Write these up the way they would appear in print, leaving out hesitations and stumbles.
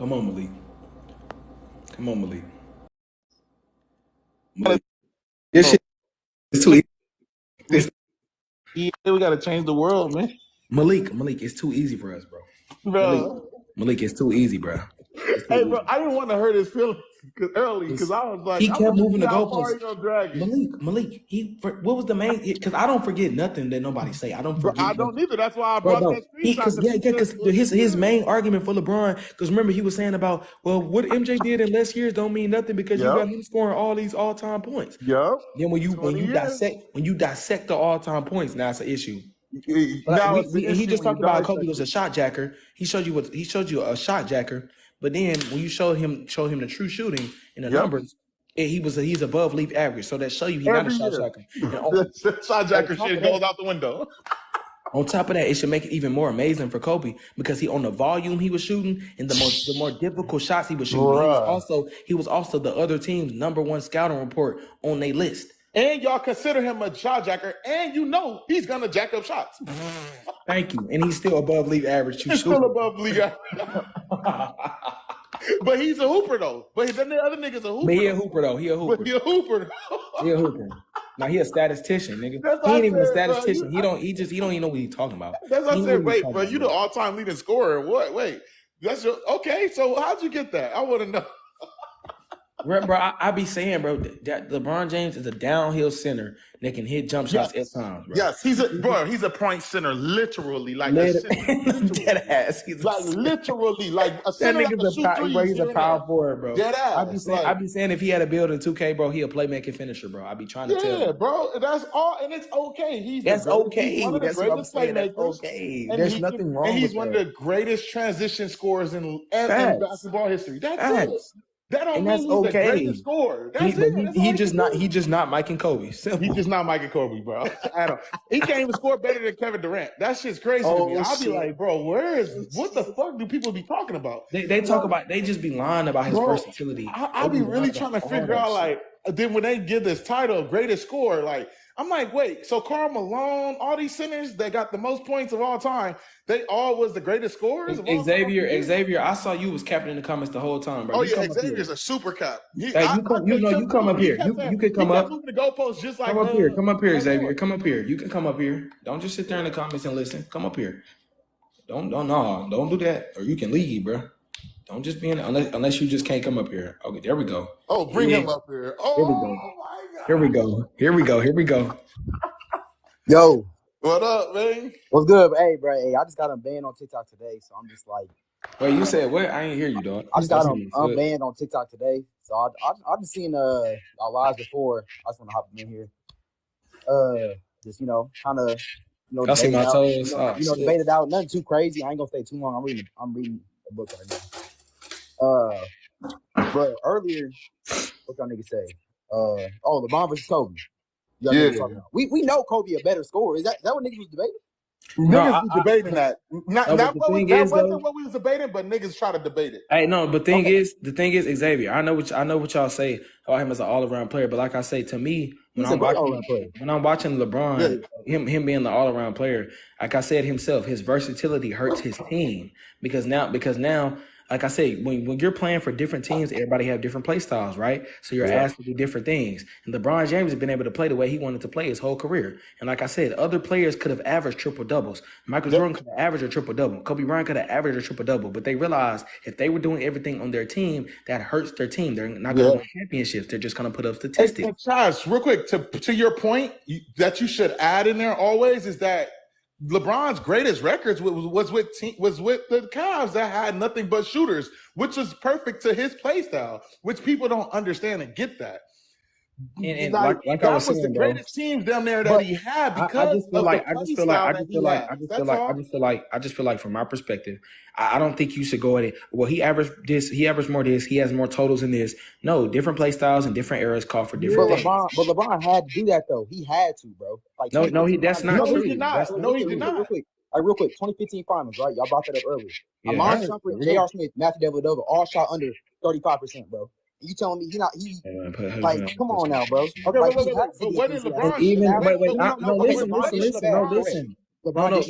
Come on, Malik. Come on, Malik. Malik. This shit is too easy. Yeah, we gotta change the world, man. Malik, it's too easy for us, bro. Bro. Malik, it's too easy, bro. Hey, bro, I didn't want to hurt his feelings early because I was like, he kept moving the goalposts. Malik, what was the main? Because I don't forget nothing that nobody say. I don't forget. I don't either. That's why I brought that screenshot. Because his main argument for LeBron, because remember he was saying about, well, what MJ did in less years don't mean nothing because you got him scoring all these all-time points. Yep. Then when you dissect the all-time points, now it's an issue. He just talked about Kobe was a shot jacker. He showed you a shot jacker. But then when you showed him the true shooting in the numbers, he's above league average. So that show you not a shot jacker. Shot jacker shit goes out the window. On top of that, it should make it even more amazing for Kobe because he on the volume he was shooting and the more difficult shots he was shooting. He was also the other team's #1 scouting report on their list. And y'all consider him a shot jacker, and you know he's gonna jack up shots. Thank you. And he's still above league average. He's still above league average. But he's a hooper though. But then the other nigga's a hooper. But he a hooper though. He a hooper. He a hooper. Now he a statistician, nigga. He ain't even a statistician. Bro, he don't even know what he's talking about. That's what I said. Wait, bro, you the all-time leading scorer. What? Wait. That's your okay. So how'd you get that? I want to know. Bro, I be saying, bro, that LeBron James is a downhill center that can hit jump shots at times, bro. Yes, he's a point center, literally, like dead ass. He's like literally, like a center that nigga's he's a power forward, bro. Dead ass. I be saying if he had a build in 2K, bro, he a playmaking finisher, bro. I be trying to tell. Yeah, bro, that's all, and it's okay. That's okay. He's one of the greatest playmakers. That's okay. There's nothing wrong. And he's one of the greatest transition scorers in basketball history. That's it. That don't mean he's the greatest scorer. He just not Mike and Kobe. Simple. He's just not Mike and Kobe, bro. He can't even score better than Kevin Durant. That shit's crazy to me. I'll be like, bro, what the fuck do people be talking about? They talk about, they just be lying about his versatility. I be really trying to figure out, like, then when they give this title, greatest scorer, like, I'm like, wait, so Karl Malone, all these centers that got the most points of all time, they all was the greatest scorers? Xavier, I saw you was capping in the comments the whole time, bro. Oh, yeah, Xavier's a super cap. You come up here. You can come up. The goalpost just like Come up here, Xavier. Come up here. You can come up here. Don't just sit there in the comments and listen. Come up here. Don't do that. Or you can leave, bro. Don't just be in unless you just can't come up here. Okay, there we go. Oh, bring him up here. Oh, here we go. Here we go. Yo. What up, man? What's good? Hey, bro. Hey, I just got unbanned on TikTok today, so I'm just like. Wait, you said what? I ain't hear you, dog. I just got unbanned on TikTok today, so I've been seeing our lives before. I just want to hop in here. Just kind of I see my toes. Debate it out. Nothing too crazy. I ain't gonna stay too long. I'm reading a book right now. But earlier, what y'all niggas say? LeBron versus Kobe. We know Kobe a better scorer. Is that what niggas was debating? Niggas was debating that. That wasn't what we was debating, but niggas try to debate it. Hey, no, but the thing is, Xavier, I know what y'all say about him as an all-around player, but like I say, to me, when I'm watching LeBron, him being the all-around player, like I said himself, his versatility hurts his team because now, like I say, when you're playing for different teams, everybody have different play styles, right? So you're asked to do different things. And LeBron James has been able to play the way he wanted to play his whole career. And like I said, other players could have averaged triple-doubles. Michael Jordan could have averaged a triple-double. Kobe Bryant could have averaged a triple-double. But they realized if they were doing everything on their team, that hurts their team. They're not going to win championships. They're just going to put up statistics. And Chaz, real quick, to your point that you should add in there always is that LeBron's greatest records was with the Cavs that had nothing but shooters, which was perfect to his play style, which people don't understand and get that. And like I was saying, the greatest teams down there that he had because I just feel like from my perspective, I don't think you should go at it. Well, he averaged this, he averaged more this, he has more totals in this. No, different play styles and different eras call for different things. But LeBron had to do that though. He had to, bro. Like that's not true. He did not. He did not. Real quick, 2015 finals, right? Y'all brought that up earlier. Amon Shumpert, J.R. Smith, Matthew Dellavedova, all shot under 35%, bro. You telling me come on now, bro. Okay, what is LeBron? Listen. No,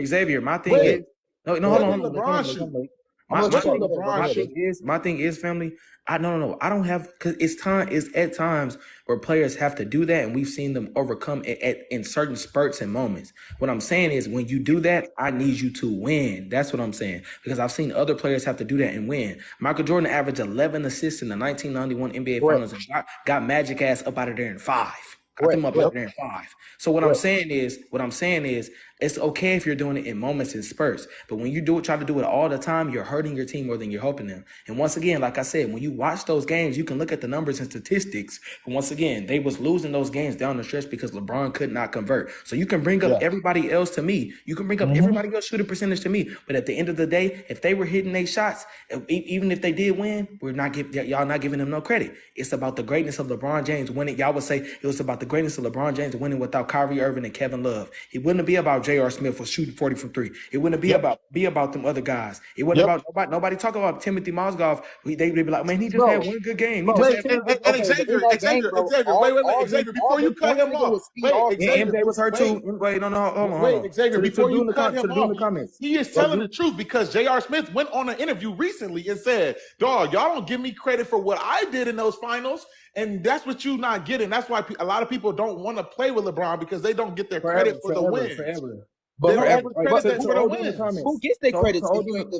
Xavier. My thing is, hold on. My thing is, family. I don't have, because it's at times where players have to do that, and we've seen them overcome it in certain spurts and moments. What I'm saying is, when you do that, I need you to win. That's what I'm saying, because I've seen other players have to do that and win. Michael Jordan averaged 11 assists in the 1991 NBA Finals and got Magic ass up out of there in 5. Got them up there in 5. So what I'm saying is, it's okay if you're doing it in moments and spurts, but when you try to do it all the time, you're hurting your team more than you're helping them. And once again, like I said, when you watch those games, you can look at the numbers and statistics. And once again, they was losing those games down the stretch because LeBron could not convert. So you can bring up everybody else to me. You can bring up everybody else shooting percentage to me. But at the end of the day, if they were hitting their shots, even if they did win, y'all not giving them no credit. It's about the greatness of LeBron James winning. Y'all would say it was about the greatness of LeBron James winning without Kyrie Irving and Kevin Love. It wouldn't be about J.R. Smith for shooting 40 from 3. It wouldn't be about them other guys. It wasn't about nobody talking about Timothy Mozgov. They'd be like, man, he just had one good game. Xavier, Xavier, before you cut him off. MJ was hurt too. Wait, hold on. Wait, Xavier, before you cut him off, he is telling the truth, because J.R. Smith went on an interview recently and said, dog, y'all don't give me credit for what I did in those finals. And that's what you not getting. That's why a lot of people don't want to play with LeBron, because they don't get their credit for the wins. But who gets their credit? Nobody.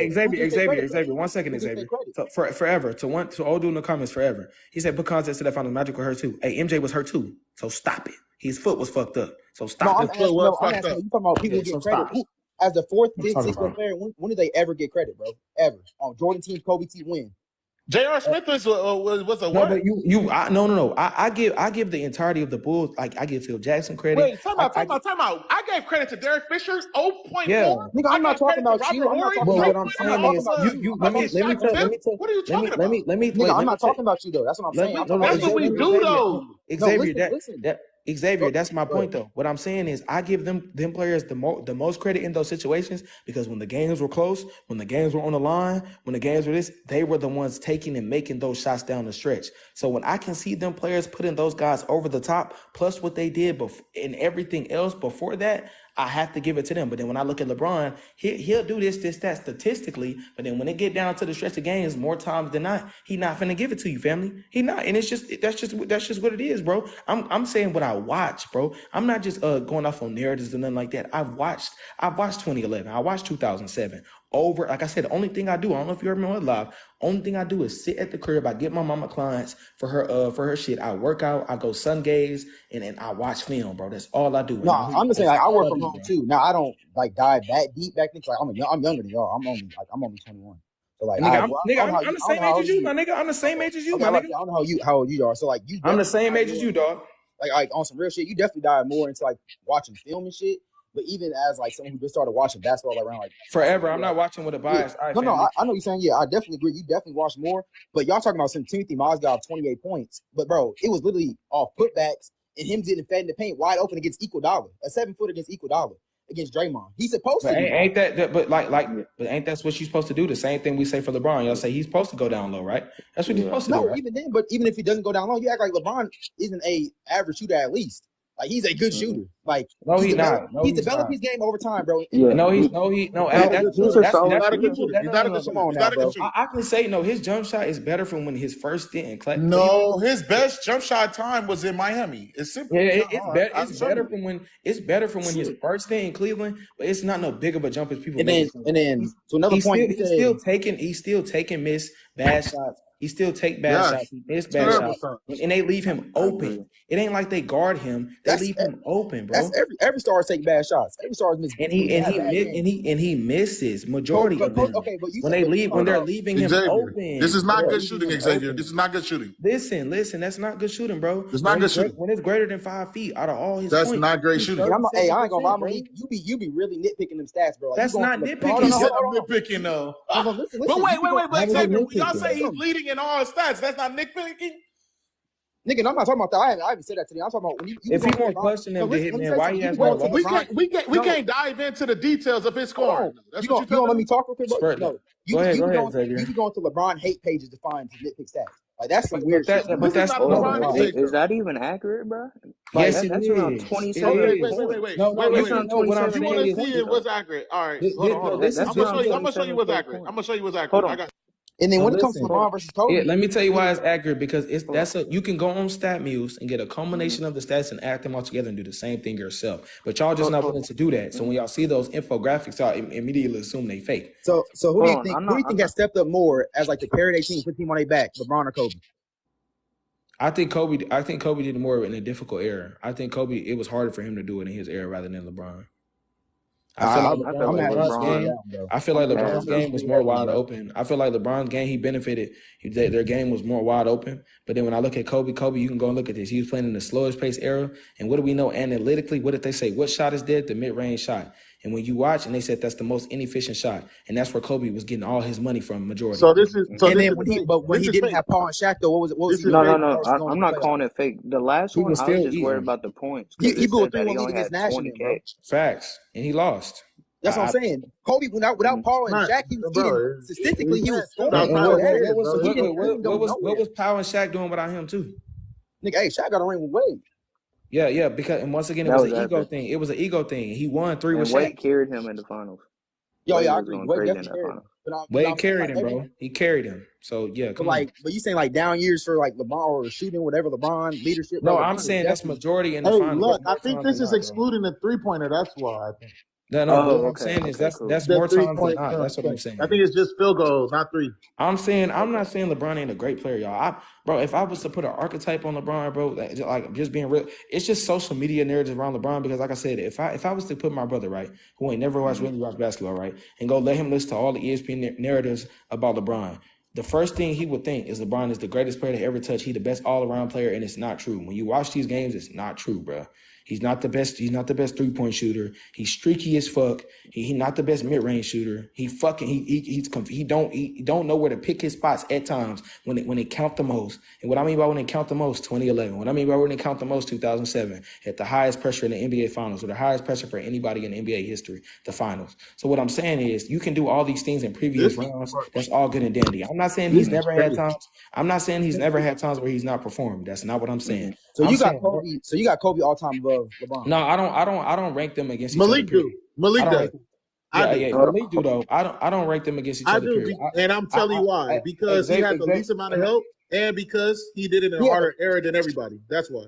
Xavier, 1 second, Xavier. So forever. To Odu in the comments, forever. He said, put context to that final, Magic was hurt too. Hey, MJ was hurt too. So stop it. His foot was fucked up. So stop it. You talking about people get credit. As the fourth, fifth, sixth player, when did they ever get credit, bro? Ever. On Jordan teams, Kobe team win. J.R. Smith was a no, but no. I give the entirety of the Bulls. Like, I give Phil Jackson credit. Wait, time out. I gave credit to Derek Fisher. 0.4. Yeah, nigga, I'm not talking about you. I'm not talking about you. Let me tell. What are you talking about? Let me. Nigga, I'm not talking about you though. That's what I'm saying. That's what we do though. Xavier, that's my point though. What I'm saying is, I give them players the most credit in those situations, because when the games were close, when the games were on the line, when the games were this, they were the ones taking and making those shots down the stretch. So when I can see them players putting those guys over the top, plus what they did and everything else before that, I have to give it to them. But then when I look at LeBron, he'll do this, that statistically. But then when it get down to the stretch of games, more times than not, he not finna give it to you, family. He not, and that's just what it is, bro. I'm saying what I watch, bro. I'm not just going off on narratives and nothing like that. I've watched 2011. I watched 2007. Over, like I said, the only thing I do, I don't know if you heard me on live, only thing I do is sit at the crib. I get my mama clients for her shit. I work out, I go sun gaze, and then I watch film, bro. That's all I do. No, I'm just saying, like, I work from home too. Now I don't like dive that deep back then. Like, I'm younger than y'all. I'm only 21. So like, I'm the same age as you, my nigga. I'm the same age as you, my nigga. I don't know how old you are. So like, I'm the same age as you, dog. Like on some real shit, you definitely dive more into like watching film and shit. But even as like someone who just started watching basketball around like forever, I'm not watching with a bias. Yeah. No, I know you're saying, yeah, I definitely agree. You definitely watch more. But y'all talking about some Timothy Mozgov 28 points. But bro, it was literally off putbacks and him getting fed in the paint wide open against Iguodala, a 7-foot against Iguodala against Draymond. He's supposed to. Ain't that? But ain't that's what you're supposed to do? The same thing we say for LeBron. Y'all say he's supposed to go down low, right? That's what he's supposed to do. Right? Even then, but even if he doesn't go down low, you act like LeBron isn't a average shooter at least. Like, he's a good shooter. Like, no, he's not. He's developed his game over time, bro. Yeah. He's not a good shooter. He's not a good shooter. I can say no. His jump shot is better from when his first stint in Cleveland. No, his best jump shot time was in Miami. It's simple. Yeah, it's better from when his first stint in Cleveland, but it's not no big of a jump as people. And then to another point, he's still taking miss bad shots. He still take bad shots. He miss bad shots, and they leave him open. It ain't like they guard him. They leave him open, bro. That's every star take bad shots. Every star is missing. And he misses majority of them. Okay, but when they're leaving him open. This is not good shooting, Xavier. This is not good shooting. Listen, that's not good shooting, bro. It's not good shooting. When it's greater than 5 feet out of all his that's points, not great shooting. Hey, I ain't gonna lie, Malik. You be really nitpicking them stats, bro. Like, that's not nitpicking. I'm nitpicking though. But wait. But Xavier, when y'all say he's leading in all stats, that's not nitpicking. Nigga, I'm not talking about that. I haven't said that today. I'm talking about when you if he won't question him to hit man, why he has no we can't dive into the details of his scoring. You don't let me talk real quick, bro? No. Go ahead, Xavier. You be going to LeBron hate pages to find his nitpick stats. Like, that's some weird shit. But that's is that even accurate, bro? Yes, That's around 27. Okay, wait. No, That's around listen. What I'm You 27 want saying to is, see if what's accurate? All right, hold on. this I'm is gonna show you what's accurate. I'm gonna show you what's accurate. Hold on. I got. And then So when it comes to listen, LeBron versus Kobe, let me tell you why it's accurate because you can go on StatMuse and get a culmination of the stats and add them all together and do the same thing yourself. But y'all just not willing to do that. So when y'all see those infographics, y'all immediately assume they fake. So who do you think has stepped up more as like the carry their team, put team on their back, LeBron or Kobe? I think Kobe did more in a difficult era. I think Kobe, it was harder for him to do it in his era rather than LeBron. I feel like LeBron's game was more wide open. I feel like LeBron's game, he benefited. Their game was more wide open. But then when I look at Kobe, you can go and look at this. He was playing in the slowest pace era. And what do we know analytically? What did they say? What shot is dead? The mid-range shot. And when you watch, and they said that's the most inefficient shot. And that's where Kobe was getting all his money from, majority. So this is when he didn't have Paul and Shaq though, what was he doing? No. I'm not calling it fake. The last one, I was just worried about the points. He blew a 3-1 lead against Nash, bro. Facts. And he lost. That's what I'm saying. Kobe, without Paul and Shaq, he was getting statistically, he was scoring. What was Paul and Shaq doing without him too? Nigga, hey, Shaq got a ring with Wade. Yeah, because and once again, it was an ego thing. It was an ego thing. He won 3 with Shaq. Wade carried him in the finals. I agree. Wade definitely carried him. Wade carried him, bro. He carried him. So yeah, but you saying like down years for like LeBron or shooting whatever LeBron leadership? No, I'm saying that's majority in the finals. Look, I think this is excluding the 3-pointer. That's why I think. No, what I'm saying is that's more times than not. That's what I'm saying. I think it's just field goals, not 3. I'm not saying LeBron ain't a great player, y'all. Bro, if I was to put an archetype on LeBron, bro, like just being real, it's just social media narratives around LeBron. Because like I said, if I was to put my brother, right, who ain't never really watched basketball, right, and go let him listen to all the ESPN narratives about LeBron, the first thing he would think is LeBron is the greatest player to ever touch. He's the best all-around player, and it's not true. When you watch these games, it's not true, bro. He's not the best. He's not the best 3-point shooter. He's streaky as fuck. He's not the best mid-range shooter. He don't know where to pick his spots at times when they count the most. And what I mean by when they count the most, 2011. What I mean by when they count the most, 2007, at the highest pressure in the NBA Finals, or the highest pressure for anybody in NBA history, the Finals. So what I'm saying is, you can do all these things in previous rounds. That's all good and dandy. I'm not saying he's never had times. I'm not saying he's never had times where he's not performed. That's not what I'm saying. So you got Kobe. So you got Kobe all time above LeBron. No, I don't rank them against each Malik other. Malik does. Malik do though. I don't rank them against each other. And I'm telling you why. Because he had the least amount of help, and because he did it in a harder era than everybody. That's why.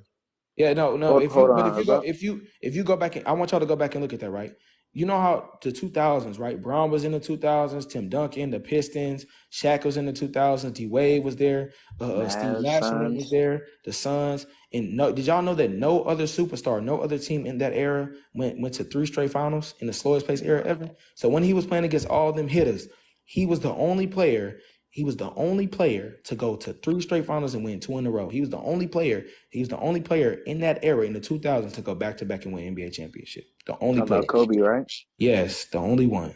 Yeah, no. If you go back and I want y'all to go back and look at that, right? You know how the 2000s, right? Brown was in the 2000s, Tim Duncan, the Pistons, Shaq was in the 2000s, D Wade was there, Steve Nash was there, the Suns. And did y'all know that no other superstar, no other team in that era went to 3 straight finals in the slowest pace era ever? So when he was playing against all them hitters, he was the only player. He was the only player to go to 3 straight finals and win 2 in a row. He was the only player. He was the only player in that era in the 2000s to go back to back and win NBA championship. The only player. About Kobe, right? Yes, the only one.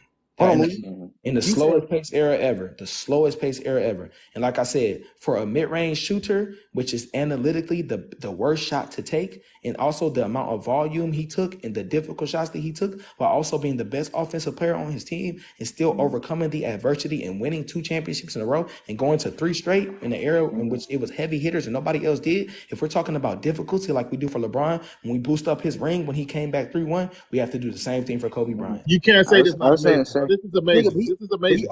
In the slowest pace era ever. The slowest pace era ever. And like I said, for a mid-range shooter, which is analytically the worst shot to take, and also the amount of volume he took and the difficult shots that he took, while also being the best offensive player on his team and still overcoming the adversity and winning 2 championships in a row and going to 3 straight in the era in which it was heavy hitters and nobody else did. If we're talking about difficulty like we do for LeBron, when we boost up his ring when he came back 3-1, we have to do the same thing for Kobe Bryant. You can't say this. This is amazing. This is amazing.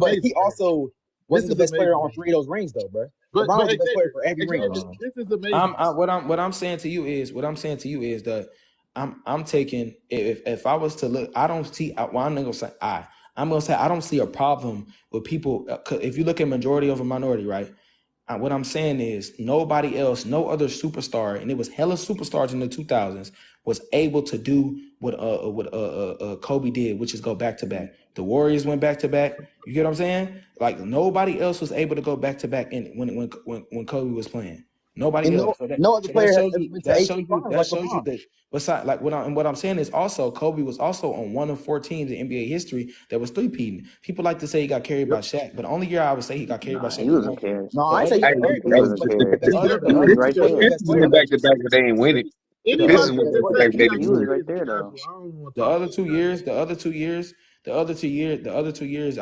But he also wasn't the best player on 3 of those rings, though, bro. LeBron was the best player for every ring. This is amazing. What I'm saying to you is that I'm taking if I was to look, I don't see. Well, I'm not gonna say I'm gonna say I don't see a problem with people. If you look at majority over minority, right? What I'm saying is nobody else, no other superstar, and it was hella superstars in the 2000s, was able to do what Kobe did, which is go back to back. The Warriors went back to back. You get what I'm saying? Like nobody else was able to go back to back when Kobe was playing. Nobody else. No other player shows you that. Besides, like what I'm saying is also Kobe was also on 1 of 4 teams in NBA history that was 3-peating. People like to say he got carried by Shaq, but the only year I would say he got carried by Shaq. He was a carrier. No, I say he was right there. Back to back, but they ain't win it. He was right there though. The other two years,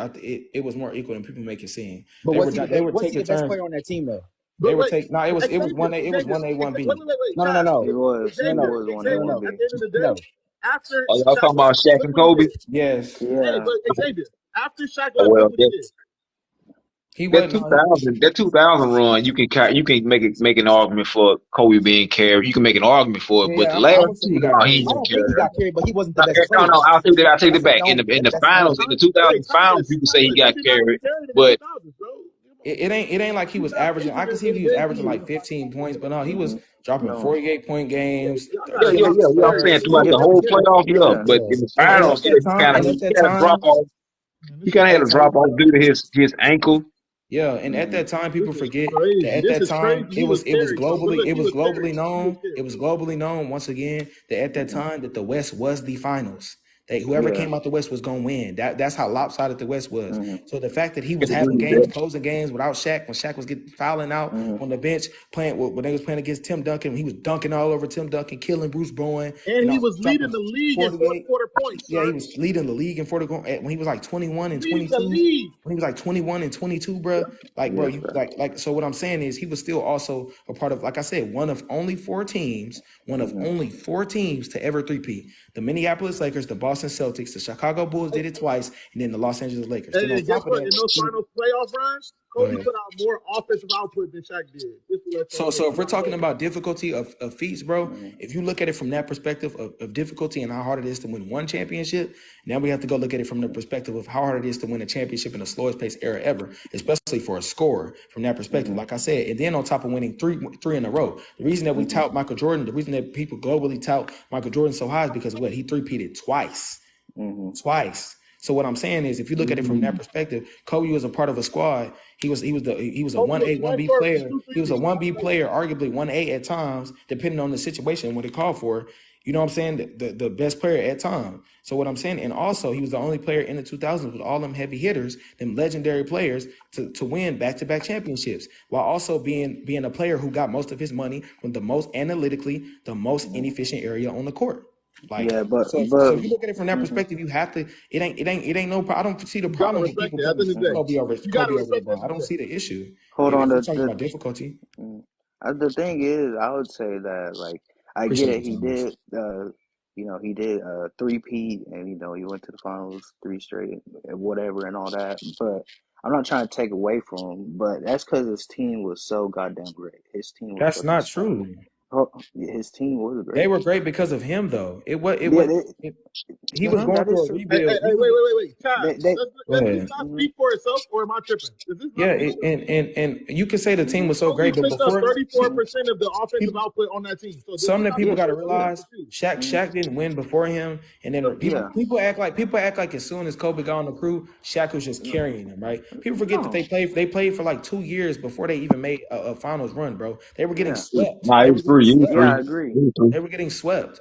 it was more equal than people make it seem. But was he the best player on that team though? They were taking. No, it was 1A. It was 1A, 1B. No. It was 1A, No. 1B. At the end of the day, after Oh, y'all Shaq talking about Shaq look and what he Kobe? did. Yes. Yeah. But Xavier, after Shaq Oh left, well, look what he did. He that wasn't. 2000 run, you can make an argument for Kobe being carried. You can make an argument for it, but Yeah, the I last would say he two, got no, he I ain't carried. gonna don't think he carry got that. carried, but he wasn't the best No, player. no, I'll take that. I'll take it That's the back. In only. the That's the finals, in the 2000 finals, Thomas. you can say he got Kobe not really carried, carried in the but 2000s, bro. It ain't like he was averaging. I could see if he was averaging like 15 points, but no, he was dropping No. 48-point games, Y'all gotta yeah. 30 stop I'm comparing. saying starts. throughout Look, the let me whole get it. playoff, yeah. Yeah. But Yeah, in the and finals, at yeah, that time, and at he that had a drop time, off. Man, He this shit kind of had a hey, crazy. drop off due to his ankle. yeah, and at that time, people This is forget that crazy. at This that is time crazy. He was it was carried, bro. But globally look, he was carried. He was known. It carried. was globally known once again that at that time that the West was the finals. That whoever Yeah. came out the West was gonna win. That's how lopsided the West was. So the fact that he was Can agree having with games, that. closing games without Shaq, when Shaq was getting fouling out on the bench, playing when they was playing against Tim Duncan, he was dunking all over Tim Duncan, killing Bruce Bowen, And and he all, was dropping leading the league in fourth 48. quarter points, Yeah, he sir. was leading the league in 40 when he was like 21 and Leading the 22. league. When he was like 21 and 22, bro. Like, bro, Yes, you bro. so what I'm saying is he was still also a part of, like I said, one of only four teams to ever three-peat. The Minneapolis Lakers, the Boston Celtics, the Chicago Bulls did it twice, and then the Los Angeles Lakers. Then on And guess top of what? that, In those finals playoff runs, go Kobe ahead. put out more offensive output than Shaq did. Just to let y'all know. So if we're talking about difficulty of feats, bro, if you look at it from that perspective of difficulty and how hard it is to win one championship, now we have to go look at it from the perspective of how hard it is to win a championship in the slowest pace era ever, especially for a scorer from that perspective. Like I said, and then on top of winning three in a row. The reason that we tout Michael Jordan, the reason that people globally tout Michael Jordan so high is because what he three-peated twice. So what I'm saying is, if you look at it from that perspective, Kobe was a part of a squad. He was a Kobe was 1A, one 1B short from player. two He was a threes. 1B player, arguably 1A at times, depending on the situation what it called for. You know what I'm saying? The best player at time. So what I'm saying, and also he was the only player in the 2000s with all them heavy hitters, them legendary players, to win back-to-back championships, while also being a player who got most of his money from the most analytically, the most inefficient area on the court. Like, Yeah, but so if you look at it from that perspective, you have to. It ain't no. I don't see the You gotta problem with respect people it. At the putting end of the day, you gotta Kobe over respect LeBron. that. I don't see the issue hold if on. we're talking about difficulty. The thing is, I would say that like I get Appreciate it. you, He Thomas. did. He did three-peat, and he went to the finals three straight, and whatever, and all that. But I'm not trying to take away from him. But that's because his team was so goddamn great. His team was That's fucking not stacked. true. His team was They great. were great because of him, though. It was Yeah, he was going that is through a true. rebuild. Wait. Chad, They Go does this ahead. not speak for itself, or am I tripping? Does this not Yeah, speak for itself? and you could say the team was so Kobe great, but picked up before 34% of the offensive people, output on that team. So does something this that not people yeah, speak got for to itself? yeah, realize, Shaq didn't win before him, and then yeah. people act like as soon as Kobe got on the crew, Shaq was just carrying them, right? People forget that No, they played for like 2 years before they even made a finals run, bro. They were getting yeah, swept. Nah, They it were was getting three. It was yeah. swept. I three. agree. It was three. They were getting swept.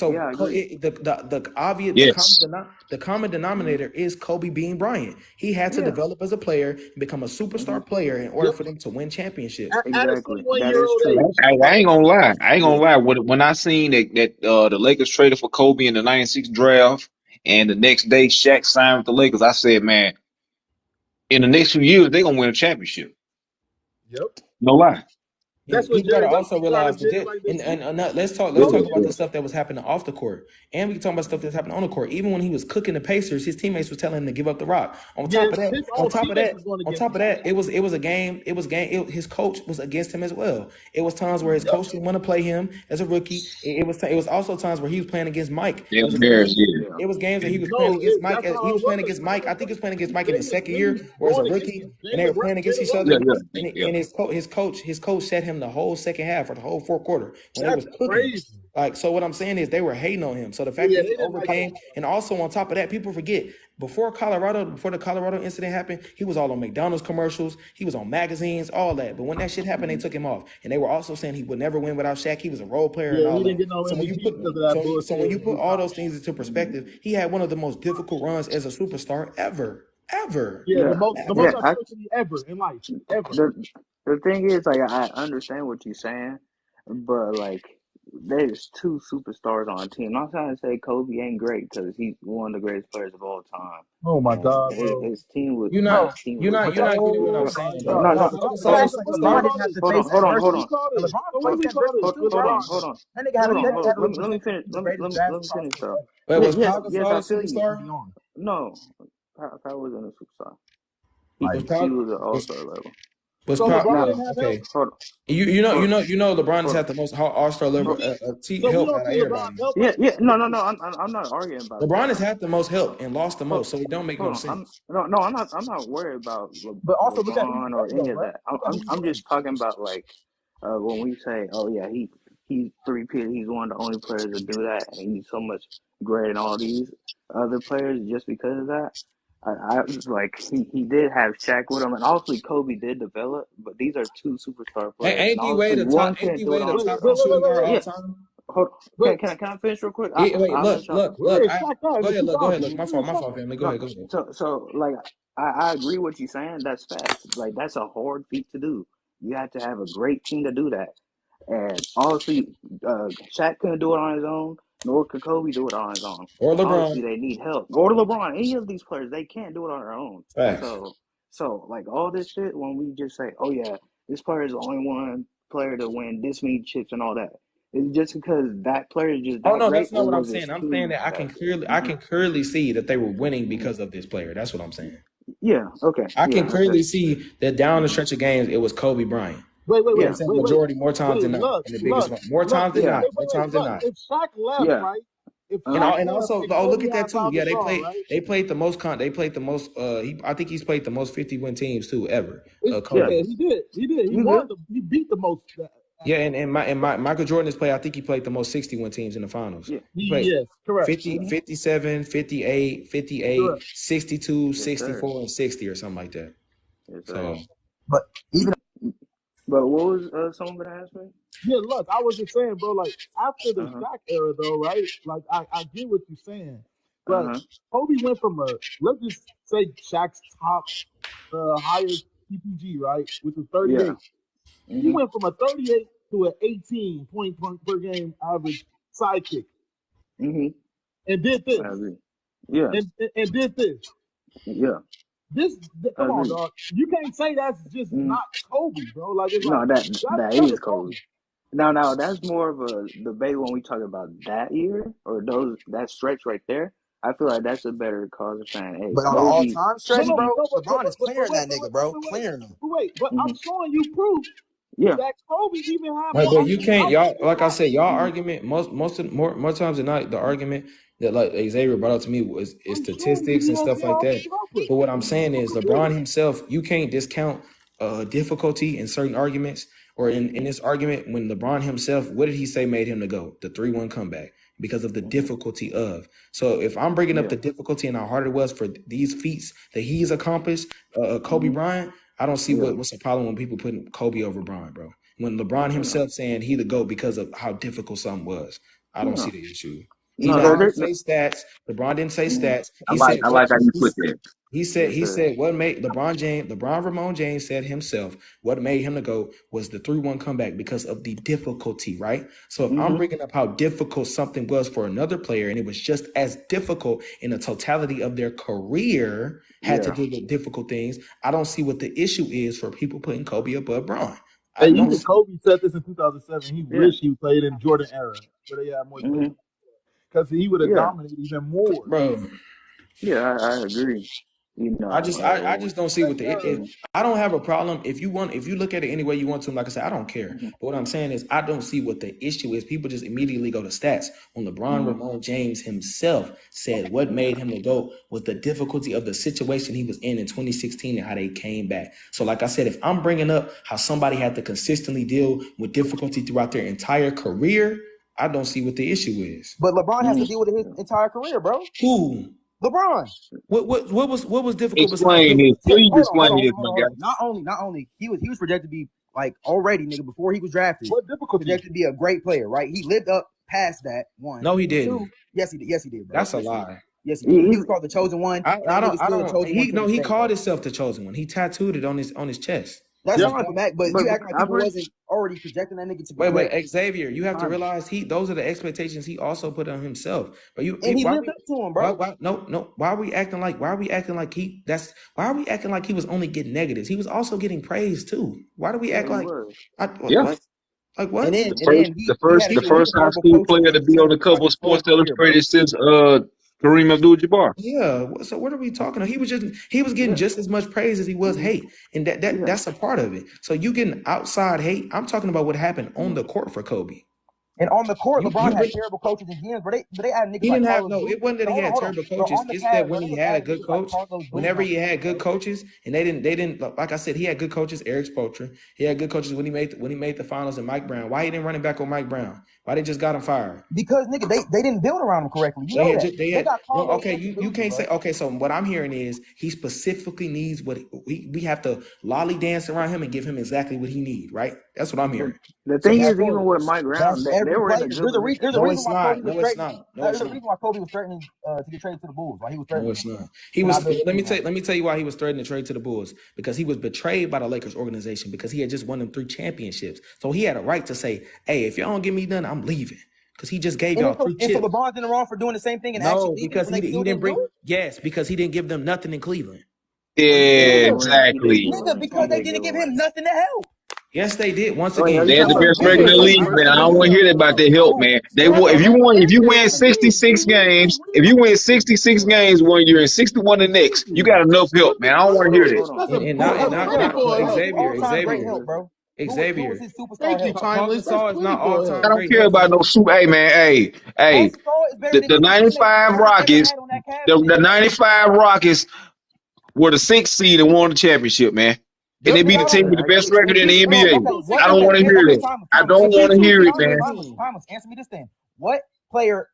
Yeah, So I agree. the obvious Yes. the common denominator is Kobe being Bryant. He had to Yeah, develop as a player and become a superstar player in order Yep. for them to win championships. At a exactly. 21 That year is old I, true. age. I ain't gonna lie. Yeah. When I seen that the Lakers traded for Kobe in the '96 draft, and the next day Shaq signed with the Lakers, I said, man, in the next few years they gonna win a championship. Yep. No lie. And That's what people got to Jerry also West trying to realize that get like this too. let's talk about the stuff that was happening off the court, and we can talk about stuff that's happening on the court. Even when he was cooking the Pacers, his teammates was telling him to give up the rock. Yeah, his own teammates was going On against top him. of that, it was a game. His coach was against him as well. It was times where his Yep. coach didn't want to play him as a rookie. It was also times where he was playing against Mike. Yeah, It was a Bears, game. yeah. Yeah, It was games that he was playing No, against Mike. that's He how was it playing was. against Mike. I think he was playing against Mike in his second year Jamie or as a going against rookie, him. and they were playing against each other. Yeah, Jalen yeah, Brunson. yeah. And his coach set him the whole second half or the whole fourth quarter when they That's was cooking. crazy. Like, so what I'm saying is they were hating on him. So the fact Yeah, that they he didn't like him. overcame, and also on top of that, people forget before the Colorado incident happened, he was all on McDonald's commercials, he was on magazines, all that. But when that shit happened, they took him off, and they were also saying he would never win without Shaq. He was a role player and Yeah, all he didn't that. get no So when you MVP put because of that when bullshit you with put Bruce all Brown. those things into perspective, he had one of the most difficult runs as a superstar ever. Yeah, yeah, the most yeah. adversity ever in life. Ever. The the thing is, like, I understand what you're saying, but like, there's two superstars on a team. I'm not trying to say Kobe ain't great because he's one of the greatest players of all time. Oh my God, bro. His team was You're Bro, not you're not you're not getting what I'm saying, bro. no, no. Pau but Gasol act is like Hold LeBron on, didn't have to hold face on, hold on, hold adversity. on. And LeBron faced adversity too, Hold bro. on, hold on. That nigga had Hold to on. really Let me protect finish. the greatest Let me basketball finish player though. Wait, was Pau Yes, Gasol I a feel you. superstar? beyond. No, Pat wasn't a superstar. Was He Pau was an was all-star level. was So Pau LeBron Now, didn't have help. okay? hold on, You know LeBron has hold on. had the most All-Star level So we help don't out of see LeBron everybody. help. Yeah. No. I'm not arguing about LeBron has that. had the most help and lost the Hold, most, so it don't make no hold on. sense. I'm not worried about But also look at who he LeBron or played though, any of bro. that. Look at who he I'm played. just talking about like when we say, oh yeah, he's three-peat. He's one of the only players to do that, and he's so much greater than all these other players just because of that. I was like he did have Shaq with him, and obviously Kobe did develop, but these are two superstar players, and obviously one Ain't can't D do it Wade on the Wait, his top wait, two wait, own. wait, shooting wait, guard wait. all Yeah, time? hold. Wait, Can I finish real quick? Wait, I'll let y'all. where is I, Shaq at in go the ahead, look, 2000s? My Where is fault, Shaq? family. Go No, ahead, go ahead. so like I agree what you're saying. That's facts. Like that's a hard feat to do. You have to have a great team to do that. And obviously, Shaq couldn't do it on his own, nor could Kobe do it on his own. Or Obviously, LeBron. they need help. Or LeBron, any of these players, they can't do it on their own. Facts. So like all this shit, when we just say, oh yeah, this player is the only one player to win this many chips and all that, it's just because that player is just Oh that no, great, that's not or what I'm was saying. his I'm saying team that I that can good? clearly see that they were winning Hmm. because of this player. That's what I'm saying. Yeah. Okay. I can Yeah. clearly Okay. see that down the Hmm. stretch of games, it was Kobe Bryant. Wait, wait, You know what wait, I'm Yeah. saying? wait, wait, Majority, more times wait. than not, Look, and the biggest look, one, more look. times than Wait, Yeah. not, wait, more wait. times than Look, not. if Shaq left, Yeah. right? If And Shaq Uh-huh. left also, and oh, look Kobe at that had too. Pau Yeah, Gasol, right? they played the most they played the most. I think he's played the most 50-win teams too ever. Yeah. Kobe. Yeah, he did. He did. He You good? won. He beat the most. Yeah, and Michael Jordan has played. I think he played the most 60-win teams in the finals. Yeah. He played Yes, correct. 50, 57, 58, 58, Correct. 62, Yes, sir. 64, and 60 or something like that. Yes, sir. So But even But what was someone gonna ask me? yeah, look, I was just saying, bro. Like after the Uh-huh. Shaq era, though, right? Like I get what you're saying, but Uh-huh. Kobe went from a let's just say Shaq's top highest PPG, right, which was Yeah. 38. He Mm-hmm. went from a 38 to an 18 point per game average sidekick, Mm-hmm. and did I this, agree. Yeah. and did this. Yeah. This I come on, agree. dog. You can't say that's just Mm-hmm. not Kobe, bro. Like it's like No, that that is was Kobe. Kobe. Now that's more of a debate when we talk about that year or that stretch right there. I feel like that's a better cause of saying, hey, But on an Kobe. all-time stretch, Mm-hmm. bro, LeBron is clearing that nigga, bro. Clearing him. Wait, but Mm-hmm. I'm showing you proof Yeah. that Kobe even had right, more. but you can't, y'all. Like I said, y'all Mm-hmm. argument more times than not. The argument that like Xavier brought up to me is I'm showing you statistics he and has stuff like more that. output. But what I'm Mm-hmm. saying is LeBron himself, you can't discount difficulty in certain arguments or in this argument when LeBron himself, what did he say made him to go? The 3-1 comeback because of the Mm-hmm. difficulty of. So if I'm bringing up Yeah. the difficulty and how hard it was for these feats that he's accomplished, Kobe Mm-hmm. Bryant, I don't see Yeah. what's the problem when people putting Kobe over Bryant, bro. When LeBron Yeah. himself saying he the GOAT because of how difficult something was, I don't Yeah. see the issue. He No, did not no. say stats. LeBron didn't say Mm-hmm. stats. I He like said I what like how you put that. Yes, he sir. said what made LeBron Ramon James said himself, what made him to go was the 3-1 comeback because of the difficulty, right? So if I'm Mm-hmm. bringing up how difficult something was for another player and it was just as difficult in the totality of their career had to Yeah. do with difficult things, I don't see what the issue is for people putting Kobe above Bron. I Hey, don't even see, Kobe said this in 2007. He Yeah. wished he played in Jordan era, where they had more Mm-hmm. space because he would have Yeah. dominated even more. bro. Yeah. I agree. You I know. just don't see what the Era. if I don't have a problem if you look at it any way you want to. Like I said, I don't care. Mm-hmm. But what I'm saying is I don't see what the issue is. People just immediately go to stats. When LeBron Mm-hmm. Ramon James himself said what Yeah. made him to go was the difficulty of the situation he was in 2016 and how they came back. So like I said, if I'm bringing up how somebody had to consistently deal with difficulty throughout their entire career, I don't see what the issue is. But LeBron has to deal with it his Mm-hmm. entire career, bro. Who? LeBron. What was difficult besides Explain this. difficult? Please explain Hold this, on, my hold guy. on. Not only he was projected to be like already nigga before he was drafted. What difficulty? Projected to be a great player, right? He lived up past that. One. No, he didn't. Two. Yes, he did. Yes, he did, bro. That's a Yes, he did. lie. Yes, he did. He He, was called the chosen one. I That nigga's don't still the chosen one to he this day, called bro. himself the chosen one. He tattooed it on his chest. That's fine for Mac, but you act like people wasn't already projecting that nigga to be great. Wait, Xavier, you have to realize those are the expectations he also put on himself. But he lived up to him, bro. Why are we acting like he was only getting negatives? He was also getting praise too. Why do we act like what? Like what? And then The first high school player to be on the cover of Sports Illustrated since Kareem Abdul-Jabbar. Yeah. So what are we talking about? He was getting just as much praise as he was hate, and that's a part of it. So you getting outside hate. I'm talking about what happened on the court for Kobe. And on the court, LeBron had terrible coaches and GMs, but they had niggas. He didn't have it wasn't that he had terrible coaches. It's that when he had a good coach, whenever he had good coaches, and they didn't like I said, he had good coaches. Eric Spoelstra, he had good coaches when he made the finals. And Mike Brown, why he didn't run it back on Mike Brown? Why they just got him fired? Because nigga, they didn't build around him correctly. You can't say okay. So what I'm hearing is he specifically needs what we have to lolly dance around him and give him exactly what he needs. Right? That's what I'm hearing. The thing is, even with Mike Brown, they were in a good there's a reason why Kobe was threatening to get traded to the Bulls. Why he was threatening? No, it's not. He was. Let me tell you why he was threatening to trade to the Bulls, because he was betrayed by the Lakers organization because he had just won them 3 championships. So he had a right to say, "Hey, if y'all don't give me none, I'm leaving." Because he just gave y'all 3 chips. And so LeBron's in the wrong for doing the same thing. And because he didn't bring. Yes, because he didn't give them nothing in Cleveland. Yeah, exactly. Nigga, because they didn't give him nothing to help. Yes, they did. Once again, they're the best record in the league, man. I don't want to hear that about their help, man. If you win 66 games, if you win 66 games 1 year and 61 the next, you got enough help, man. I don't want to hear this. And not Xavier. Thank you, Timeless. Is not all time. I don't care about no super. Hey, man. Hey. The 95 Rockets, the 95 Rockets were the 6th seed and won the championship, man. And they beat the team with the best record in the NBA. I don't want to hear that. I don't want to hear it, man. Thomas, answer me this thing. What player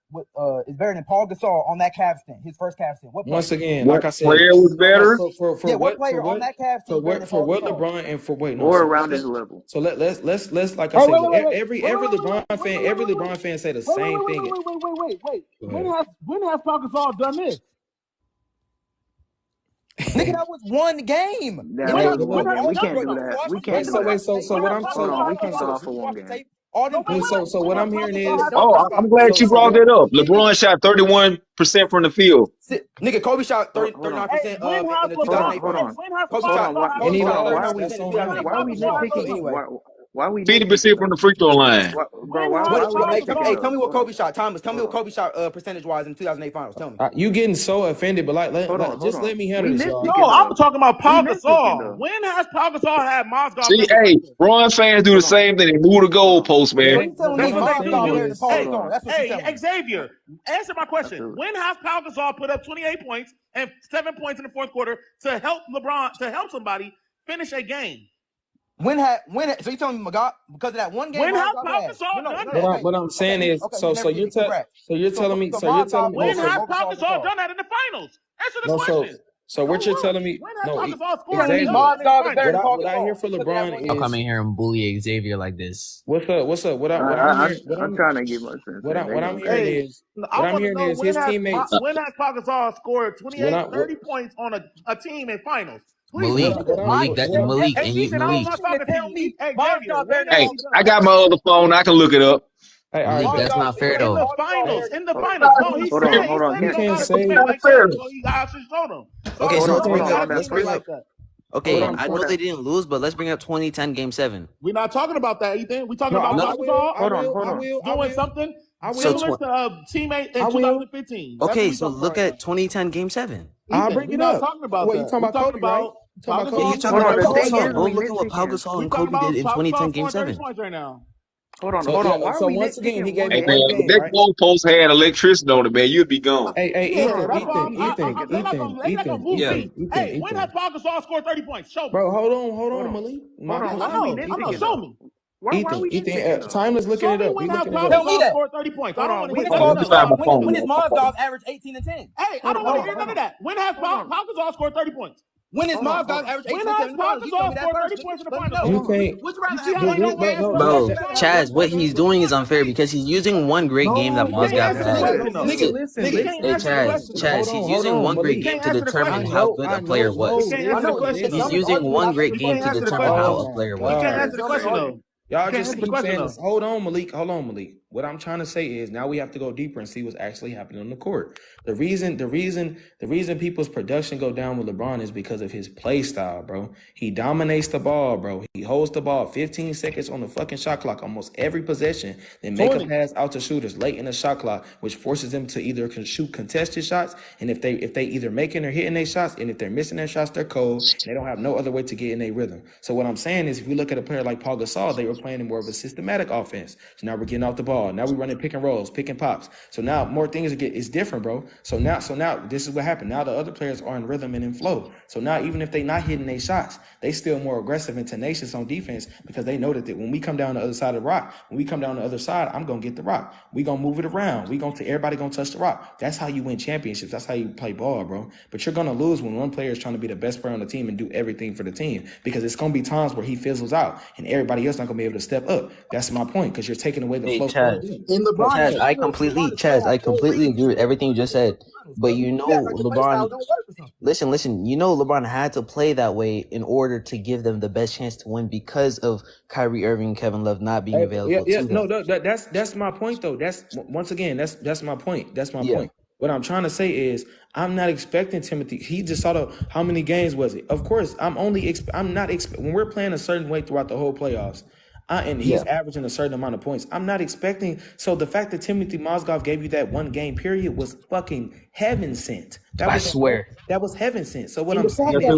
is better than Paul Gasol on that Cavs stint? His first Cavs stint. Once again, like I said, player was better. What player on that Cavs stint? For what LeBron and for or around his level. So let's like I said, every LeBron fan say the same thing. Wait. When has Paul Gasol done this? Nigga, that was one game. We can't do that. We can't. So what I'm saying, we can't go off of one game. So what I'm hearing is, I'm glad you brought that up. LeBron shot 31% from the field. Nigga, Kobe shot 39% in the 2008. Why are we nitpicking? Why are we 50% from the free throw line? Hey, tell me what Kobe shot. Thomas, tell me what Kobe shot percentage-wise in the 2008 finals. Tell me. You getting so offended, but let me handle this, y'all. No, I'm talking about Paul Gasol. When has Paul Gasol had Mozgov? See, hey, Bron fans do the same thing. They move the goalposts, man. Hey, Xavier, answer my question. When has Paul Gasol put up 28 points and 7 points in the fourth quarter to help somebody finish a game? So you telling me Magat because of that one game? When has Paul Gasol done that? What I'm saying is, so you're telling me when has Paul Gasol done that in the finals? Answer the question. So what you're telling me? What I hear for LeBron is, I'll come in here and bully Xavier like this. What's up? I'm trying to get my sense. What I'm hearing is his teammates. When has Paul Gasol scored 30 points on a team in finals? Malik, and you, Malik. Hey, I got my other phone. I can look it up. Hey, Malik, that's not fair though. In the finals. No, Hold on. You can't say that. Okay, so let's bring up. Okay, I know they didn't lose, but let's bring up 2010 Game 7. We're not talking about that, Ethan. We're talking about Hold on. Doing something. So teammate in 2015. Okay, so look at 2010 Game 7. I'll bring it up. Talking about you talking about Kobe, right? Go look at what Paul Gasol and Kobe did in 2010 Game 7. Right now. Hold on. So once again, he gave me one game. If that goalpost had electricity on it, man, you'd be gone. Hey, Ethan. Hey, when has Paul Gasol scored 30 points? Show me. Bro, hold on, Malik. Show me. Ethan, Timeless looking it up. When has Paul Gasol scored 30 points? I don't want to hear when his Mozgov averaged 18 and 10. Hey, I don't want to hear none of that. When has Paul Gasol scored 30 points? When is Mozgov average 8 When has in the finals? You tell me that scored first. 30 points in the Let me finals? know. You can't. Would you rather see have how they Mozgov don't answer average Bro, 8 Chaz, what he's doing is unfair because he's using one great game that You can't Mozgov answer the had. question, though. Nigga, listen, You listen. can't Hey, answer the question, though. Chaz, he's using one great Malik. game can't to answer the determine question. how good a player was. You can't answer the question, He's though. using one great You game can't to answer the determine question, how though. a player You was. can't answer the question, though. Y'all can't just answer the keep question, saying though. this. Hold on, Malik. What I'm trying to say is now we have to go deeper and see what's actually happening on the court. The reason people's production go down with LeBron is because of his play style, bro. He dominates the ball, bro. He holds the ball 15 seconds on the fucking shot clock almost every possession, then make a pass out to shooters late in the shot clock, which forces them to either shoot contested shots, and if they either making or hitting their shots, and if they're missing their shots, they're cold. And they don't have no other way to get in their rhythm. So what I'm saying is, if we look at a player like Paul Gasol, they were playing in more of a systematic offense. So now we're getting off the ball. Now we're running pick and rolls, pick and pops. So now more things it's different, bro. So now this is what happened. Now the other players are in rhythm and in flow. So now even if they not hitting their shots, they still more aggressive and tenacious on defense because they know that when we come down the other side of the rock, when we come down the other side, I'm gonna get the rock. We gonna move it around. Everybody gonna touch the rock. That's how you win championships. That's how you play ball, bro. But you're gonna lose when one player is trying to be the best player on the team and do everything for the team because it's gonna be times where he fizzles out and everybody else not gonna be able to step up. That's my point because you're taking away the flow. Chaz, I completely agree with everything you just said. But you know, LeBron, listen, you know, LeBron had to play that way in order to give them the best chance to win because of Kyrie Irving, Kevin Love not being available to them. No, that's my point though. That's my point. That's my point. What I'm trying to say is I'm not expecting Timothy. He just saw how many games was it? Of course, I'm not when we're playing a certain way throughout the whole playoffs. And he's averaging a certain amount of points. I'm not expecting. So the fact that Timothy Mozgov gave you that one game period was fucking heaven sent. I swear. That was heaven sent. So what I'm saying is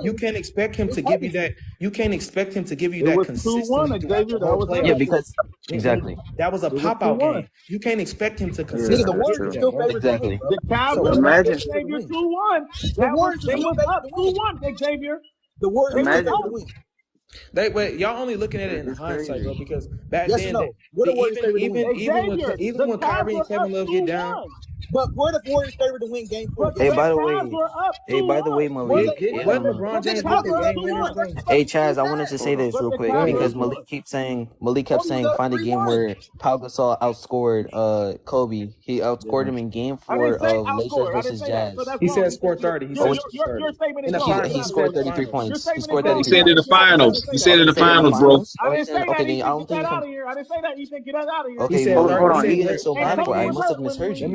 you can't expect him to give you that. You can't expect him to give you that consistently throughout the whole playoffs. Yeah, because exactly. That was a pop out game. You can't expect him to consistently. Exactly. The Cavs were up Xavier 2-1. They was up 2-1, Xavier. The Warriors Imagine. to win. Y'all only looking at it in hindsight, bro. Because back then, even when Kyrie and Kevin Love get down, but were the Warriors favored to win Game 4? Hey, by the way, Malik. LeBron James with the game winners, bro. Hey, Chaz, I wanted to say this real quick because Malik kept saying, find a game where Pau Gasol outscored Kobe. He outscored him in Game 4 of Lakers versus Jazz. He said score 30. Your statement is wrong. He scored 33 points. He scored He 33 said in the finals. He said in the finals, bro. I didn't say that. Okay, then You I don't get think that out of here. I didn't say that. You think get that out of here. Okay, hold what on. are you getting so mad for? I must have misheard you.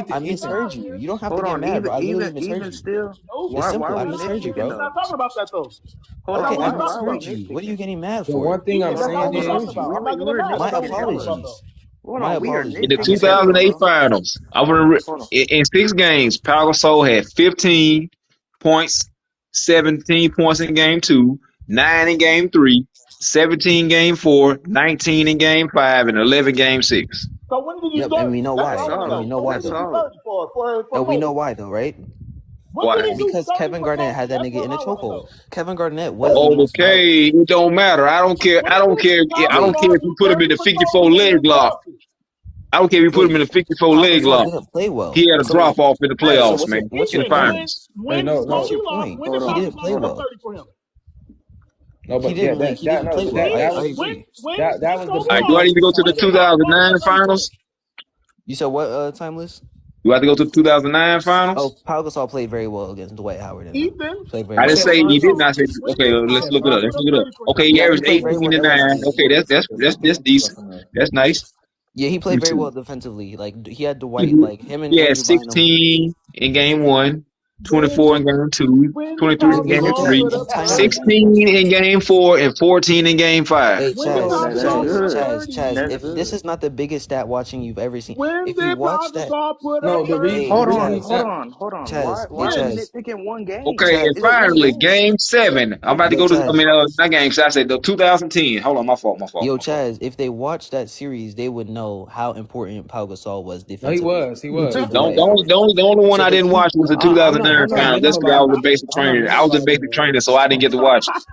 I misheard you. You don't have to get mad, bro. I literally misheard you. Still, It's simple. I misheard you, bro. We're not talking about that, though. Okay, I misheard you. What are you getting mad The for? one thing I'm saying is, my apologies. My apologies. In the 2008 finals, in 6 games, Pau Gasol had 15 points, 17 points in game 2, 9 in game 3, 17 game 4, 19 in game 5, and 11 game 6. So when did you start? And we know why. And we know why, though. And we know why, though, right? Why? Because Kevin Garnett had that nigga in a chokehold. Kevin Garnett was okay. It don't matter. I don't care. I don't care if you put him in the 54 leg lock. I don't care if you put him in the 54 leg lock. Didn't play well. He had a drop off in the playoffs, man. What's in the finals. What's your point? He didn't play well. No, but he didn't play well. I agree. That was the. All right, do I need to go to the 2009 finals? You said what, Timeless? You have to go to the 2009 finals? Oh, Pau Gasol played very well against Dwight Howard. I didn't say he did not say. Okay, let's look it up. Okay, he averaged 18 and 9. Okay, that's decent. That's nice. Yeah, he played very well defensively. Like he had Dwight, like him and yeah, 16 in game 1, 24 in game 2, 23 in game 3, 16 in game 4, and 14 in game 5. Hey, Chaz, if this is not the biggest stat watching you've ever seen, if you watch that, hold on. Chaz, why are you nitpicking one game? Okay, and finally, game 7. I'm about to go to. Not game 7. I said the 2010. Hold on, my fault. Yo, Chaz, if they watched that series, they would know how important Pau Gasol was defensively. No, he was. The only one I didn't watch was the 2009 finals. That's because I was in basic training. So I didn't get to watch it.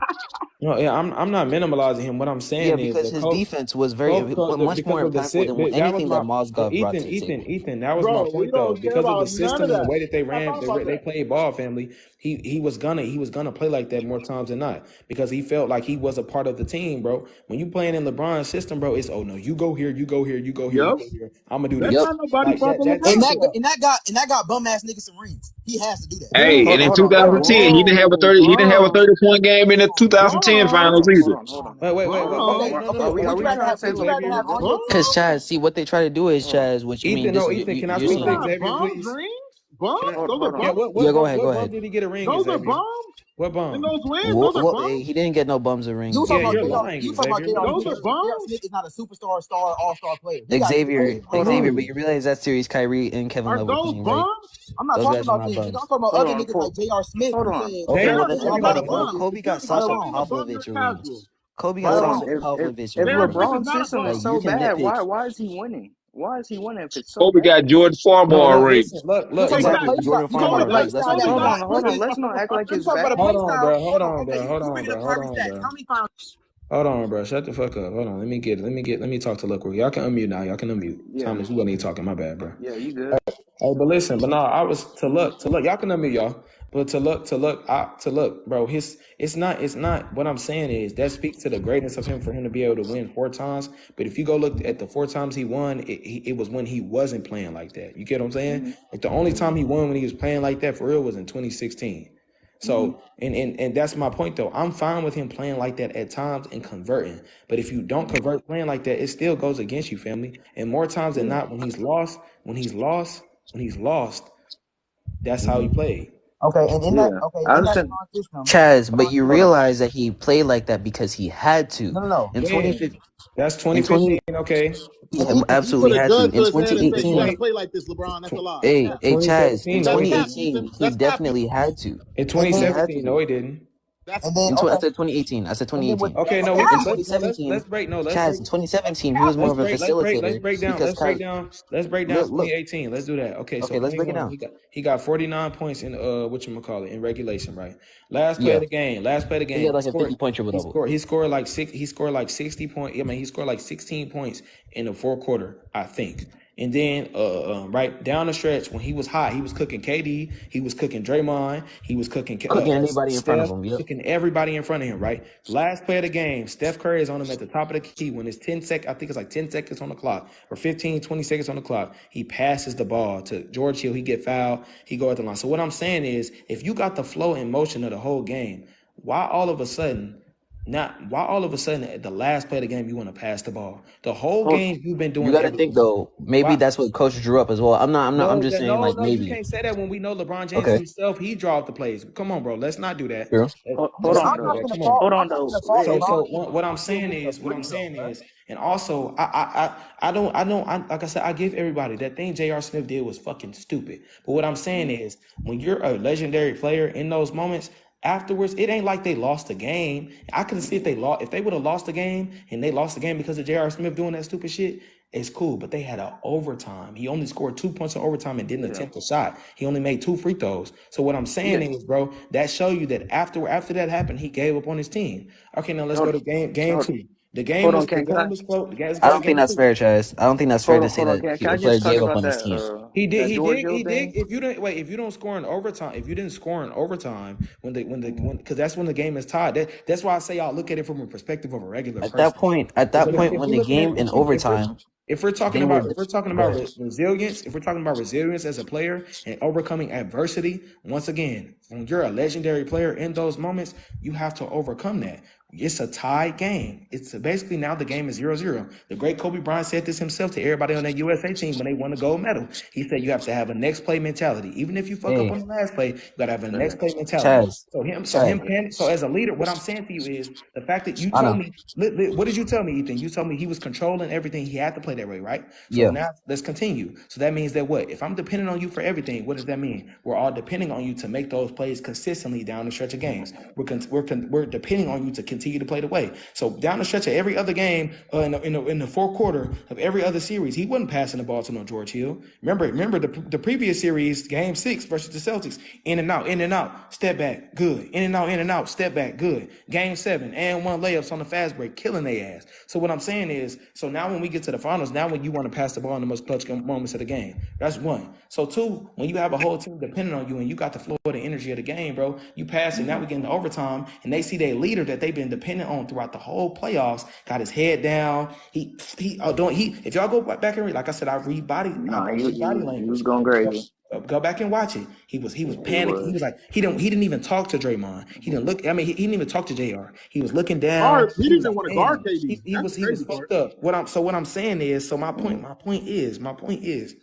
No, yeah, I'm not minimalizing him. What I'm saying is because the his coach, defense was much because more of the impactful sit. than That was anything that my Mozgov brought to the table. Ethan. That was my Bro, we point though. don't care Because of the about none of system and the that. way that they We're not ran, talking about they that. played ball. Family. He was gonna play like that more times than not because he felt like he was a part of the team, bro. When you playing in LeBron's system, bro, it's no, you go here, you go here, you go here, you Yep. go here. I'm gonna do That's this. not nobody Like fault that. for That And LeBron. takes that got bum ass niggas some rings. He has to do that. Hey, and in Hold on. 2010, he didn't have a 30. He didn't have a Bum. 30-point game in the 2010 finals Bum. either. Wait. Okay, Bum. No. okay. Are we Would you rather trying to have say Xavier. on your Bum. team? Because Chaz, see what they try to do is Chaz, which I mean, Ethan, this no, is Ethan. Can I you're Those speak to saying. not Xavier, bums please? rings. Bums. Those are hold Yeah. on. bums. Yeah, go ahead, What go bum ahead. did he get a ring in, Those are Xavier? bums. What And bum? those wins, those are bums. He didn't get no bums or You rings. Yeah, talking about you're J.R. lying, You talking about Xavier. J.R. Those Smith? are J.R. bums. Smith is not a superstar, star, all-star player. He got Xavier, rings. but you realize that series Kyrie and Kevin Are Love were those playing, right? bums? I'm not Those talking guys are about not them. Nigga, I'm bums. talking about Hold other on. niggas like J.R. Smith Hold who on. said Okay, well J.R. then y'all Smith not not a a everybody, bum. bum. Kobe got Excuse me, Right stop or Sasha calling wrong? him a bum. Pavlovich You're a ring. casual. Kobe got Right or Hold on. Sasha wrong? Pavlovich a J.R. If ring, Smith bro. is not a LeBron's bum. Like system is you so can bad, nitpick. why is he winning? Why is he winning if it's so Kobe got bad? Jordan No, Farmar ring. listen. Look. You talking about Exactly. Exactly, Jordan you talking Farmar about That's play rings. the That's what style? I'm Yeah, talking Hold you about. on, talking hold on. about Let's not act like you it's talking about a bad. play Hold on, style. bro. Hold on, Okay, bro. Hold you on, bigger bro. than Hold Kyrie on, Stats. bro. How many finals? Hold on, bro. Shut the fuck up. Hold on. Let me talk to Look. Y'all can unmute now. Y'all can unmute. Yeah, Thomas, you wasn't even talking. My bad, bro. yeah, you good. Hey, but listen, but no, I was to look. Y'all can unmute y'all, but to look, bro. It's not. What I'm saying is that speaks to the greatness of him for him to be able to win 4 times. But if you go look at the 4 times he won, it was when he wasn't playing like that. You get what I'm saying? Mm-hmm. Like the only time he won when he was playing like that for real was in 2016. So and that's my point though. I'm fine with him playing like that at times and converting. But if you don't convert playing like that, it still goes against you, family. And more times than Yeah. not, when he's lost, that's how he played. Okay, and in that Yeah. I in that understand. strong system, Chaz, but you Hold on. realize that he played like that because he had to. no. In When? 2015, That's in 2015, 20, okay. he Ethan, You absolutely put a had to. gun In to his head and The say you got to 2018, 20, play like this, LeBron. That's a lie. That's hey, cap. hey, Chaz, in 2017, no, That's he cap, didn't. 2018, Ethan. he That's cap, definitely Ethan. had to. In and He then had 2017, no, to. he didn't. That's and then I okay, said 2018. I said and then with 2018. Okay, no, okay, we In how? can2017, let's Chaz, break in 2017, he was more of a let's facilitator break down because Kyrie. let's break down Look, 2018. Let's do that. Okay, so okay, let's break it 21, down. he got 49 points in whatchamacallit in regulation, right? Last play Yeah, of the game, he had like a 50-point triple double. he scored like 60 points. I mean, he scored like 16 points in the fourth quarter, I think. And then right down the stretch, when he was hot, he was cooking KD, he was cooking Draymond, he was cooking Cooking anybody in front of Steph, him. Yep. cooking everybody in front of him, right? Last play of the game, Steph Curry is on him at the top of the key when it's 10 seconds, I think it's like 10 seconds on the clock, or 15, 20 seconds on the clock. He passes the ball to George Hill, he get fouled, he go at the line. So what I'm saying is, if you got the flow and motion of the whole game, why all of a sudden at the last play of the game you want to pass the ball? The whole Well, game you've been you doing got to think everything. though. Maybe Why? that's what Coach drew up as well. I'm just saying like No, you maybe. can't say that when we know LeBron James Okay, himself, he draw up the plays. Come on, bro. Let's not do that. true. Hold Let's I'm on not do not though. that. gonna Come on. fault. Hold I'm on not though. gonna fault LeBron. What I'm Still saying being a is, freak though, bro. and also, I don't, like I said, I give everybody that thing J.R. Smith did was fucking stupid. But what I'm saying is, when you're a legendary player in those moments, afterwards, it ain't like they lost the game. I can see if they would have lost the game and they lost the game because of J.R. Smith doing that stupid shit. It's cool, but they had an overtime. He only scored 2 points in overtime and didn't Yeah. attempt a shot. He only made 2 free throws. So what I'm saying Yeah. is, bro, that show you that after that happened, he gave up on his team. Okay, now let's go Hold, to game hold, 2. hold on, can I Was close. Let's I go to don't think game that's 2. fair, Chaz. I don't think that's fair to say hold on, that can a I player just talk gave up about on his team. that George Hill He did. thing? If you don't score in overtime, because that's when the game is tied. That's why I say y'all look at it from a perspective of a regular person. At that point, If when we're the looking at game in overtime, if we're talking they were. about Go ahead. resilience, if we're talking about resilience as a player and overcoming adversity, once again, when you're a legendary player in those moments, you have to overcome that. It's a tied game. It's basically now the game is 0-0. The great Kobe Bryant said this himself to everybody on that USA team when they won the gold medal. He said you have to have a next play mentality. Even if you fuck up Hey, on the last play, you gotta have a next play mentality. Chaz. So as a leader, what I'm saying to you is the fact that you I told know. me, what did you tell me, Ethan? You told me he was controlling everything. He had to play that way, right? So Yeah. now let's continue. So that means that what? If I'm depending on you for everything, what does that mean? We're all depending on you to make those plays consistently down the stretch of games. We're depending on you to continue continue to play the way. So down the stretch of every other game, in the fourth quarter of every other series, he wasn't passing the ball to no George Hill. Remember the previous series, Game 6 versus the Celtics, in and out, step back, good. In and out, step back, good. Game 7, and one layups on the fast break, killing their ass. So what I'm saying is, so now when we get to the finals, now when you want to pass the ball in the most clutch moments of the game, that's one. So two, when you have a whole team depending on you and you got the flow of the energy of the game, bro, you pass it, now we get into overtime, and they see their leader that they've been dependent on throughout the whole playoffs, got his head down. If y'all go back and read, like I said, I read body language. He was going crazy. Go back and watch it. He was panicking. He was like, he didn't even talk to Draymond. He didn't look. I mean, he didn't even talk to JR. He was looking down. He didn't even want to guard KD. He was fucked up. What I'm saying is, so my point is,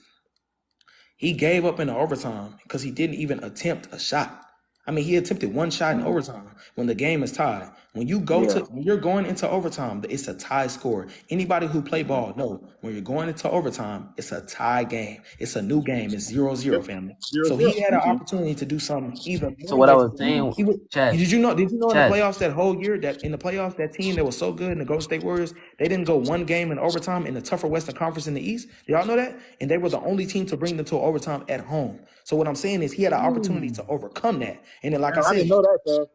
he gave up in the overtime because he didn't even attempt a shot. I mean, he attempted one shot in overtime when the game is tied. When you're going into overtime, it's a tie score. Anybody who play ball know when you're going into overtime, it's a tie game. It's a new game. It's 0-0, family. So he had an opportunity to do something even more. So what I was saying, Chad, did you know in the playoffs that whole year, that in the playoffs, that team that was so good in the Golden State Warriors, they didn't go one game in overtime in the tougher Western Conference in the East? Did y'all know that? And they were the only team to bring them to overtime at home. So what I'm saying is he had an opportunity to overcome that. And then, like I said, I didn't know that,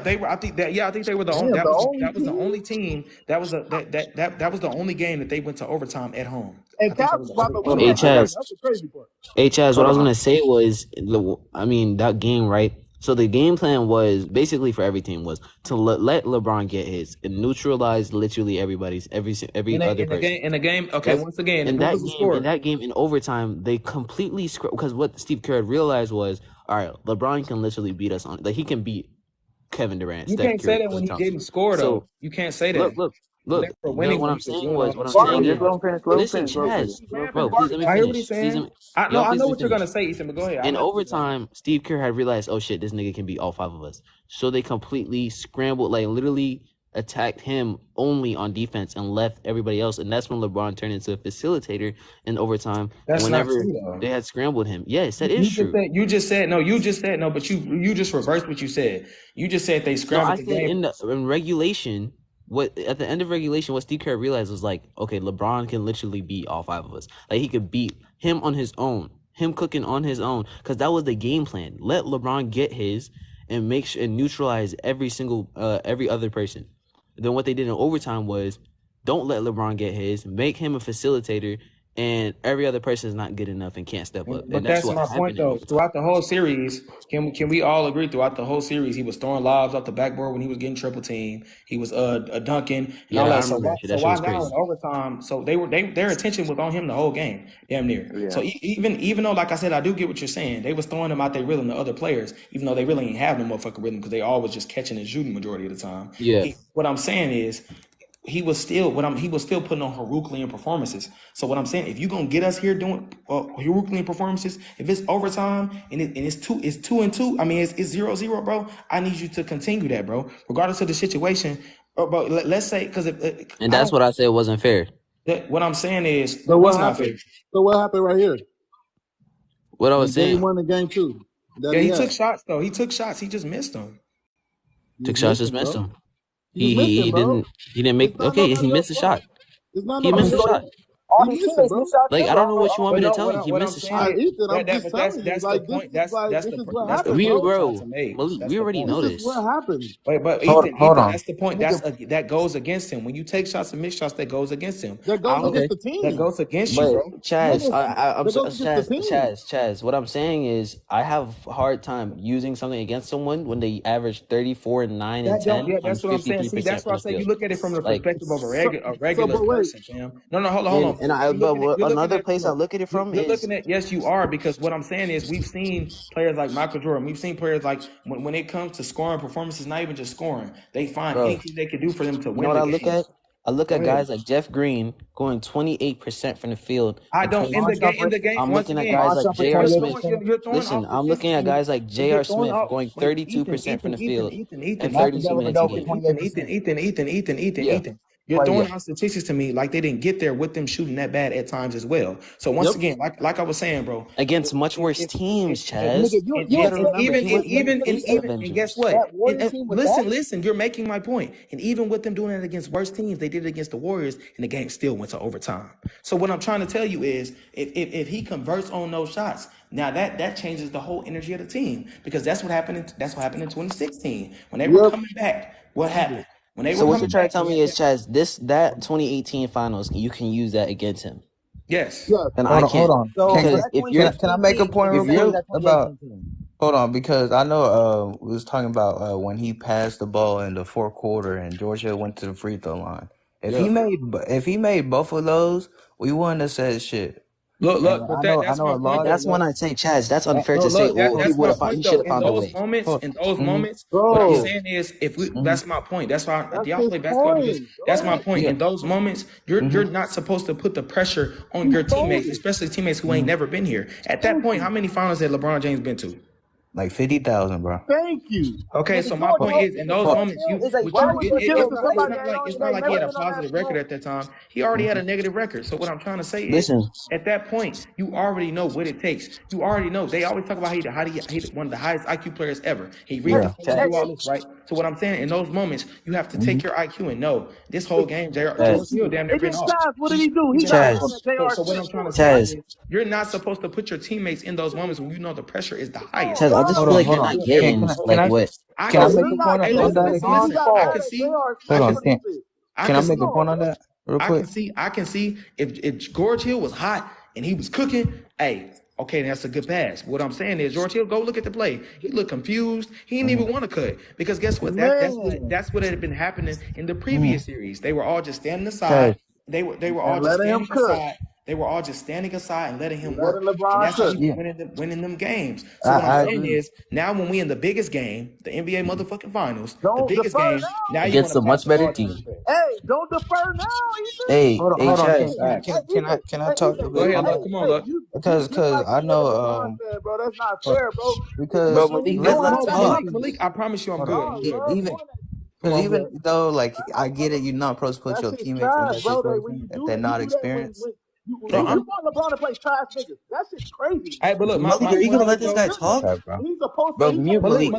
they were. I think they were the only. That was the only team. That was the only game that they went to overtime at home. And Chaz, that's the crazy part. Chaz, what I was gonna say was, I mean, that game, right? So the game plan was basically for every team was to let LeBron get his and neutralize literally every other person. In the game, okay. Once again, in that game in overtime, they completely because what Steve Kerr realized was, all right, LeBron can literally beat us on, like he can beat Kevin Durant. You can't say that when he didn't score though. You can't say that. Look. What I'm saying is, listen, Chaz, bro, please let me finish. I hear what he's saying. I know what you're gonna say, Ethan, but go ahead. In overtime, Steve Kerr had realized, oh shit, this nigga can beat all five of us. So they completely scrambled, like literally attacked him only on defense and left everybody else. And that's when LeBron turned into a facilitator in overtime. That's whenever not true, they had scrambled him. Yes, that is true. You just said no, but you just reversed what you said. You just said they scrambled the game. In regulation. At the end of regulation, what Steve Kerr realized was like, okay, LeBron can literally beat all five of us. Like he could beat him on his own, him cooking on his own, because that was the game plan. Let LeBron get his and make sure and neutralize every other person. Then what they did in overtime was, don't let LeBron get his, make him a facilitator, and every other person is not good enough and can't step up. But that's my point, though. Throughout the whole series, can we all agree? Throughout the whole series, he was throwing lobs off the backboard when he was getting triple team. He was dunking and all that. So why now in overtime? So their attention was on him the whole game, damn near. Yeah. So even though, like I said, I do get what you're saying. They was throwing him out their rhythm to other players, even though they really ain't have no motherfucking rhythm because they always just catching and shooting majority of the time. Yeah. What I'm saying is, he was still putting on Herculean performances. So what I'm saying, if you're gonna get us here doing Herculean performances, if it's overtime and it's 2-2, I mean it's 0-0, bro. I need you to continue that, bro, regardless of the situation. Bro, let's say because and that's what I said wasn't fair. What I'm saying is, so what happened? So what happened right here? What I was saying, game 1 and game 2. Yeah, he took shots though. He took shots. He just missed them. Just missed them. He didn't make. Okay, he missed a shot. He missed a shot. All these teammates missed shots. Like I don't know what you want me to tell you. He missed a shot. That's the point. That's the point. We already know this. What happened? But Ethan, that's the point. That goes against him. When you take shots and miss shots, that goes against him. That goes against the team. That goes against you, bro. Chaz, Chaz. What I'm saying is, I have a hard time using something against someone when they average 34, 9, and 10. Yeah, that's what I'm saying. See, that's why I say you look at it from the perspective of a regular person, fam. No, hold on. And another place I look at it from is looking at, yes, you are, because what I'm saying is we've seen players like Michael Jordan. We've seen players like when it comes to scoring performances, not even just scoring, they find anything they can do for them to win. You know what I look at guys like Jeff Green going 28% from the field. I don't in the game. I'm looking at guys like J.R. Smith. Listen, I'm looking at guys like J.R. Smith going 32% from the field and 32 minutes a game. Ethan. You're throwing out statistics to me like they didn't get there with them shooting that bad at times as well. So once again, like I was saying, bro, against much worse teams, Chaz. And guess what? Listen, you're making my point. And even with them doing it against worse teams, they did it against the Warriors, and the game still went to overtime. So what I'm trying to tell you is, if he converts on those shots, now that changes the whole energy of the team, because that's what happened in 2016 when they were coming back. What happened? When they so were what you're coming trying back, to tell me is, Chaz, that 2018 finals, you can use that against him. Yes. And I can't. Hold on. So can I make a point real quick about? Hold on, because I know we was talking about when he passed the ball in the fourth quarter and Georgia went to the free throw line. If he made both of those, we wouldn't have said shit. Look, but that's my point. That's when I say, Chaz, that's unfair to say. That's my point. He should have found a way. In those moments, what I'm saying is, that's my point. That's why y'all play basketball. Because that's my point. In those moments, you're not supposed to put the pressure on your teammates, especially teammates who ain't never been here. At that point, how many finals had LeBron James been to? Like 50,000, bro. Thank you. Okay, so my point is, in those moments, it's not like he had a positive record at that time. He already had a negative record. So what I'm trying to say is, at that point, you already know what it takes. You already know. They always talk about how he one of the highest IQ players ever. He reads the floor, do all this, right? So what I'm saying, in those moments, you have to take your IQ and know this whole game, George Hill damn near been off. What did he do? He so what I'm trying to say is, you're not supposed to put your teammates in those moments when you know the pressure is the highest. I just feel like you're not getting like what. Can I make a point on that? Can I make a point on that real quick? I can see if George Hill was hot and he was cooking, okay, that's a good pass. What I'm saying is, George Hill, go look at the play. He looked confused. He didn't even want to cut, because guess what? That's what had been happening in the previous series. They were all just standing aside. They were all just standing aside. They were all just standing aside and letting him work. And that's how he was winning them games. So what I'm saying is, now when we in the biggest game, the NBA motherfucking finals, the biggest game, now you against a much better team. Hey, don't defer now, Ethan. Hey, hold on. Can I talk a bit? Go ahead, look. Come on, look. Because I know bro, that's not fair, bro. Because Malik, I promise you I'm good. Even though, like, I get it, you're not supposed to put your teammates in that situation if they're not experienced. You want LeBron to play trash niggas. That shit's crazy. Hey, but look, Malik, are you gonna let this guy talk? He's supposed to. mute Malik.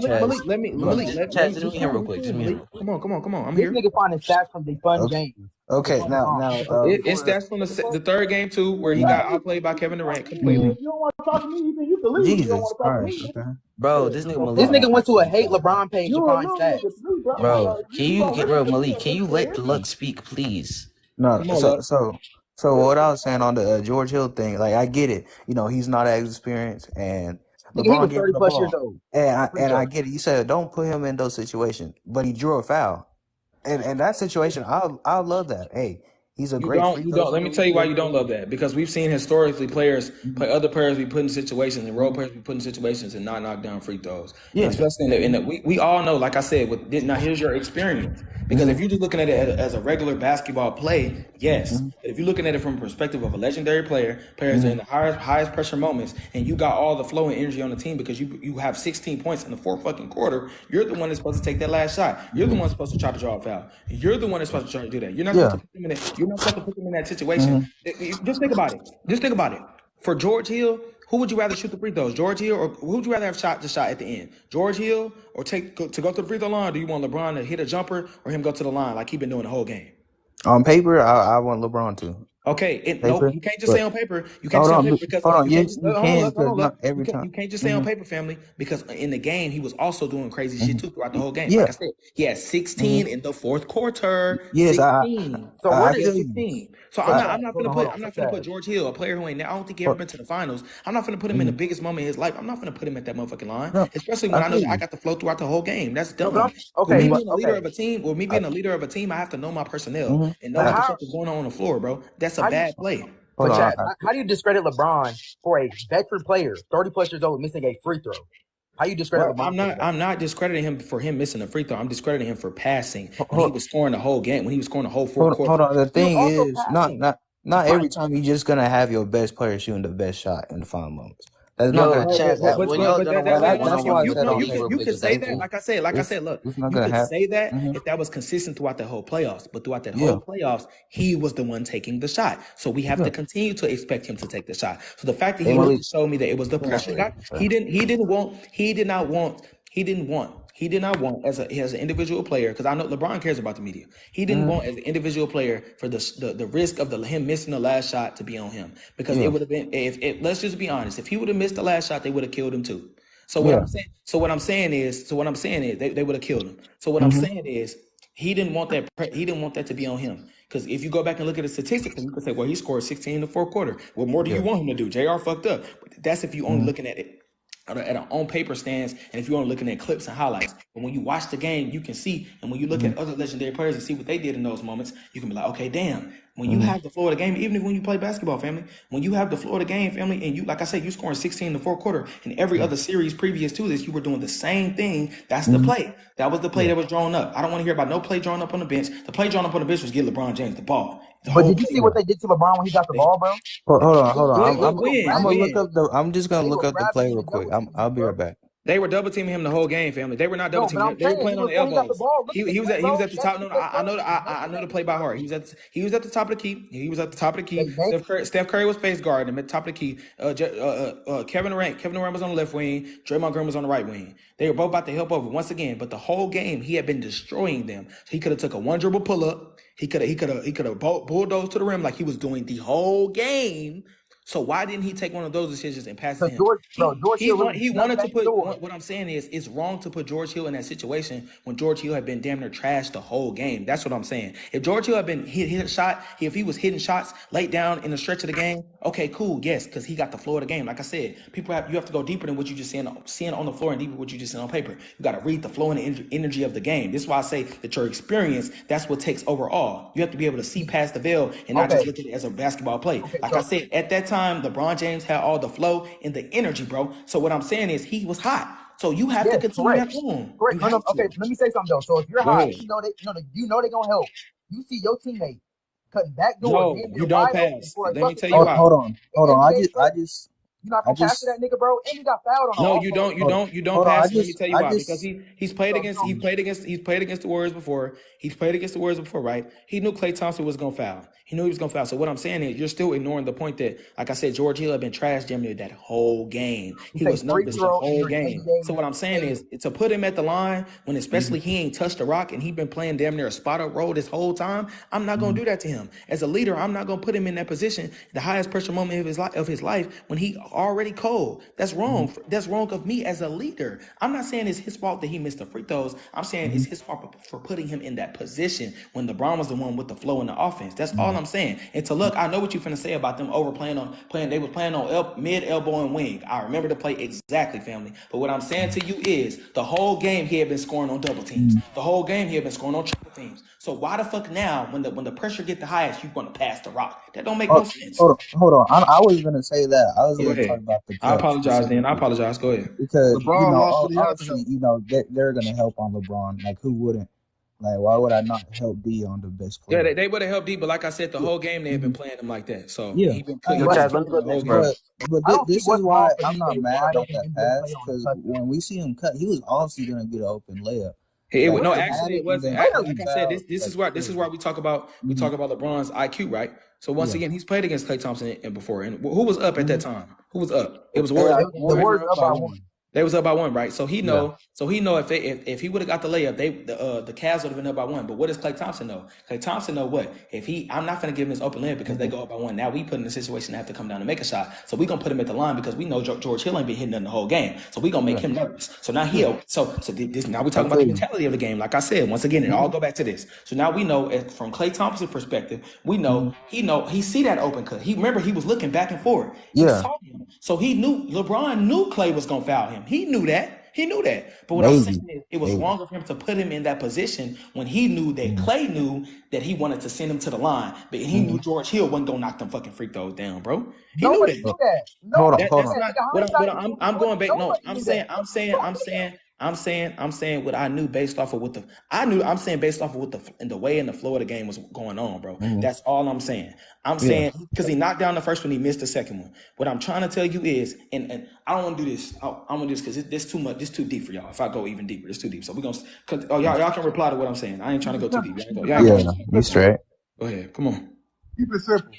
Let me Chaz, just him real quick. Come on. I'm here. This nigga finding stats from the fun games. Okay, now it's stats from the third game too, where he got outplayed by Kevin Durant completely. You don't want to talk to me, Ethan. You can leave. Jesus Christ, okay. Bro, this nigga Malik. This nigga went to a hate LeBron page to find stats. Bro, Malik, can you let the luck speak, please? No, so what I was saying on the George Hill thing, like, I get it. You know, he's not as experienced, and LeBron, he was 30 plus years old. And I get it. You said don't put him in those situations, but he drew a foul. And that situation, I'll love that. Hey, he's a great. You don't. Let me tell you why you don't love that. Because we've seen historically other players be put in situations, and role players be put in situations and not knock down free throws. Yeah, and especially in the we all know. Like I said, now here's your experience. Because if you're just looking at it as a regular basketball play, yes. But if you're looking at it from the perspective of a legendary players in the highest pressure moments, and you got all the flow and energy on the team because you have 16 points in the fourth fucking quarter, you're the one that's supposed to take that last shot. You're the one supposed to try to draw a foul. You're the one that's supposed to try to do that. You're not supposed to put them in that. You're not supposed to put them in that situation. Just think about it. For George Hill, who would you rather shoot the free throws? George Hill, or who would you rather have shot the shot at the end? George Hill, or to go to the free throw line? Or do you want LeBron to hit a jumper, or him go to the line like he been doing the whole game? On paper, I want LeBron to. Okay, no, you can't just say on paper. You can't say on paper because you can't just say on paper, family, because in the game he was also doing crazy shit too throughout the whole game. Like I said, he had 16 in the fourth quarter. Yes, 16. So where is 16? So I'm not gonna put George Hill, a player who ain't. I don't think he ever been to the finals. I'm not gonna put him in the biggest moment of his life. I'm not gonna put him at that motherfucking line, especially when I know that I got the flow throughout the whole game. That's dumb. Okay, me being a leader of a team, I have to know my personnel and know what the fuck is going on the floor, bro. That's a bad play. But Chad, how do you discredit LeBron for a veteran player, 30 plus years old, missing a free throw? How you discredit LeBron? I'm not discrediting him for him missing a free throw. I'm discrediting him for passing when he was scoring the whole game. When he was scoring the whole fourth quarter. Hold on. The thing is, not every time you're just gonna have your best player shooting the best shot in the final moments. That's not gonna Chaz, when y'all done working that's why I said on you paper. could say that. Like I said, look, it's not you gonna could happen. say that if that was consistent throughout the whole playoffs. But throughout that Yeah. whole playoffs, he was the one taking the shot. So we have to continue to expect him to take the shot. So the fact that he wanted to show me that it was the pressure guy, he did not want as an individual player, because I know LeBron cares about the media. He didn't want as an individual player for the risk of him missing the last shot to be on him, because it would have been, if let's just be honest, if he would have missed the last shot, they would have killed him too. So what I'm saying is they would have killed him. So what I'm saying is he didn't want that. He didn't want that to be on him. Because if you go back and look at the statistics, you could say, well, he scored 16 in the fourth quarter. What more do you want him to do? JR fucked up. But that's if you only looking at it at an on-paper stance, and if you're only looking at clips and highlights. But when you watch the game, you can see, and when you look at other legendary players and see what they did in those moments, you can be like, okay, damn. When you have the floor of the game, even when you play basketball, family, when you have the floor of the game, family, and you, like I said, you scoring 16 in the fourth quarter, and every other series previous to this, you were doing the same thing. That's the play. That was the play that was drawn up. I don't want to hear about no play drawn up on the bench. The play drawn up on the bench was give LeBron James the ball. But did you see what they did to LeBron when he got the ball, bro? Hold on. I'm gonna look up I'm just gonna look up the play real quick. I'll be right back. They were double teaming him the whole game, family. They were not double teaming him. They were playing on the elbows. He was at the top. No, I know the play by heart. He was at the top of the key. He was at the top of the key. Steph Curry was face guarding him at the top of the key. Kevin Durant was on the left wing. Draymond Green was on the right wing. They were both about to help over once again, but the whole game he had been destroying them. So he could have took a one dribble pull up. He could have bulldozed to the rim like he was doing the whole game. So why didn't he take one of those decisions and pass it to him? He wanted to put. What I'm saying is, it's wrong to put George Hill in that situation when George Hill had been damn near trashed the whole game. That's what I'm saying. If George Hill had been hit a shot, if he was hitting shots late down in the stretch of the game, okay, cool, yes, because he got the floor of the game. Like I said, you have to go deeper than what you just seeing on the floor and deeper what you just seeing on paper. You got to read the flow and the energy of the game. This is why I say that your experience, that's what takes overall. You have to be able to see past the veil and not just look at it as a basketball play. Like I said, at that time, LeBron James had all the flow and the energy, bro. So what I'm saying is he was hot. So you have to continue that on. Okay, let me say something though. So if you're hot, you know they're gonna help. You see your teammate cutting back door. No, you don't pass. Let me tell you why. Hold on. You're not gonna pass to that nigga, bro. And he got fouled on. No, you don't pass. Let me tell you why. Because he's played against the Warriors before. He's played against the Warriors before, right? He knew Klay Thompson was gonna foul. He knew he was gonna foul. So what I'm saying is, you're still ignoring the point that, like I said, George Hill had been trash damn near that whole game. He was numbers the whole game. So what I'm saying is, to put him at the line when especially he ain't touched the rock and he been playing damn near a spot up role this whole time, I'm not gonna do that to him. As a leader, I'm not gonna put him in that position, the highest pressure moment of his life, when he already cold. That's wrong. That's wrong of me as a leader. I'm not saying it's his fault that he missed the free throws. I'm saying it's his fault for putting him in that position when LeBron was the one with the flow in the offense. That's all I'm saying. And to look, I know what you're finna say about them they was playing on mid, elbow, and wing. I remember the play exactly, family. But what I'm saying to you is, the whole game he had been scoring on double teams. The whole game he had been scoring on triple teams. So why the fuck now, when the pressure get the highest, you gonna pass the rock? That don't make no sense. Hold on. I was gonna say that. I was gonna talk about the Cubs. I apologize, then. I apologize. Go ahead. Because obviously, they're gonna help on LeBron. Like, who wouldn't? Like, why would I not help D on the best player? Yeah, they would have helped D, but like I said, the whole game they have been playing him like that. So he been But this is why I'm not mad about that pass, because when we see him cut, he was obviously gonna get an open layup. Actually, it wasn't. Like I said, this is why we talk about LeBron's IQ, right? So once again, he's played against Klay Thompson and before. And who was up at that time? Who was up? It was Warriors. The Warriors up by one. They was up by one, right? So he know. So he know if he would have got the layup, the Cavs would have been up by one. But what does Klay Thompson know? Klay Thompson know what? I'm not gonna give him his open layup because they go up by one. Now we put in a situation to have to come down and make a shot. So we gonna put him at the line because we know George Hill ain't been hitting nothing the whole game. So we gonna make him nervous. So now now we talking about the mentality of the game. Like I said, once again, it all go back to this. So now we know from Klay Thompson's perspective, we know he see that open cut. He was looking back and forth. He saw him. So he knew LeBron knew Klay was gonna foul him. He knew that. But what I'm saying is, it was wrong of him to put him in that position when he knew that Klay knew that he wanted to send him to the line, but he knew George Hill wasn't gonna knock them fucking free throws down, bro. He knew that. Hold on. I'm going back. No, I'm saying I'm saying what I knew based off of what I'm saying based off of what the way and the flow of the game was going on, bro. Mm-hmm. That's all I'm saying. I'm saying because he knocked down the first one, he missed the second one. What I'm trying to tell you is, and I don't want to do this. I'm gonna do this because this too much. This too deep for y'all. If I go even deeper, it's too deep. So we're gonna because y'all can reply to what I'm saying. I ain't trying to go too deep. You straight. Go ahead. Come on. Keep it simple.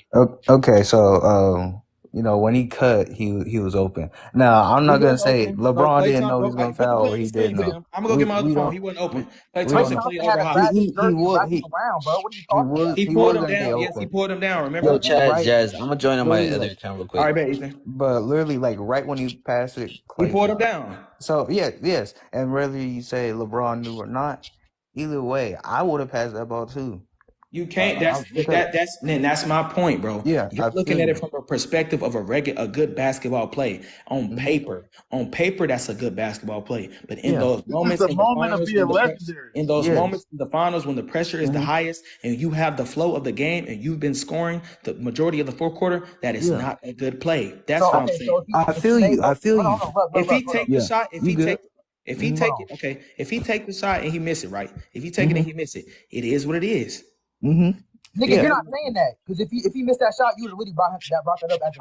Okay, so when he cut, he was open. Now I'm not gonna say LeBron didn't know he was gonna foul or he didn't know. I'm gonna go get my other phone. He wasn't open. Klay Thompson played over high. He around, bro. What are you talking about? He pulled him down. Yes, he pulled him down. Remember? Yo, Jazz, I'm gonna join on my other account real quick. All right, bet, Ethan. But literally, like right when he passed it, he pulled him down. So yes, and whether you say LeBron knew or not, either way, I would have passed that ball too. You can't. That's my point, bro. Yeah, you're looking at it from a perspective of a good basketball play on paper. On paper, that's a good basketball play. But in those moments, in the finals, when the pressure is the highest, and you have the flow of the game, and you've been scoring the majority of the fourth quarter, that is not a good play. That's what I'm saying. I feel you. If he take the shot, if he take the shot and he miss it, right? If he take it and he miss it, it is what it is. Nigga, you're not saying that because if he missed that shot, you would have really brought that up.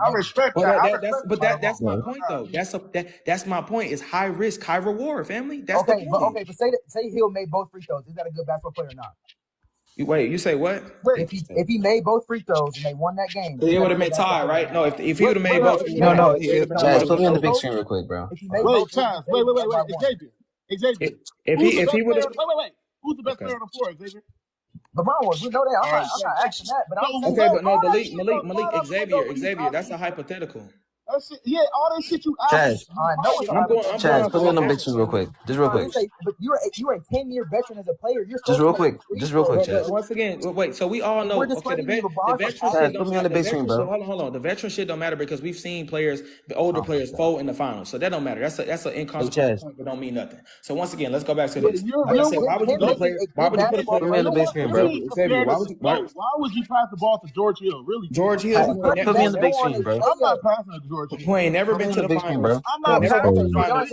I respect that. That's my point though. That's my point. It's high risk, high reward, family. That's okay. But say Hill made both free throws. Is that a good basketball player or not? You say what? If he made both free throws and they won that game, it would have been tied, right? No, if he would have made both, Chaz, put me on the big screen real quick, bro. Wait, Xavier. If he would have, wait. Who's the best player on the floor, Xavier? LeBron was. We know that. I'm not asking that, but I'm saying. Okay, but no, Malik, Xavier. That's a hypothetical. All that shit you asked. Chaz, put me on the big screen real quick. Just real quick. But you're a 10-year veteran as a player. You're just real quick, Chaz. Once again, wait. So we all know. Okay, the veteran shit. Put me on the big screen, bro. Hold on. The veteran shit don't matter because we've seen players, the older players, fold in the finals. So that don't matter. That's an inconsequential point that don't mean nothing. So once again, let's go back to this. Like I said, why would you put a player? Why would you put a player? Put me on the big screen, bro. Why would you pass the ball to George Hill? Really? George Hill. Put me on the big screen, bro. I'm not passing to George Hill. Who ain't never been to the finals, bro. I'm not passing to the finals.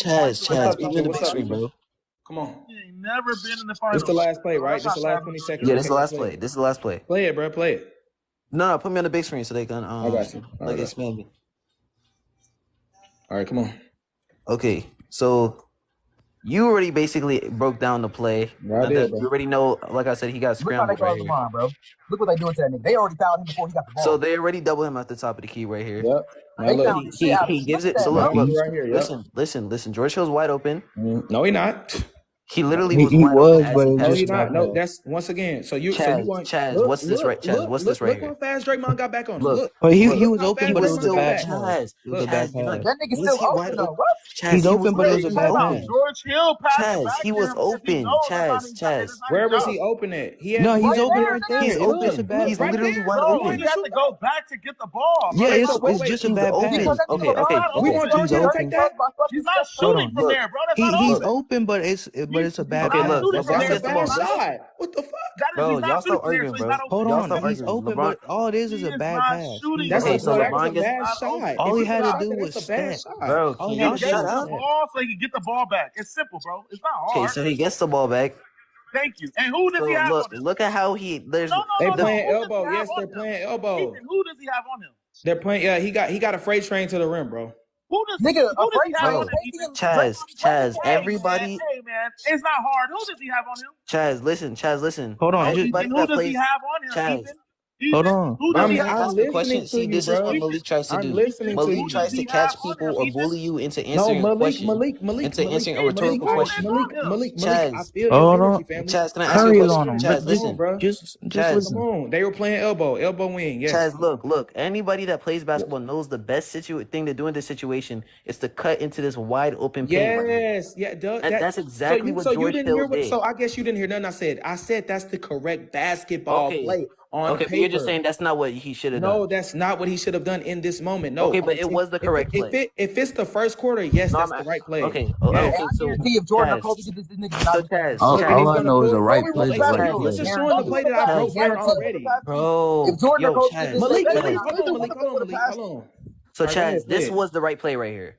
Chaz, put me on the big screen, bro. Come on. He ain't never been in the finals. This the last play, right? This the last 20 seconds. Yeah, this is the last play. This is the last play. Play it, bro. Play it. No, put me on the big screen so they can expand me. All right, come on. Okay, so you already basically broke down the play. Yeah, you already know, like I said, he got scrambled right here. Bro. Look what they doing to that nigga. They already fouled him before he got the ball. So they already double him at the top of the key right here. Yep. Now look, he gives it. So look, right here, listen. George Hill's wide open. No, he not. He literally was wide open. But no, he's not. No, that's once again. So you, Chaz, what's this right? Chaz, what's this right here? Look how fast Draymond got back on. Look, but he was open, but it was a bad pass. It was a bad pass. That nigga still open though. What? He's open, but it was a bad pass. George Hill passed. Chaz, he was open. Chaz. Where was he open at? No, he's open right there. He's open. He's literally wide open. He had to go back to get the ball. Yeah, it's just a bad pass. Okay. We want George Hill to take that. He's not shooting from there, bro. He's open, but it's a bad pass. That's a bad shot. What the fuck? Bro, y'all still arguing, bro. Hold on, he's open, but all it is a bad pass. That's a bad shot. All he had to do was step. Bro, can y'all shut up? So he can get the ball back. It's simple, bro. It's not hard. Okay, so he gets the ball back. Thank you. And who does he have on him? Look at how he. They playing elbow. Yes, they're playing elbow. Who does he have on him? They're playing. Yeah, he got a freight train to the rim, bro. Who does he have on him? Chaz, everybody. Hey, man, it's not hard. Who does he have on him? Chaz, listen. Hold on. Everybody who does he have on him? Chaz. Hold on. I'm listening to you, this is what Malik tries to do. Malik tries to catch people or bully you into answering a question. Into answering a rhetorical question. Malik, Chaz. I feel your energy, family. Chaz, can I ask you a question? Chaz, listen. Bro. Just Chaz, listen. Come on. They were playing elbow wing. Yes. Chaz, look. Anybody that plays basketball knows the best thing to do in this situation is to cut into this wide open paint. Yes. Yeah. That's exactly what George Hill did. So I guess you didn't hear nothing I said. I said that's the correct basketball play. Okay, but you're just saying that's not what he should have done. No, that's not what he should have done in this moment. No. Okay, but it was the correct play. If it's the first quarter, yes, that's the right play. Okay. So if Jordan or Kobe did this nigga, all I know is the right play. Let's just show him the play that I broke down already, bro. If Jordan or Kobe did this, Malik, hold on. So Chaz, this was the right play right here.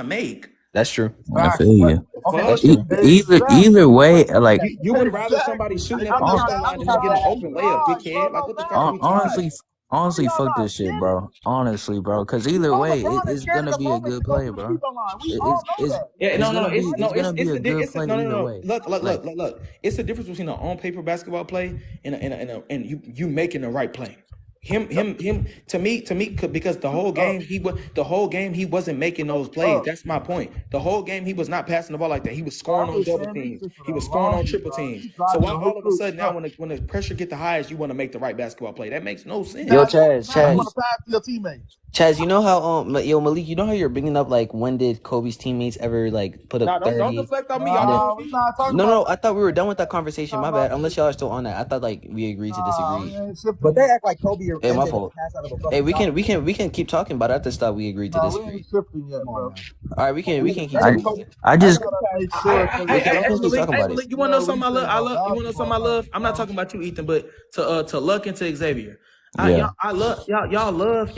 to make. That's true. I feel you. Okay. Either way, like you would rather somebody shooting at the 3-point line than you get an open layup, dickhead. Like what the fuck are we talking honestly, about? Honestly, fuck this shit, bro. Honestly, bro. Because either way, it's gonna be a good play, bro. Yeah, It's gonna be it's a good play either no. way. Look. It's the difference between an on-paper basketball play and you making the right play. Him. To me, because the whole game he wasn't making those plays. That's my point. The whole game he was not passing the ball like that. He was scoring on double teams. He was scoring on triple teams. So why all of a sudden now when the pressure get the highest, you want to make the right basketball play? That makes no sense. Yo, Chaz. Want to pass to your teammates. Chaz, you know how Malik, you know how you're bringing up like when did Kobe's teammates ever like put up 30? Don't deflect on me. No, I thought we were done with that conversation. My bad. Unless y'all are still on that. I thought like we agreed to disagree. But they act like Kobe. Hey, my fault. Hey, we can keep talking about it. I just thought we agreed to disagree. All right, we can keep talking. I just Malik, you want to know something I love? You want to know something I love? I'm not talking about you, Ethan, but to Luck and to Xavier. Y'all love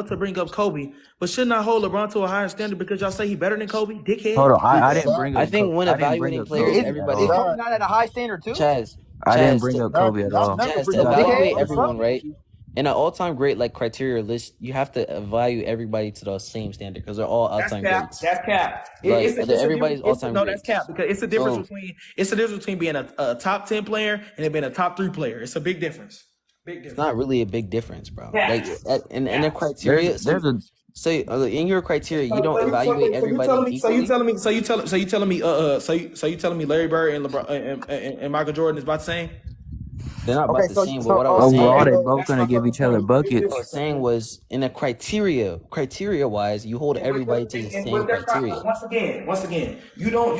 to bring up Kobe, but shouldn't I hold LeBron to a higher standard because y'all say he better than Kobe? Dickhead. hold on. I didn't bring up. I think when evaluating players, everybody Is Kobe not at a high standard too? Chaz, I didn't bring up Kobe at all. Chaz, to evaluate everyone, right? In an all-time great like criteria list, you have to evaluate everybody to the same standard because they're all all-time greats. That's cap. Everybody's all-time great. No, that's cap because it's the difference between being a top 10 player and being a top 3 player. It's a big difference. It's not really a big difference, bro. Like in the criteria, in your criteria, you don't evaluate everybody equally. So you telling me Larry Bird and LeBron and Michael Jordan is about the same? They're not about the same, but what I was saying, overall, they both gonna give each other buckets. What I was saying was, in a criteria-wise, you hold everybody to the same criteria. Once again, you don't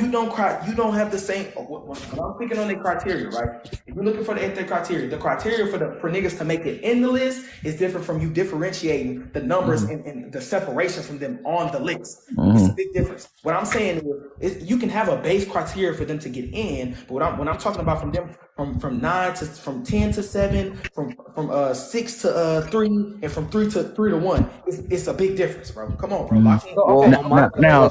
have the same. When I'm picking on the criteria, right? If you're looking for the criteria for niggas to make it in the list is different from you differentiating the numbers and the separation from them on the list. It's a big difference. What I'm saying is, you can have a base criteria for them to get in, but when I'm talking about from them from 10 to 7, from 6 to 3, and from 3 to 1. It's a big difference, bro. Come on, bro. Now,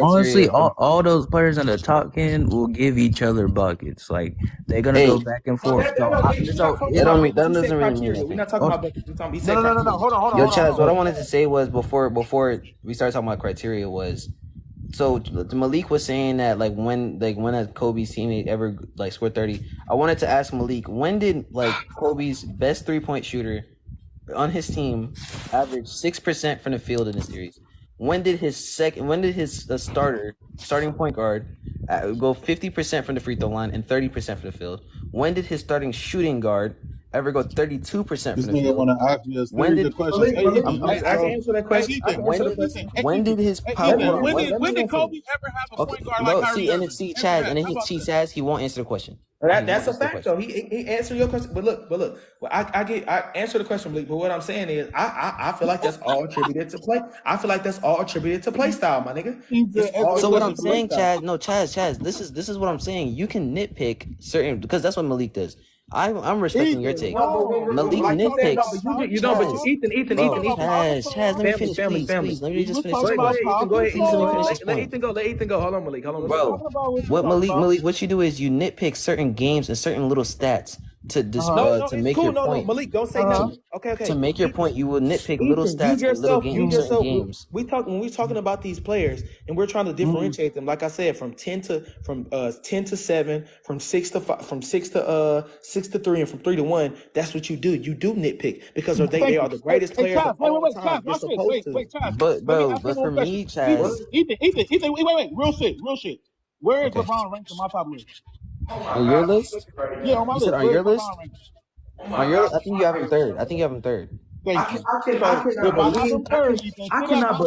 honestly, all those players in the top 10 will give each other buckets. Like they're gonna go back and forth. That doesn't really mean anything. We're not talking about buckets. No. Hold on. Yo, Chaz, what I wanted to say was before we started talking about criteria was. So Malik was saying that like when a Kobe's teammate ever like scored 30. I wanted to ask Malik, when did like Kobe's best 3-point shooter on his team average 6% from the field in the series? When did his starting point guard go 50% from the free throw line and 30% from the field? When did his starting shooting guard ever go 32% from the field? Want to ask me a series of questions. I can answer that question. When did his power? When did Kobe ever have a point guard like Kyrie Irving? Chaz, and then Chaz, he won't answer the question. That's a fact, though. He answered your question, but look. Well, I answer the question, Blake. But what I'm saying is, I feel like that's all attributed to play. I feel like that's all attributed to play style, my nigga. So what I'm saying, Chaz, this is what I'm saying. You can nitpick certain because that's what Malik does. I'm respecting your take. Malik nitpicks. Ethan. Chaz, let me finish, please. Let me just finish. Let Ethan go. Hold on, Malik. Bro, what Malik, what you do is you nitpick certain games and certain little stats to make your point. Malik, don't say nothing. Okay. To make your point, you will nitpick little stats and little games, certain games. When we're talking about these players and we're trying to differentiate them, like I said, from 10 to 7, from 6 to 5, from 6 to 3, and from 3 to 1. That's what you do. You do nitpick because they are the greatest players of all time. Wait, Chaz. But for me, Chaz. Ethan, wait. Real shit. Where is LeBron ranked on my top list? On your list? Yeah, on my list. You said on your list? On your list? I think you have him third. I cannot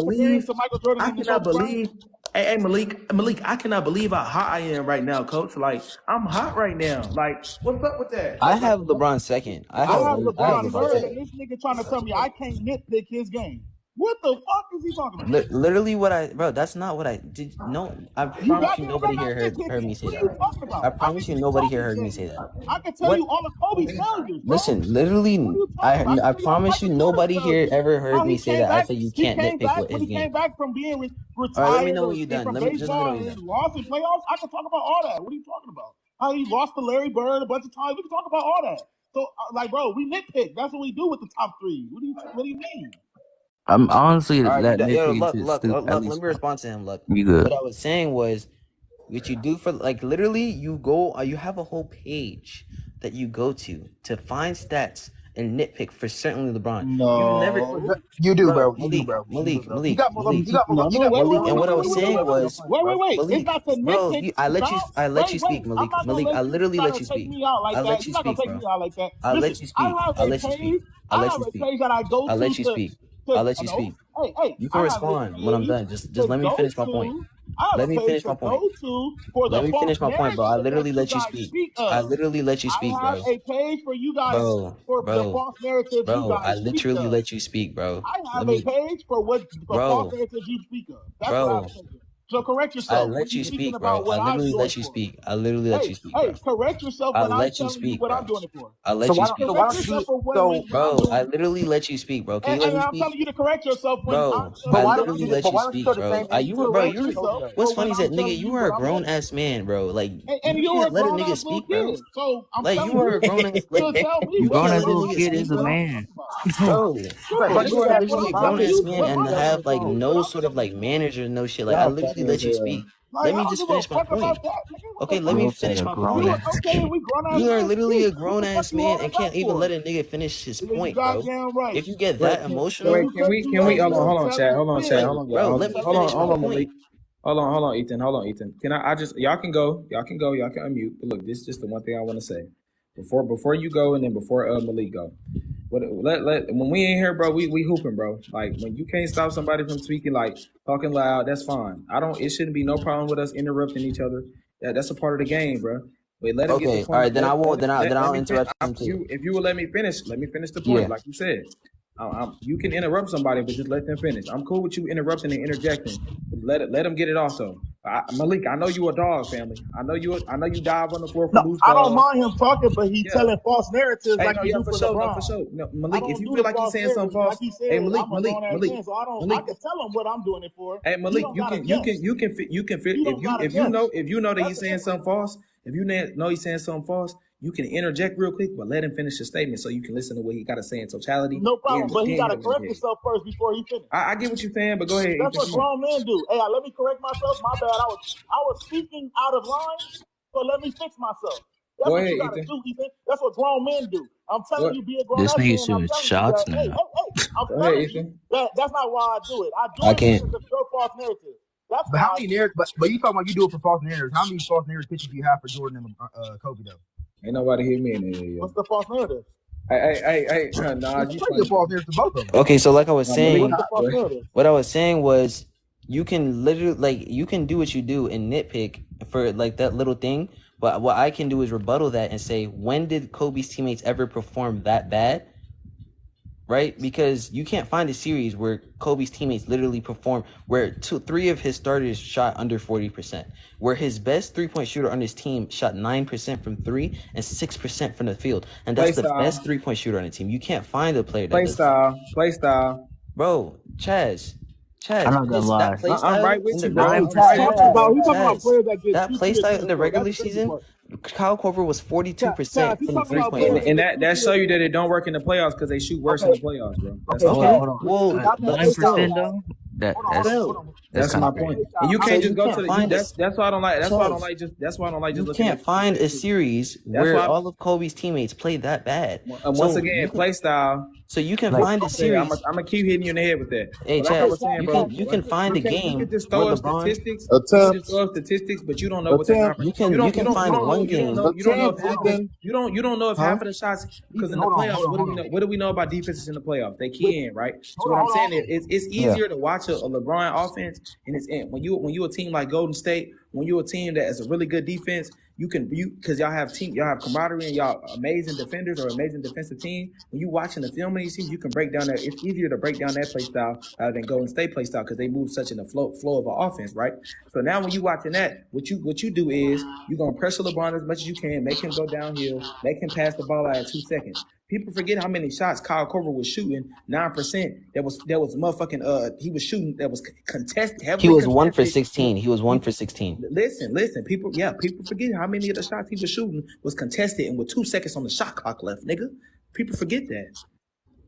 believe. Hey, Malik, I cannot believe how hot I am right now, coach. Like, I'm hot right now. Like, what's up with that? I have LeBron second. I have LeBron third, and this nigga trying to tell me I can't nitpick his game. What the fuck is he talking about? Literally bro, that's not what I did. No, I promise you nobody here heard me say that. I promise you nobody here heard me say that. I can tell you all of Kobe's failures. Listen, literally, I promise you nobody here ever heard me say that. I said you can't nitpick what his game. He came back from being retired. All right, let me know what you done. Let me know what you done. Lost in playoffs. I can talk about all that. What are you talking about? How he lost to Larry Bird a bunch of times. We can talk about all that. So, like, bro, we nitpick. That's what we do with the top three. What do you mean? I'm honestly All right, that nitpick look, is stupid. At let least me respond to him. Look, you good. what I was saying was, what you do for like literally, you go, you have a whole page that you go to find stats and nitpick for certainly LeBron. No, you do, bro. Malik. You got Malik, and what I was saying was, Wait. Malik, It's not the bro, nitpick. I let you speak, Malik. I'm not gonna Malik, I let you literally try let to you take speak. me out like I that. let you You're not gonna speak, take bro. me out like that. I Listen, let you speak. I have I a let you speak. page. I I let have you a speak. page that I go I to let you speak. I let you speak. Hey, You can I have a respond when I'm page done. Just to let me go finish my point. to. I have a Let me page finish to my point. go to for Let the me false finish my point, bro. I narrative that literally you let you guys speak. speak I of. literally let you I speak, have bro. a page for you guys for the false narratives you I guys speak literally of. let you speak, bro. I Let have a me, page for false bro, narratives you speak of. That's what I have bro. a page of. So correct I yourself when let you're you speaking speak, bro. about I what I'm literally doing let it you for. speak. I literally let you speak, bro. Correct yourself I when I'm let you telling you speak, what bro. I'm doing it for. I let you speak, Correct yourself for when I'm bro. doing I it. literally let you speak, bro. Can you let And me I'm speak? telling you to correct yourself when I'm Bro, telling I you what I'm literally doing. let you speak, bro. Correct yourself What's for when funny is I'm that nigga, telling you you are what a I'm grown doing. ass man, bro. Like And you you're can't a let a grown nigga ass little speak, bro. kid. So I'm Like you telling are a you grown ass to tell me You you what grown can't to as let a little do. nigga kid speak, is a bro. man. Bro, you are What literally a I'm grown telling ass you, man what and my have like definition is, what no I'm sort of telling like you. manners or no shit. Like I literally let you speak. Like, Let I me don't just give a finish my fuck point. about that. Nigga, what Okay, the let fuck? me Will said finish a my grown point. You ass okay? kid. We grown ass You are men literally speak. a What grown the fuck ass you man holding and back can't even for? let a nigga finish his Yeah, you point, bro. goddamn right. If you get Wait, that And emotional, because you can we over hold here on, Chad, telling hold on, Chad, like, hold on, bro, y'all, let me hold finish on, my Malik. point. Hold on, Ethan. Hold on, Ethan. Can I just y'all can go, y'all can unmute. But look, this is just the one thing I want to say before you go, and then before Malik go. Let when we in here, bro, we hooping, bro. Like when you can't stop somebody from speaking, like talking loud, that's fine. It shouldn't be no problem with us interrupting each other. That's a part of the game, bro. But let him get the Okay, all point. right, then I won't. Then Let I'll me finish. interrupt him too. If you will let me finish, the point. Yeah. Like you said, you can interrupt somebody, but just let them finish. I'm cool with you interrupting and interjecting. But let them get it also. Malik, I know you a dog, family. I know you dive on the floor for no, loose I don't balls. mind him talking, but he Yeah. telling false narratives Hey, like no, he yeah, do for for sure, no, LeBron. for sure. No, I Malik, if don't you do feel the like he's false saying something narratives. Like false, he hey, said, I'm a grown ass man, so I can tell him what I'm doing it for. Hey You Malik, don't gotta guess. you can fit You don't gotta guess. if you know that That's he's the saying difference. something false, if you know he's saying something false, you can interject real quick, but let him finish his statement so you can listen to what he got to say in totality. No problem, but he Then gotta you'll correct engage. himself first before he finishes. I get what you're saying, but go ahead, That's Ethan. what Come on. grown men do. Hey, let me correct myself. My bad. I was speaking out of line, so let me fix myself. That's Go what ahead, you gotta Ethan. do, Ethan. That's what grown men do. I'm telling What? you, be a grown This ass nigga man. I'm shooting telling you that. shots now. I'm Go ahead, telling you Ethan. that that's not why I do it. I do I it can't. because of your false narrative. That's But how why I many do it. narratives? But you talking about you do it for false narratives? How many false narrative pictures do you have for Jordan and Kobe though? Ain't nobody hear me in here. What's the false narrative? Hey, nah, It's you plenty of funny, false bro. narratives to both of them. Okay, so like I was Nah, Malik, What's saying, the false narrative? what I was saying was, you can literally like you can do what you do and nitpick for like that little thing, but what I can do is rebuttal that and say, when did Kobe's teammates ever perform that bad? Right? Because you can't find a series where Kobe's teammates literally perform, where three of his starters shot under 40%, where his best 3-point shooter on his team shot 9% from three and 6% from the field, and play that's the style, best 3-point shooter on the team. You can't find a player that does that. play style. Bro, Chaz, I'm not gonna his lie. that play I'm right style in with the you, bro. Hey, regular I'm right with you, bro. He talking about Chaz, players that get that two, play three style in assists, the bro. That's regular the crazy season, part. Kyle Korver was Chaz, 42% he from the talking about 3-point players line. that And get two, that three show you assists. that it don't work in the playoffs because they shoot worse in okay, the playoffs, bro. That's okay. all. Okay, So Hold on. well, not that Nine play but style, still, percent Chaz. though. Hold on, hold on, still. hold on. That's That's Not kind my of that point. play crazy. And style. you Not So can't that. just you go can't to the find that's this. why I don't like Chaz, that's why I don't like just you looking can't at find a statistics. series That's where why all of Kobe's teammates play that bad. once again, play style. So you can Like find a Say, I'm series. gonna keep hitting you in the head with that. Hey, But like I Chaz, was saying, you bro, can find a you can game just where throw up LeBron. statistics. You can just Attempts. throw up statistics, but you don't know what the conference. You can find one game. You don't know if Attempts, half of the Ethan. you don't know if Huh? half of the shots because Ethan, in the hold on, playoffs, hold on, what do hold we know? on. What do we know about defenses in the playoffs? They Listen, key in, right? So hold what on, I'm hold on. saying is it's Yeah. easier to watch a LeBron offense and it's when you a team like Golden State, when you're a team that has a really good defense, you because y'all have camaraderie and y'all amazing defenders or amazing defensive team. When you watching the film of these teams, you can break down that. It's easier to break down that play style than Golden State play style because they move such in the flow of an offense, right? So now when you watching that, what you do is you're gonna pressure LeBron as much as you can, make him go downhill, make him pass the ball out at 2 seconds. People forget how many shots Kyle Korver was shooting. 9%. That was motherfucking. He was shooting. That was contested. He Heavily was 1 for contested. 16. He was 1 for 16. Listen. People forget how many of the shots he was shooting was contested and with 2 seconds on the shot clock left, nigga. People forget that.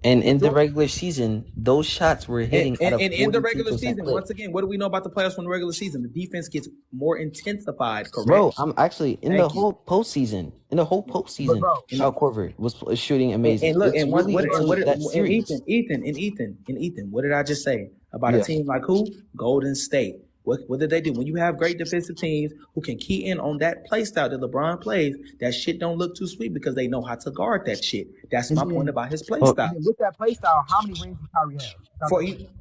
And in the regular season, those shots were hitting at a 42% in the regular season, clip. once again, what do we know about the playoffs from the regular season? The defense gets more intensified, correct? Bro, I'm actually in the whole postseason. Kyle Korver was shooting amazing. Ethan, what did I just say about a team like who? Golden State. What did they do? When you have great defensive teams who can key in on that play style that LeBron plays, that shit don't look too sweet because they know how to guard that shit. That's my point about his play style. With that play style, how many rings did Kyrie have?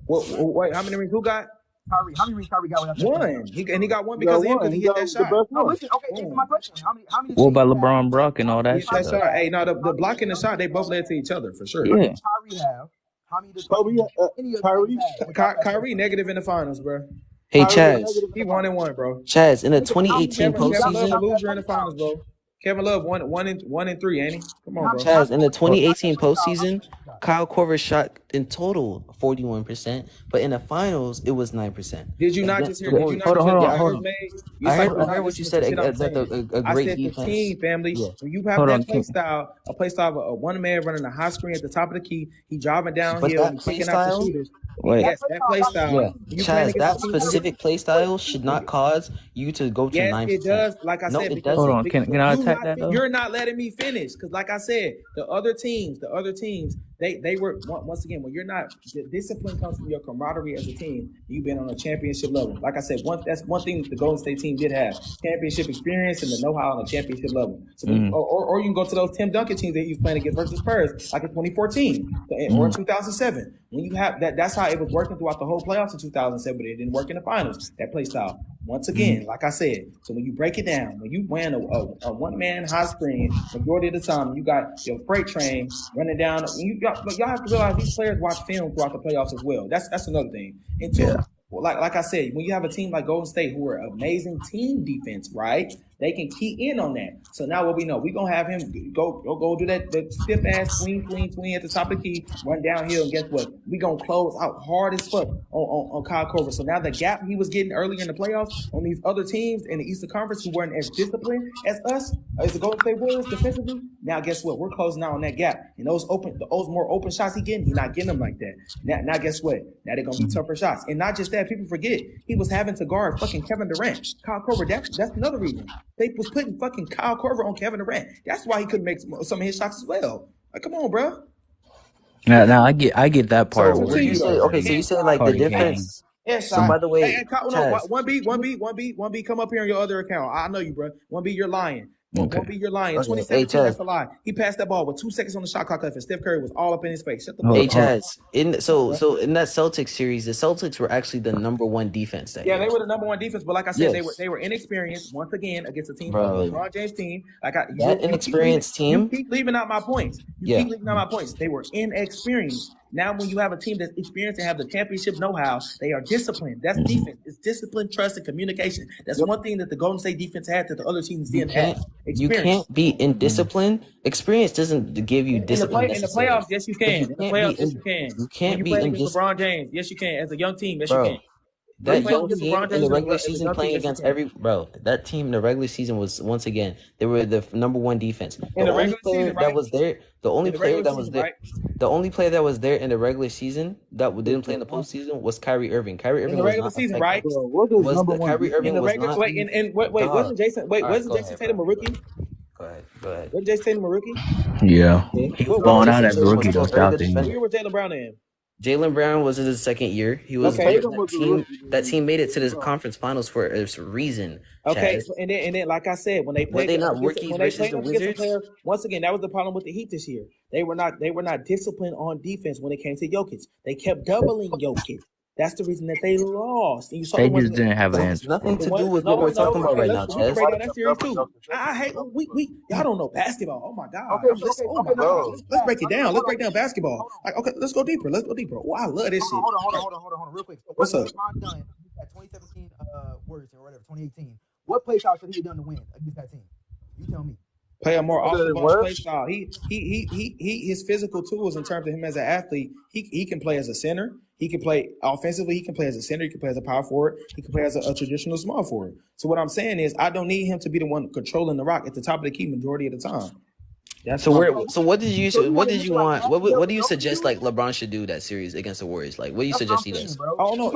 Wait, how many rings? Who got? Kyrie. How many rings Kyrie got? One. He got one because of him because he hit that shot. No, listen. Okay, answer my question. How many? What about LeBron Brock and all that shit? That shot. Hey, no, the block and the shot, they both led to each other for sure. Yeah. How many Kyrie have? How many does Kyrie negative in the finals, bro. Hey, Chaz. He 1-1, bro. Chaz, in the 2018 Kevin Love postseason, a loser in the finals, bro. Kevin Love 1-3, ain't he? Come on, bro. Chaz, in the 2018 postseason, Kyle Korver shot in total 41%, but in the finals it was 9%. Did you not just hear? Hold on. I heard what you said. A great defense. The team, family. Yeah. When you have that play style, a play style of a one man running a high screen at the top of the key, he driving downhill and kicking out the shooters. Yes, that play style. Yeah. Chaz, that specific play style should not cause you to go to 9%. Yes, it does. Like I said, it doesn't. Hold on. Can I attack that though? You're not letting me finish because, like I said, the other teams, they were once again when you're not. The discipline comes from your camaraderie as a team. You've been on a championship level. Like I said, that's one thing the Golden State team did have: championship experience and the know-how on a championship level. So, or you can go to those Tim Duncan teams that he was playing against versus Spurs, like in 2014 or in 2007. When you have that's how it was working throughout the whole playoffs in 2007, but it didn't work in the finals. That play style. Once again, like I said, so when you break it down, when you win a one-man high screen, majority of the time, you got your freight train running down. Y'all have to realize these players watch film throughout the playoffs as well. That's another thing. And two, like I said, when you have a team like Golden State who are amazing team defense, right? They can key in on that. So now what we know, we're going to have him go do that stiff-ass swing at the top of the key, run downhill, and guess what? We're going to close out hard as fuck on Kyle Korver. So now the gap he was getting earlier in the playoffs on these other teams in the Eastern Conference who weren't as disciplined as us, as the Golden State Warriors defensively, now guess what? We're closing out on that gap. And those more open shots he's not getting them like that. Now guess what? Now they're going to be tougher shots. And not just that, people forget, he was having to guard fucking Kevin Durant. Kyle Korver, that's another reason. They was putting fucking Kyle Korver on Kevin Durant. That's why he couldn't make some of his shots as well. Like, come on, bro. Now I get that part. So you say like the difference. Yes, so by the way, one B, come up here on your other account. I know you, bro. 1B, you're lying. Okay. 1B, you're lying. 2017, that's a lie. He passed that ball with 2 seconds on the shot clock left, and Steph Curry was all up in his face. Shut the fuck up. Hey, Chaz. So in that Celtics series, the Celtics were actually the number one defense that year. They were the number one defense, but like I said, they were inexperienced once again against a team, LeBron James team. Inexperienced team. You keep leaving out my points. Keep leaving out my points. They were inexperienced. Now, when you have a team that's experienced and have the championship know-how, they are disciplined. That's defense. It's discipline, trust, and communication. That's one thing that the Golden State defense had that the other teams didn't have. You can't be indisciplined. Experience doesn't give you discipline. In the playoffs, yes, you can. In the playoffs, yes, you can. You can't be indisciplined. LeBron James, yes, you can. As a young team, yes, you can. That young team in the regular season playing against that team in the regular season was once again they were the number one defense. The only player that was there in the regular season that didn't play in the postseason was Kyrie Irving. Kyrie Irving in the regular season, right? Kyrie Irving was not. Wasn't Jason Tatum a rookie? Go ahead. Wasn't Jason Tatum a rookie? Yeah, he was balling out as a rookie though. What year was Jaylen Brown in? Jaylen Brown was in his second year. He was that team made it to the conference finals for a reason. Okay, and then like I said, when they played, the Wizards? Once again, that was the problem with the Heat this year. They were not disciplined on defense when it came to Jokic. They kept doubling Jokic. That's the reason that they lost. And they just didn't have an answer. Nothing to do with what we're talking about right now, Chaz. That series too. I hate y'all don't know basketball. Oh my god. Let's break it down. Let's break down basketball. Let's go deeper. Oh, I love this shit. Hold on, real quick. So what's up? LeBron done at 2017 Warriors or whatever, 2018. What play shot should he have done to win against that team? You tell me. play a more off the ball play style. His physical tools in terms of him as an athlete, he can play as a center. He can play offensively. He can play as a center. He can play as a power forward. He can play as a traditional small forward. So what I'm saying is, I don't need him to be the one controlling the rock at the top of the key majority of the time. So what did you want? What do you suggest like LeBron should do that series against the Warriors? Like, what do you suggest he does? Oh no,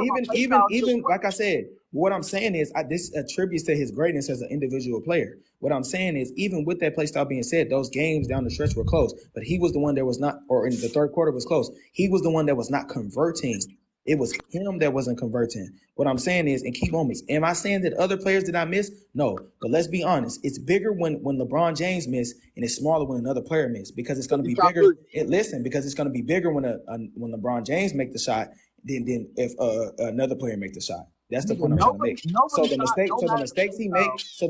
even like I said, what I'm saying is this attributes to his greatness as an individual player. What I'm saying is, even with that play style being said, those games down the stretch were close, but he was the one that was not, or in the third quarter was close. He was the one that was not converting. It was him that wasn't converting. What I'm saying is, in key moments, am I saying that other players did not miss? No, but let's be honest. It's bigger when LeBron James missed, and it's smaller when another player missed, because it's going to be bigger. Because it's going to be bigger when LeBron James make the shot than if another player make the shot. That's the point I'm trying to make. So the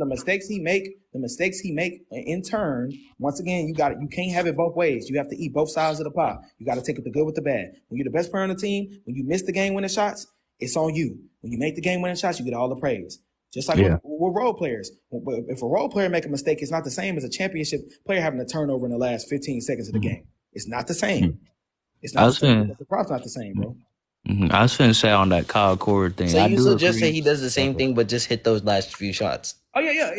mistakes he make in turn, once again, you can't have it both ways. You have to eat both sides of the pie. You got to take it the good with the bad. When you're the best player on the team, when you miss the game winning shots, it's on you. When you make the game winning shots, you get all the praise. Just like with role players. If a role player make a mistake, it's not the same as a championship player having a turnover in the last 15 seconds of the game. It's not the same. It's not the same. The prop's not the same, bro. I was finna say on that Kyle Korver thing. So you suggest say he does the same thing, but just hit those last few shots. Oh yeah.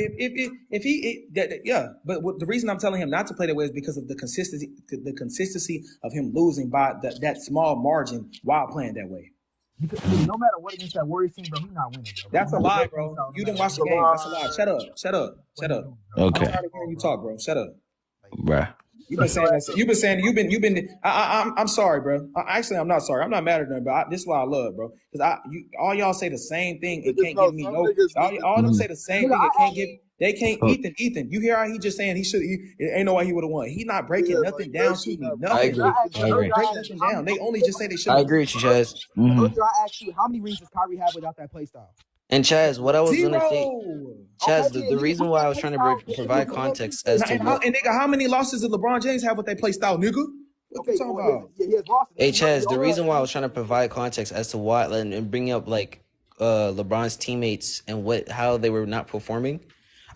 But the reason I'm telling him not to play that way is because of the consistency of him losing by that small margin while playing that way. Because no matter what against that Warriors team, bro, he's not winning, bro. That's a lie, bro. You didn't watch the game. That's a lie. Shut up. Okay. I'm tired of hearing you talk, bro. Shut up. Bruh. You've been saying that. I'm sorry, bro. Actually, I'm not sorry. I'm not mad at them, but this is what I love, bro. Because all y'all say the same thing. It can't give me no. All them say the same thing. It can't give. They can't. Ethan. You hear how he just saying he should? Ain't no way he would have won. He not breaking nothing down to me. Nothing. I agree. Break nothing down. They only just say they should. I agree with you, Chaz. Earlier, I asked you how many rings does Kyrie have without that play style. And Chaz, what I was going to say, Chaz, the reason why I was trying to provide context as to nigga, how many losses did LeBron James have with that play style, nigga? What you talking about? Hey, Chaz, the reason why I was trying to provide context as to why and bring up like LeBron's teammates and how they were not performing.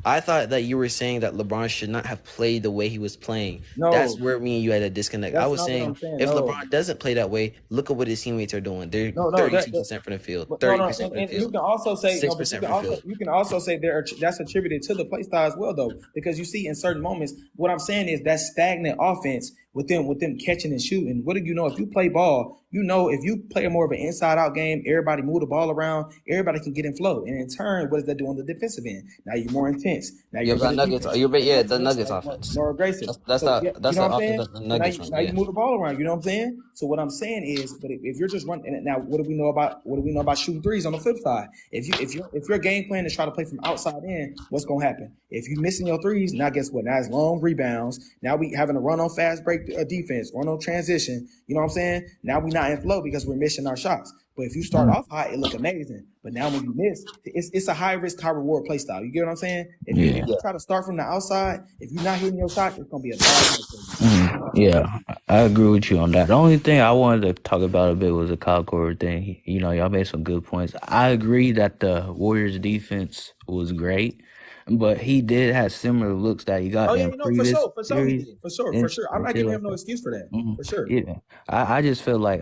I thought that you were saying that LeBron should not have played the way he was playing. No. That's where me and you had a disconnect. I was saying if LeBron doesn't play that way, look at what his teammates are doing. They're 32% from the field, 30% from the field. You can also say 6% from the field. You can also say that's attributed to the play style as well, though, because you see in certain moments, what I'm saying is that stagnant offense with them catching and shooting. What do you know? If you play ball, you know if you play a more of an inside-out game, everybody move the ball around, everybody can get in flow. And in turn, what does that do on the defensive end? Now you're more intense. Now you're the Nuggets offense. More aggressive. That's the offense the Nuggets. Now you move the ball around. You know what I'm saying? So what I'm saying is, but if you're just running, now what do we know about shooting threes on the flip side? If your game plan is try to play from outside in, what's gonna happen? If you're missing your threes, now guess what? Now it's long rebounds. Now we having to run on fast break defense, run on transition. You know what I'm saying? Now we not in flow because we're missing our shots. But if you start off high, it look amazing. But now when you miss, it's a high risk, high reward play style. You get what I'm saying? If you try to start from the outside, if you're not hitting your shot, it's gonna be a bad Yeah, I agree with you on that. The only thing I wanted to talk about a bit was the Kyle Korver thing. You know, y'all made some good points. I agree that the Warriors defense was great, but he did have similar looks that he got in previous series. For sure. I'm not giving him no excuse for that. For sure. Yeah, I just feel like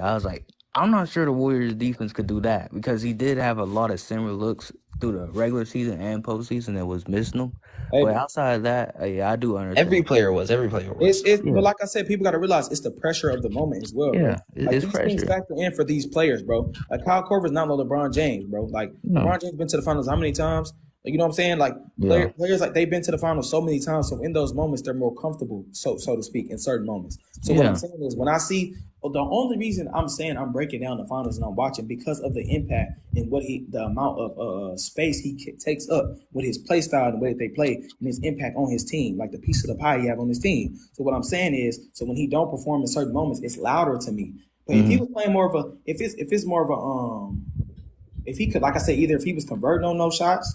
I'm not sure the Warriors defense could do that because he did have a lot of similar looks through the regular season and postseason that was missing them. But outside of that, I do understand. Every player was. But like I said, people got to realize it's the pressure of the moment as well. Yeah, bro. Like, these pressure. things factor in for these players, bro. Like Kyle Korver is not no LeBron James, bro. Like LeBron James been to the finals how many times? You know what I'm saying? Like players like they've been to the finals so many times. So in those moments, they're more comfortable, so to speak, in certain moments. So what I'm saying is when I see the only reason I'm saying I'm breaking down the finals and I'm watching because of the impact and the amount of space he takes up with his play style and the way that they play and his impact on his team, like the piece of the pie he have on his team. So what I'm saying is, so when he don't perform in certain moments, it's louder to me. But if he was playing more of a, if he could, like I said, either if he was converting on those shots,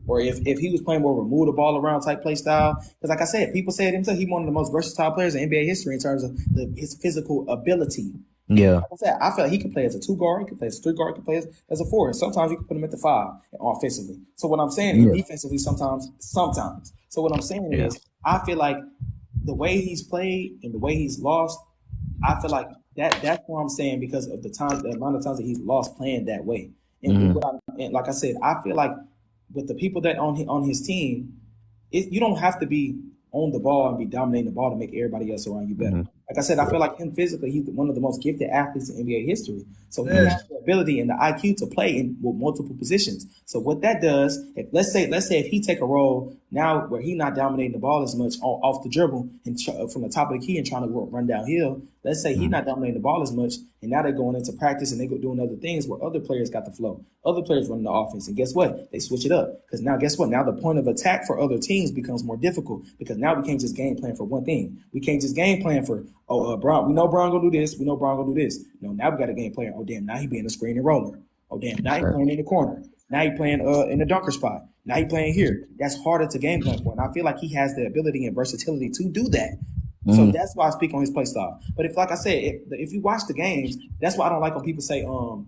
or if he was playing more of a move the ball around type play style. Because like I said, people said himself, he's one of the most versatile players in NBA history in terms of his physical ability. Yeah. Like I said, I felt he could play as a 2 guard, he could play as a 3 guard, he could play as a 4. And sometimes you can put him at the 5 offensively. So what I'm saying is defensively sometimes. So what I'm saying is I feel like the way he's played and the way he's lost, I feel like that's what I'm saying because of the amount of times that he's lost playing that way. And, and like I said, I feel like with the people that on his team, you don't have to be on the ball and be dominating the ball to make everybody else around you better. Like I said, I feel like him physically, he's one of the most gifted athletes in NBA history. So he has the ability and the IQ to play in multiple positions. So what that does, if let's say if he take a role now where he's not dominating the ball as much off the dribble and from the top of the key and trying to run downhill, let's say he's not dominating the ball as much, and now they're going into practice and they go doing other things where other players got the flow. Other players running the offense. And guess what? They switch it up. Because now, guess what? Now the point of attack for other teams becomes more difficult because now we can't just game plan for one thing. We can't just game plan for, Brown. We know Brown going to do this. We know Brown going to do this. No, now we got a game plan. Oh, damn, now he being a screen and roller. Oh, damn, now he playing in the corner. Now he playing in the dunker spot. Now he playing here. That's harder to game plan for. And I feel like he has the ability and versatility to do that. So that's why I speak on his play style. But if, like I said, if you watch the games, that's why I don't like when people say, it wasn't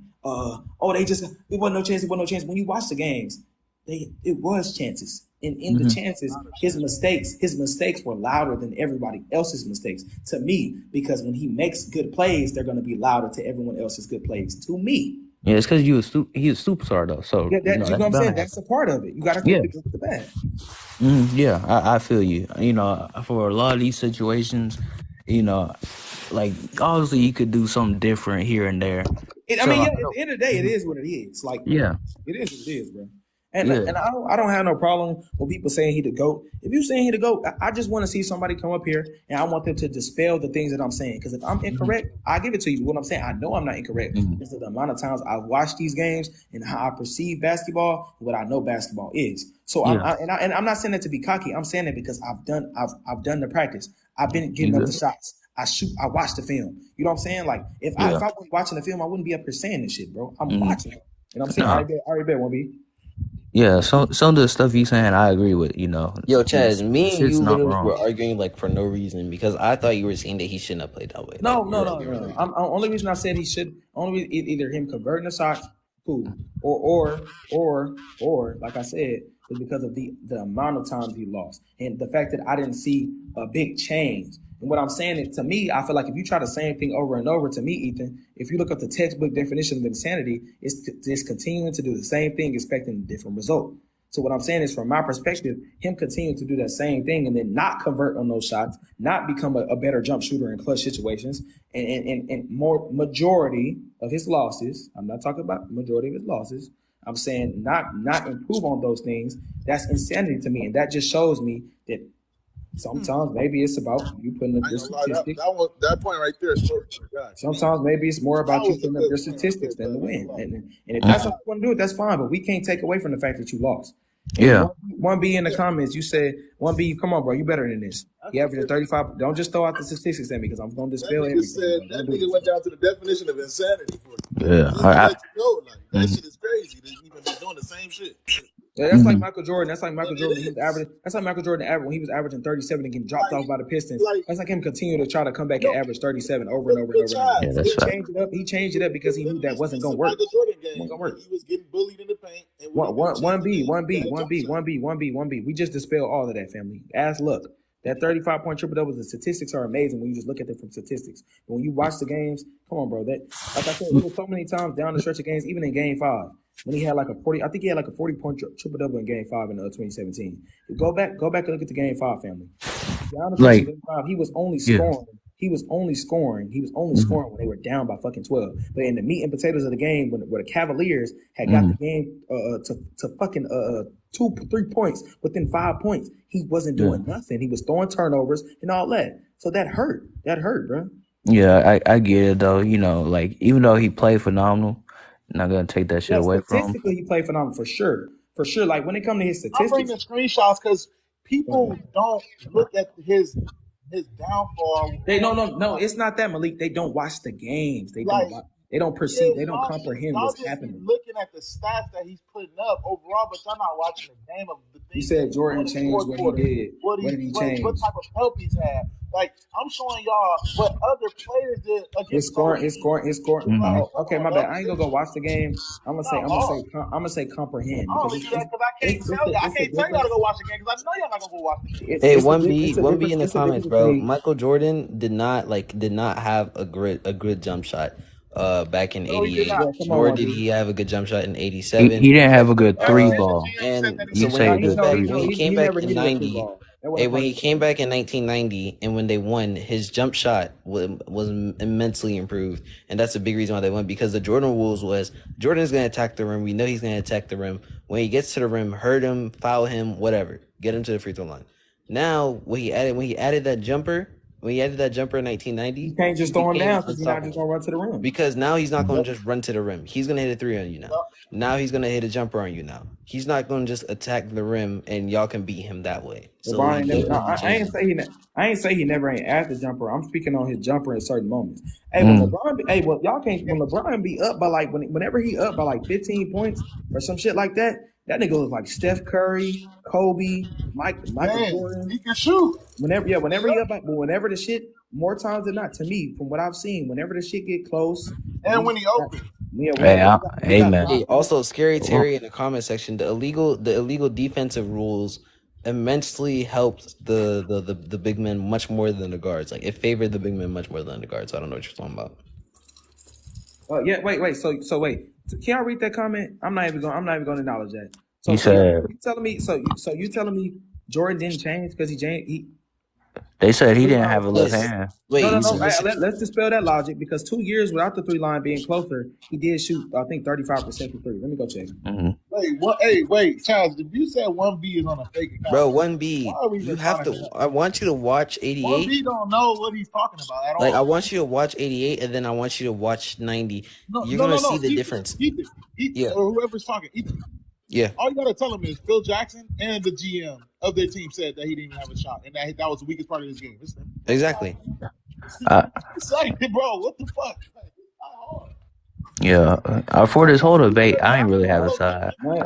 no chance. When you watch the games, it was chances. And in the chances, his mistakes were louder than everybody else's mistakes to me, because when he makes good plays, they're going to be louder to everyone else's good plays to me. Yeah, it's because he's a superstar though. So yeah, you know what I'm saying? That's a part of it. You got to take the good with the bad. Yeah, I feel you. You know, for a lot of these situations, you know, like obviously you could do something different here and there. At the end of the day, it is what it is. Like, it is what it is, bro. And I don't have no problem with people saying he the GOAT. If you're saying he the GOAT, I just want to see somebody come up here and I want them to dispel the things that I'm saying. Because if I'm incorrect, I give it to you. What I'm saying, I know I'm not incorrect. Because of the amount of times I've watched these games and how I perceive basketball and what I know basketball is. So I'm not saying that to be cocky. I'm saying it because I've done the practice. I've been getting up the shots. I watch the film. You know what I'm saying? Like if I wasn't watching the film, I wouldn't be up here saying this shit, bro. I'm watching it. And I'm saying, I already bet 1B. Yeah, some of the stuff you saying, I agree with. You know, yo, Chaz, me and you literally were arguing like for no reason because I thought you were saying that he shouldn't have played that way. No. Only reason I said he should, either him converting the shots, cool, or like I said, is because of the amount of times he lost and the fact that I didn't see a big change. And what I'm saying is, to me, I feel like if you try the same thing over and over, to me, Ethan, if you look up the textbook definition of insanity, it's continuing to do the same thing, expecting a different result. So what I'm saying is, from my perspective, him continuing to do that same thing and then not convert on those shots, not become a better jump shooter in clutch situations, and more majority of his losses, I'm not talking about majority of his losses, I'm saying not improve on those things, that's insanity to me. And that just shows me that sometimes maybe it's about you putting up your statistics. That point right there is sometimes maybe it's more about you putting up your statistics than the win. And if that's what you want to do, that's fine. But we can't take away from the fact that you lost. Yeah. 1B in the comments, you said 1B, come on, bro, you better than this. He averaged 35. Don't just throw out the statistics at me because I'm going to dispel everything. That nigga went down to the definition of insanity for you. Yeah. That shit is crazy. They've even been doing the same shit. Yeah, that's like Michael Jordan. That's like Michael Jordan. He was averaging. That's like Michael Jordan average when he was averaging 37 and getting dropped off by the Pistons. That's like him continue to try to come back and average 37 over and over and over. Yeah, that's right. He changed it up because he knew that wasn't going to work. He was getting bullied in the paint. 1B. We just dispel all of that, family. Ask Luck. That 35-point triple-double, the statistics are amazing when you just look at them from statistics. But when you watch the games, come on, bro. That, like I said, it was so many times down the stretch of games, even in Game 5, when he had like a 40, I think he had like a 40-point triple-double in Game 5 in 2017. Go back and look at the Game 5, family. Down the stretch of Game 5, he was only scoring. He was only scoring when they were down by fucking 12. But in the meat and potatoes of the game, where the Cavaliers had got the game to fucking 2-3 points within 5 points, he wasn't doing nothing. He was throwing turnovers and all that. So that hurt. Bro. Yeah, I get it though. You know, like even though he played phenomenal, I'm not gonna take that shit away from him. Statistically, he played phenomenal for sure. For sure. Like when it comes to his statistics, I'm bringing screenshots because people don't look at his downfall. No. It's not that, Malik. They don't watch the games. They They don't perceive. They don't comprehend what's just happening. Be looking at the stats that he's putting up overall, but y'all not watching the game of the things. You said Jordan changed what he did. What did he change? What type of help he's had? Like I'm showing y'all what other players did against his scoring. Mm-hmm. Okay, my bad. I ain't gonna go watch the game. I'm gonna say comprehend. I only do that because I can't tell you. I can't tell y'all to go watch the game because I know y'all not gonna go watch the game. Hey, 1B in the comments, bro. Michael Jordan did not have a good jump shot back in '88. Nor did he have a good jump shot in '87. He didn't have a good three ball. And You so say when he came back in '90, when he came back in 1990, and when they won, his jump shot was immensely improved, and that's a big reason why they won. Because the Jordan rules was Jordan's going to attack the rim. We know he's going to attack the rim. When he gets to the rim, hurt him, foul him, whatever, get him to the free throw line. Now, when he added that jumper in 1990, you can't just throw him down because he's not just gonna run to the rim. Because now he's not gonna just run to the rim. He's gonna hit a three on you now. Now he's gonna hit a jumper on you now. He's not gonna just attack the rim and y'all can beat him that way. So I ain't say he never ain't at the jumper. I'm speaking on his jumper in certain moments. Hey, when LeBron be up by like whenever he up by like 15 points or some shit like that, that nigga looks like Steph Curry, Kobe, Michael Jordan. He can shoot. Whenever he up, but whenever the shit, more times than not, to me, from what I've seen, whenever the shit get close, and when he open, amen. Hey, also, Scary Terry in the comment section, the illegal defensive rules immensely helped the big men much more than the guards. Like it favored the big men much more than the guards. I don't know what you're talking about. Yeah, wait. So wait. Can I read that comment? I'm not even going to acknowledge that. So you said you telling me? So you telling me Jordan didn't change because he changed? They said he didn't have a left hand. Wait, no. Let's dispel that logic because 2 years without the three line being closer, he did shoot I think 35% from three. Let me go check. Mm-hmm. Wait, Charles. If you said 1B is on a fake account, bro, 1B, you have to. I want you to watch 88. 1B don't know what he's talking about at all. Like I want you to watch 88, and then I want you to watch 90. You're gonna see the difference. Yeah, or whoever's talking. Yeah. All you gotta tell him is Phil Jackson and the GM of their team said that he didn't even have a shot, and that was the weakest part of his game. Exactly. Bro, what the fuck? Yeah. For this whole debate, I ain't really have a side. When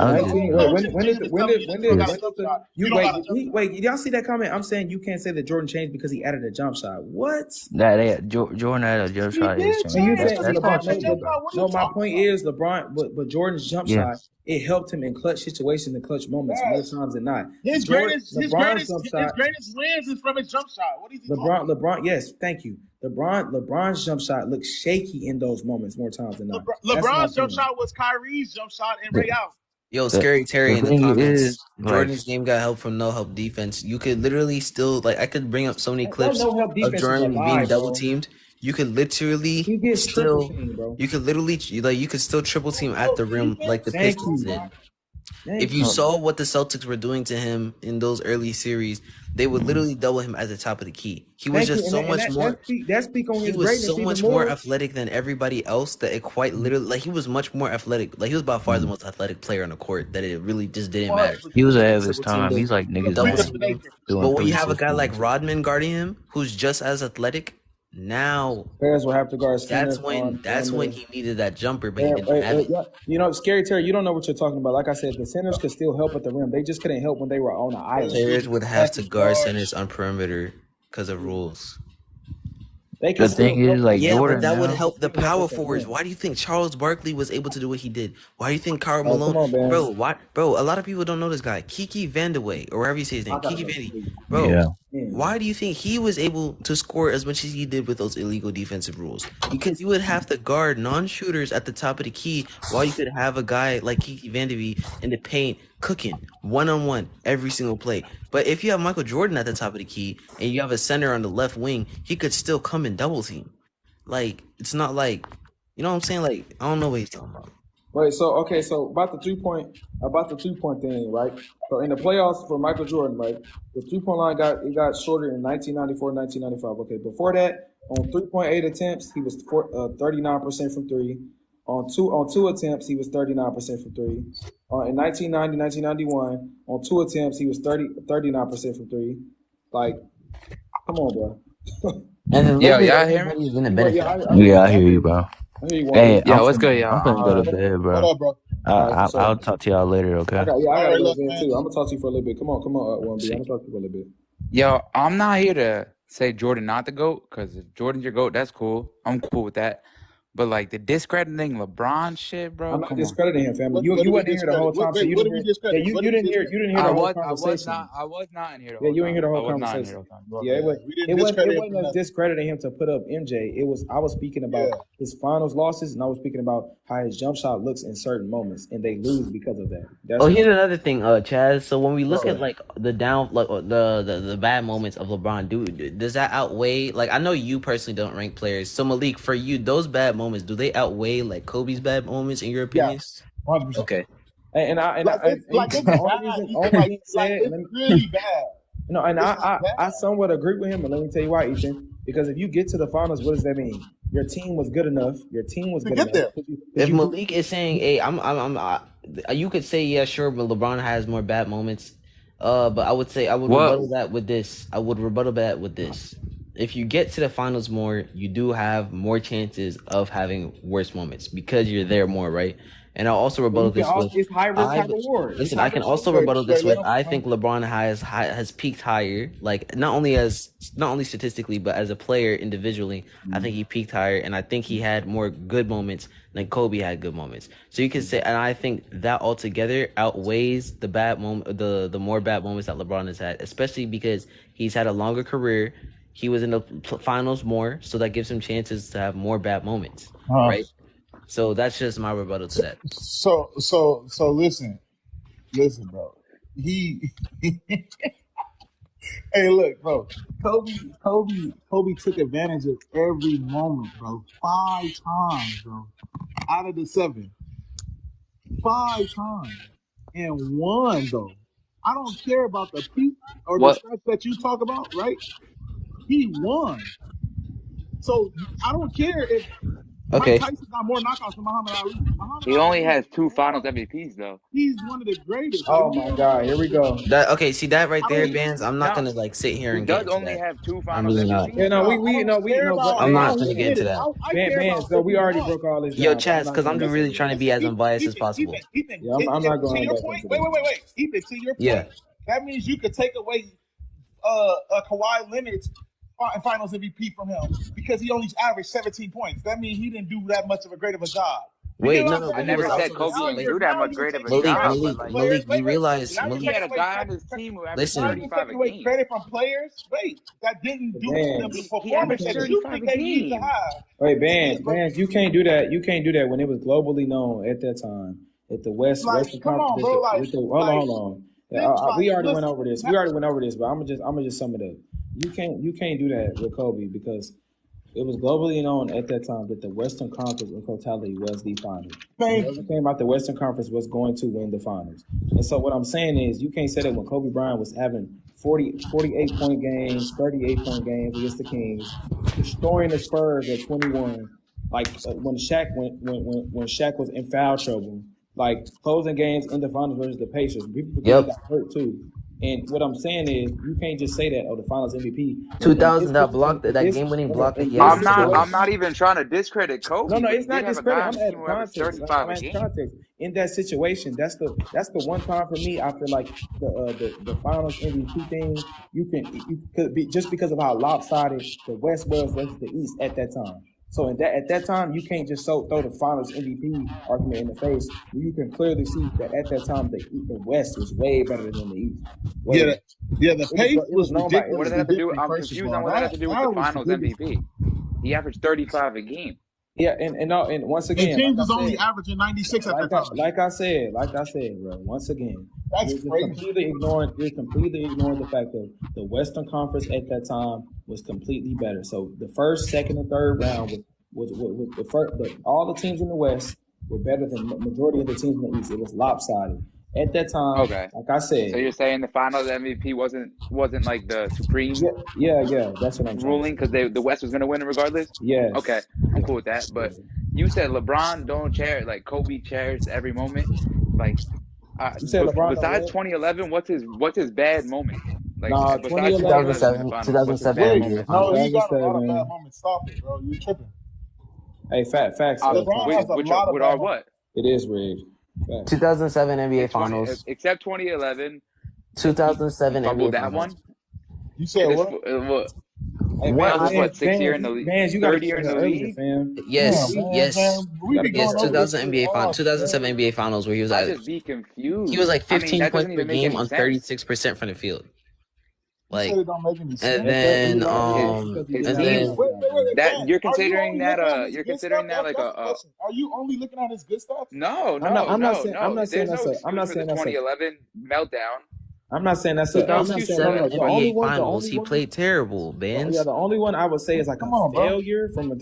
did y'all see that comment? I'm saying you can't say that Jordan changed because he added a jump shot. What? Jordan added a jump shot. No, my point is LeBron, but Jordan's jump shot, it helped him in clutch situations and clutch moments more times than not. His greatest wins is from his jump shot. What is he LeBron, yes, thank you. LeBron's jump shot looks shaky in those moments more times than not. LeBron's jump shot was Kyrie's jump shot and Ray Allen. Yo, Scary Terry in the comments. Jordan's game got help from no help defense. You could literally still I could bring up so many clips of Jordan being double teamed. You could literally still triple team at the rim like the Pistons did. If you saw what the Celtics were doing to him in those early series, they would literally double him at the top of the key. He was just so much more. He was so much more athletic than everybody else that it quite literally he was much more athletic. Like he was by far the most athletic player on the court. That it really just didn't matter. He was ahead of his time. He's like niggas. But when you have a guy like Rodman guarding him, who's just as athletic. Now players will have to guard. That's when he needed that jumper, but he didn't have it. You know, Scary Terry, you don't know what you're talking about. Like I said, the centers could still help at the rim. They just couldn't help when they were on the island. Players would have to guard centers on perimeter because of rules. The thing is, Jordan, but that would help the power forwards. Why do you think Charles Barkley was able to do what he did? Why do you think Karl Malone? Bro, a lot of people don't know this guy. Kiki Vandeweghe, or whatever you say his name. Kiki Vandy. Bro, why do you think he was able to score as much as he did with those illegal defensive rules? Because you would have to guard non-shooters at the top of the key while you could have a guy like Kiki Vandeweghe in the paint cooking one-on-one every single play. But if you have Michael Jordan at the top of the key and you have a center on the left wing, he could still come and double team. Like, it's not like, you know what I'm saying? Like, I don't know what he's talking about. Wait, so about the 2-point thing, right? So in the playoffs for Michael Jordan, right, the 2-point line got shorter in 1994, 1995. Okay, before that, on 3.8 attempts, he was 39% from three. On two attempts, he was 39% from three. In 1990, 1991, on 2 attempts, he was 39% from three. Like, come on, bro. And then y'all hear me? I hear you, bro. Hey, Yeah, what's good, y'all? I'm finna go to bed, bro. What up, bro? I'll talk to y'all later, okay? I gotta All right, go look, to bed man. too. I'm gonna talk to you for a little bit. Come on, 1B. I'm gonna talk to you for a little bit. Yo, I'm not here to say Jordan not the GOAT, because if Jordan's your GOAT, that's cool. I'm cool with that. But like the discrediting LeBron shit, bro. I'm not discrediting him, family. You What wasn't here the whole time, so you what didn't did we hear. discredit? Yeah, you didn't hear. You didn't hear the whole conversation. I was not in here the Yeah, whole you time. didn't hear the whole I was not in here conversation. the whole time. Yeah, We didn't discredit him. It wasn't us discrediting him to put up MJ. I was speaking about his finals losses, and I was speaking about how his jump shot looks in certain moments, and they lose because of that. Here's another thing, Chaz. So when we look at like the the bad moments of LeBron, does that outweigh? Like, I know you personally don't rank players. So Malik, for you, those bad moments, do they outweigh like Kobe's bad moments in your opinion? Yes, 100%. Okay. It's really bad. No, and I somewhat agree with him, and let me tell you why, Ethan. Because if you get to the finals, what does that mean? Your team was good enough. If Malik is saying, "Hey, you could say, yeah, sure, but LeBron has more bad moments." But I would say I would rebuttal that with this. If you get to the finals more, you do have more chances of having worse moments because you're there more, right? And I'll also rebuttal this with it's high risk, high reward. Listen, I can also rebuttal this with I think LeBron has peaked higher, like not only statistically, but as a player individually. I think he peaked higher, and I think he had more good moments than Kobe had good moments. So you can say, and I think that altogether outweighs the bad moment, the more bad moments that LeBron has had, especially because he's had a longer career. He was in the finals more, so that gives him chances to have more bad moments, right? So that's just my rebuttal to that. So listen, bro. Hey, look, bro. Kobe took advantage of every moment, bro. 5 times, bro. Out of the 7. 5 times. And won, though. I don't care about the peak or the stats that you talk about, right? He won. So I don't care if Mike Tyson got more knockouts than Muhammad Ali. He only has 2 finals MVPs, though. He's one of the greatest. Oh my God! Here we go. See that right there, Bands. I'm not gonna like sit here and get into only that. have 2 finals. I'm really not. Yeah, no, I'm not gonna get into that. Bands, so we already broke all this down. Yo, Chaz, because I'm just really trying to be as unbiased as possible. Ethan, yeah, I'm not going. To your point, wait. Ethan, to your point, that means you could take away Kawhi Leonard's finals MVP from him because he only averaged 17 points. That means he didn't do that much of a great of a job. Wait, no. I never said Kobe didn't do that much great of a job. Malik, you realize he had a guy on his team who averaged 35 a game. Credit from players, that didn't do them the performance that you think they need to have. Wait, Bands, you can't do that. You can't do that when it was globally known at that time. At the Western Conference. Hold on. We already went over this. But I'm gonna just sum it up. You can't do that with Kobe because it was globally known at that time that the Western Conference in totality was the finals. Whoever came out the Western Conference was going to win the finals. And so what I'm saying is you can't say that when Kobe Bryant was having 48-point games, 38-point games against the Kings, destroying the Spurs at 21, like when Shaq was in foul trouble, like closing games in the finals versus the Pacers. People forget he got hurt too. And what I'm saying is, you can't just say that. Oh, the Finals MVP. 2000 that game-winning block. I'm not even trying to discredit Kobe. No, it's not discredit. I'm adding context. I'm adding context. In that situation, that's the one time for me. I feel like the Finals MVP thing. You could be just because of how lopsided the West was versus the East at that time. So at that time, you can't just throw the Finals MVP argument in the face. You can clearly see that at that time, the West was way better than the East. The pace was known by. What does that have to do? I'm confused on what that has to do with the Finals MVP. He averaged 35 a game. Yeah, and once again, the team was only averaging 96 at that time. Like I said, bro. Once again, that's you're completely ignoring the fact that the Western Conference at that time was completely better. So the first, second, and third round was the first. All the teams in the West were better than the majority of the teams in the East. It was lopsided at that time. Okay, like I said. So you're saying the Finals MVP wasn't like the supreme? Yeah. That's what I'm ruling because the West was going to win regardless. Yes. Okay, I'm cool with that. But you said LeBron don't cherish like Kobe cherished every moment. Like, besides 2011, what's his bad moment? Like, besides 2007. No, he got a lot of bad moments. Stop it, bro. You're tripping. Hey, facts. LeBron has a lot of What are bad what? It is rigged. 2007 NBA Finals. Except 2011. 2007 He fumbled NBA that Finals. one. You said what? Hey, That was what, 6 year in the Bands, you got to third get year in in here the earlier, league. fam. Yes, Man, yes, we be yes. going over this 2000 shit NBA all. 2007 NBA Finals, where he was I at, just be he was confused. like 15 that points doesn't per even make game any on sense. 36% from the field. You said Like, it don't make any sense. and then His team. Wait, That Ben, you're are you considering only that looking at his you're good stuff? considering that like That's the question. Are you only looking at his good stuff? no. saying There's that's no a. I'm excuse not for the saying that's a. 2011 meltdown. I'm not saying that's a. There's no I'm not excuse saying for no, that. no. NBA The only one. The Finals, only he one. played terrible, Yeah, Benz. the only one I would say is like Come a on, bro. failure from the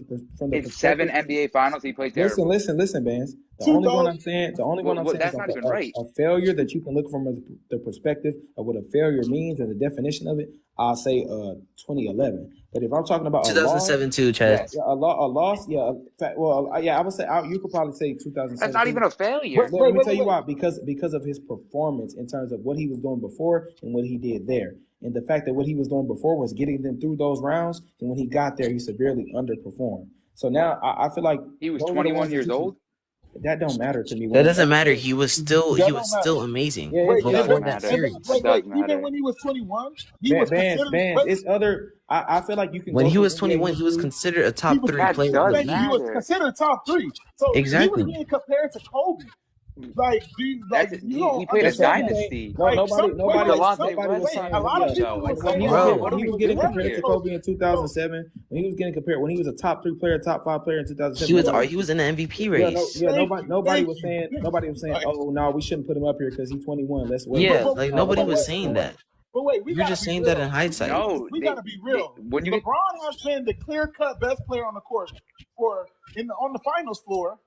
In 7 perspective. NBA Finals, he played terrible. Listen, Bands. The only one I'm 2000. saying is That's like not even right. a failure that you can look from the perspective of what a failure means and the definition of it. I'll say 2011. But if I'm talking about a loss, 2007 too, Chad. Yes. a loss, yeah. I would say you could probably say That's not 2017. even a failure. Let me tell you why. Because of his performance in terms of what he was doing before and what he did there. And the fact that what he was doing before was getting them through those rounds, and when he got there, he severely underperformed. So now I feel like He was those are the 21 ones years old. that don't matter to me. That doesn't matter. He was still amazing Wait, before does that matter. series. It does even matter. when he was 21, he was considered. Bands. It's other. I feel like you can. When go he through was NBA 21, he was history. considered a top He was, 3 That player in does the thank you. league. He was matter. considered top 3. So Exactly. he was being compared to Kobe. Like, dude, like you don't He played a understand that. dynasty. No, Like, nobody Delonte was saying. a lot of people though. were And what saying are Bro. what when are he we was getting doing compared to here? Kobe in 2007, when he was getting compared, when he was a top 3 player, top 5 player in 2007. He was in the MVP race. Nobody was saying. Oh no, we shouldn't put him up here because he's 21. Let's wait. Yeah, like nobody was saying that. But wait, we You're gotta just be saying real. that in hindsight. No, We gotta be real. when you LeBron has been the clear-cut best player on the court on the finals floor